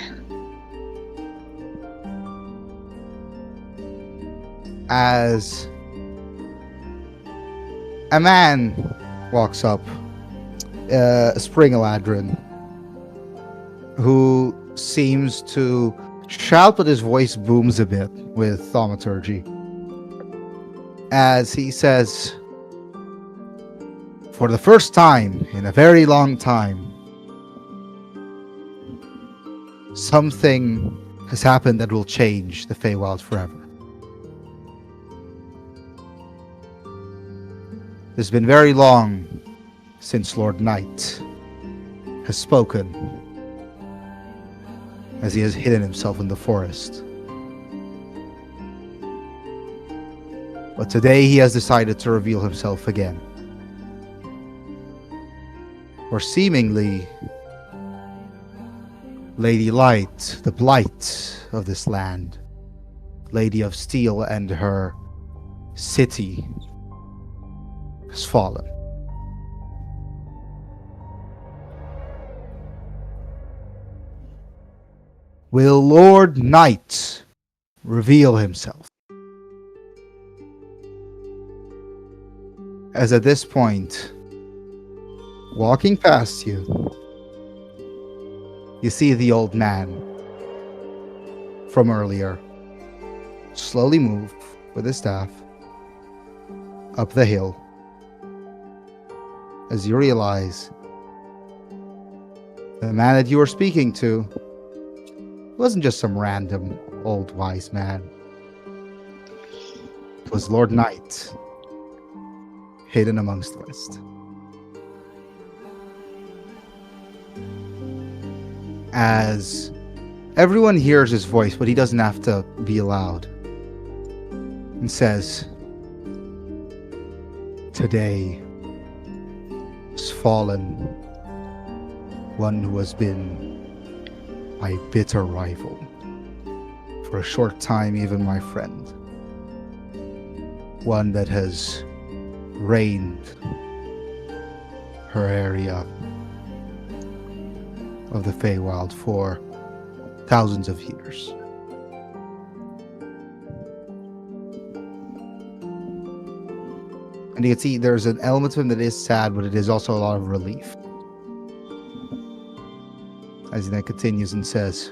As a man walks up, Spring Eladrin, who seems to shout, but his voice booms a bit with thaumaturgy. As he says, for the first time in a very long time, something has happened that will change the Feywild forever. It's been very long since Lord Knight has spoken, as he has hidden himself in the forest. But today he has decided to reveal himself again. For seemingly, Lady Light, the blight of this land, Lady of Steel and her city, has fallen. Will Lord Knight reveal himself? As at this point, walking past you, you see the old man from earlier slowly move with his staff up the hill, as you realize the man that you were speaking to wasn't just some random old wise man. It was Lord Knight, hidden amongst the rest. As everyone hears his voice, but he doesn't have to be loud, and says, today has fallen one who has been my bitter rival, for a short time even my friend, one that has reigned her area of the Feywild for thousands of years. And you can see there's an element to him that is sad, but it is also a lot of relief. As he then continues and says,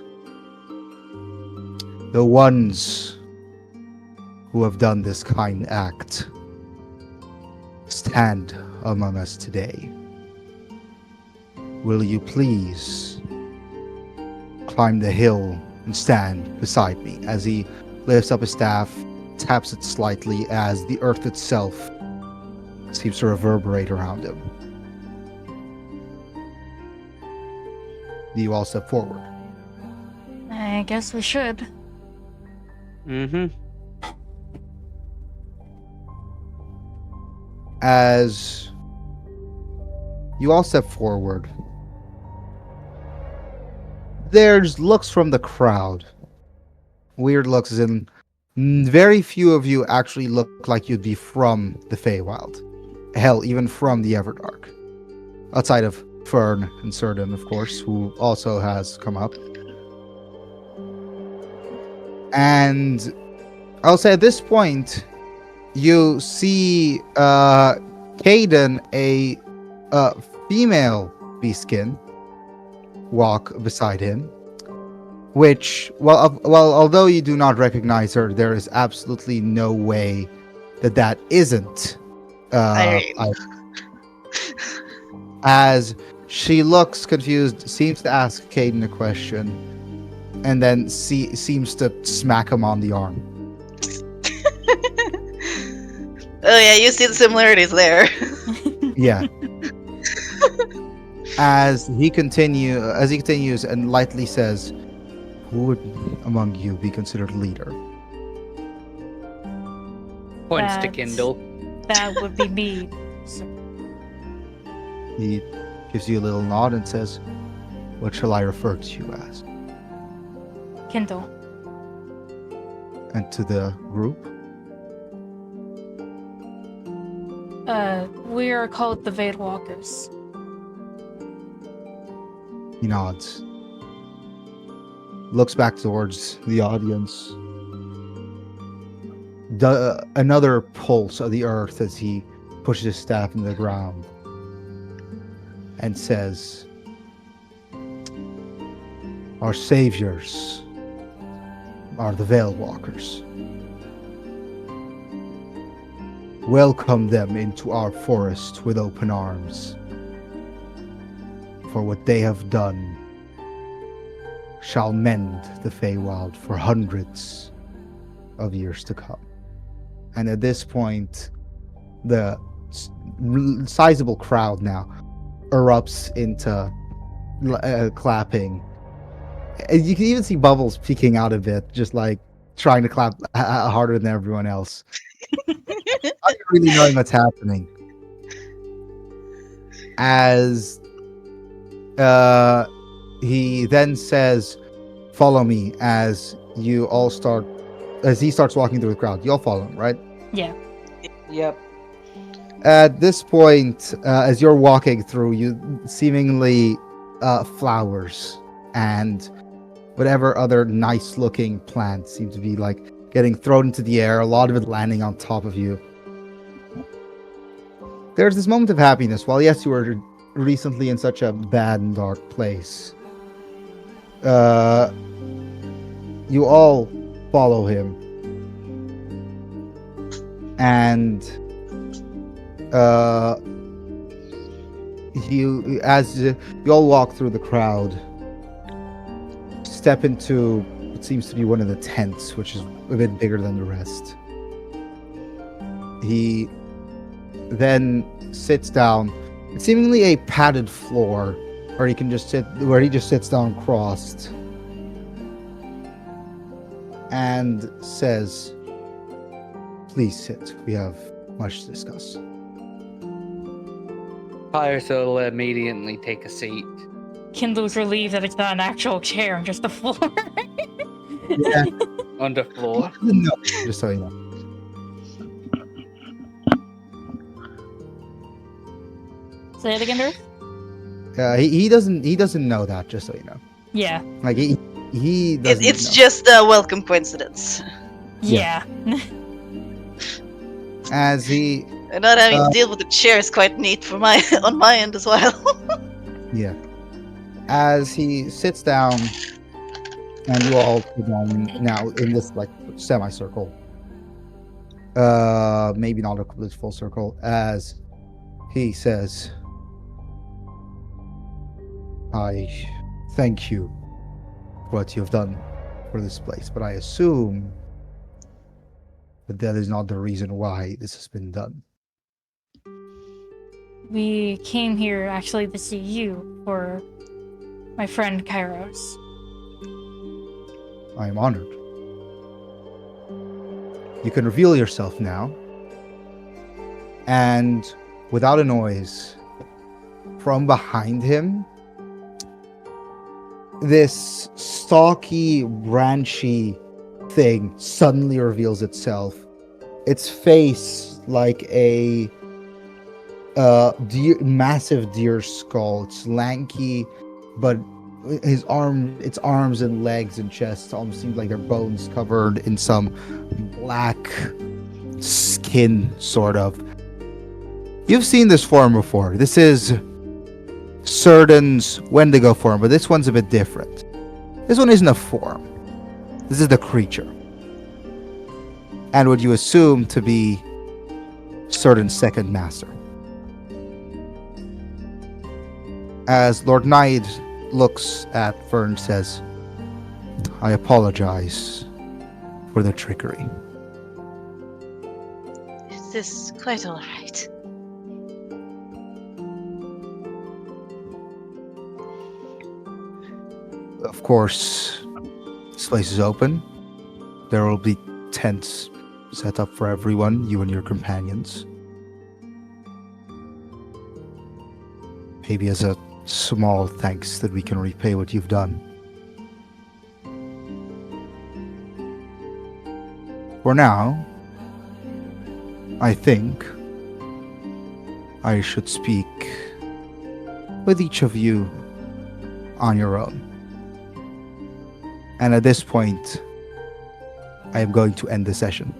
the ones who have done this kind act stand among us today. Will you please climb the hill and stand beside me? As he lifts up his staff, taps it slightly as the earth itself seems to reverberate around him. Do you all step forward? I guess we should. Mm-hmm. As you all step forward, there's looks from the crowd. Weird looks, as in very few of you actually look like you'd be from the Feywild. Hell, even from the Everdark. Outside of Fern and Cerdin, of course, who also has come up. And I'll say at this point, you see Caden, a female Beastkin, walk beside him. Which, well, although you do not recognize her, there is absolutely no way that isn't Irene. As she looks confused, seems to ask Caden a question, and then seems to smack him on the arm. Oh yeah, you see the similarities there. Yeah. As he continues and lightly says, who would among you be considered leader? Points to That's- Kindle. That would be me. He gives you a little nod and says, what shall I refer to you as? Kindle. And to the group? We are called the Veil Walkers. He nods. Looks back towards the audience. Another pulse of the earth as he pushes his staff into the ground. And says, our saviors are the Veil Walkers. Welcome them into our forest with open arms. For what they have done shall mend the Feywild for hundreds of years to come. And at this point, the sizable crowd now erupts into clapping. And you can even see Bubbles peeking out a bit, just like trying to clap harder than everyone else. Not really knowing what's happening. As he then says, follow me, as you all start, as he starts walking through the crowd. You all follow him, right? Yeah. Yep. At this point, as you're walking through, you seemingly flowers and whatever other nice looking plants seem to be like getting thrown into the air, a lot of it landing on top of you. There's this moment of happiness. While yes, you were recently in such a bad and dark place, you all follow him, and as you all walk through the crowd, step into what seems to be one of the tents, which is a bit bigger than the rest. He then sits down. It's seemingly a padded floor where he just sits down crossed and says, please sit. We have much to discuss. Pyres will immediately take a seat. Kindle's relieved that it's not an actual chair and just the floor. Yeah. On the floor. No, just so you know. Say it again, Dirk. He doesn't know that. Just so you know, Yeah. like he doesn't. It's know. just a welcome coincidence. Yeah. As he And not having to deal with the chair is quite neat for my on my end as well. Yeah. As he sits down, and you all sit down now in this like semicircle. Maybe not a complete full circle. As he says, "I thank you for what you've done for this place, but I assume that is not the reason why this has been done." We came here actually to see you for my friend Kairos. I am honored. You can reveal yourself now. And without a noise, from behind him, this stalky, branchy thing suddenly reveals itself. Its face like a massive deer skull. It's lanky, but its arms and legs and chest almost seem like they're bones covered in some black skin, sort of. You've seen this form before. This is Cerdan's Wendigo form, but this one's a bit different. This one isn't a form. This is the creature. And what you assume to be Cerdan's second master. As Lord Knight looks at Fern and says, "I apologize for the trickery." Is this quite alright? Of course, this place is open. There will be tents set up for everyone, you and your companions. Maybe as a small thanks that we can repay what you've done. For now, I think I should speak with each of you on your own. And at this point, I am going to end the session.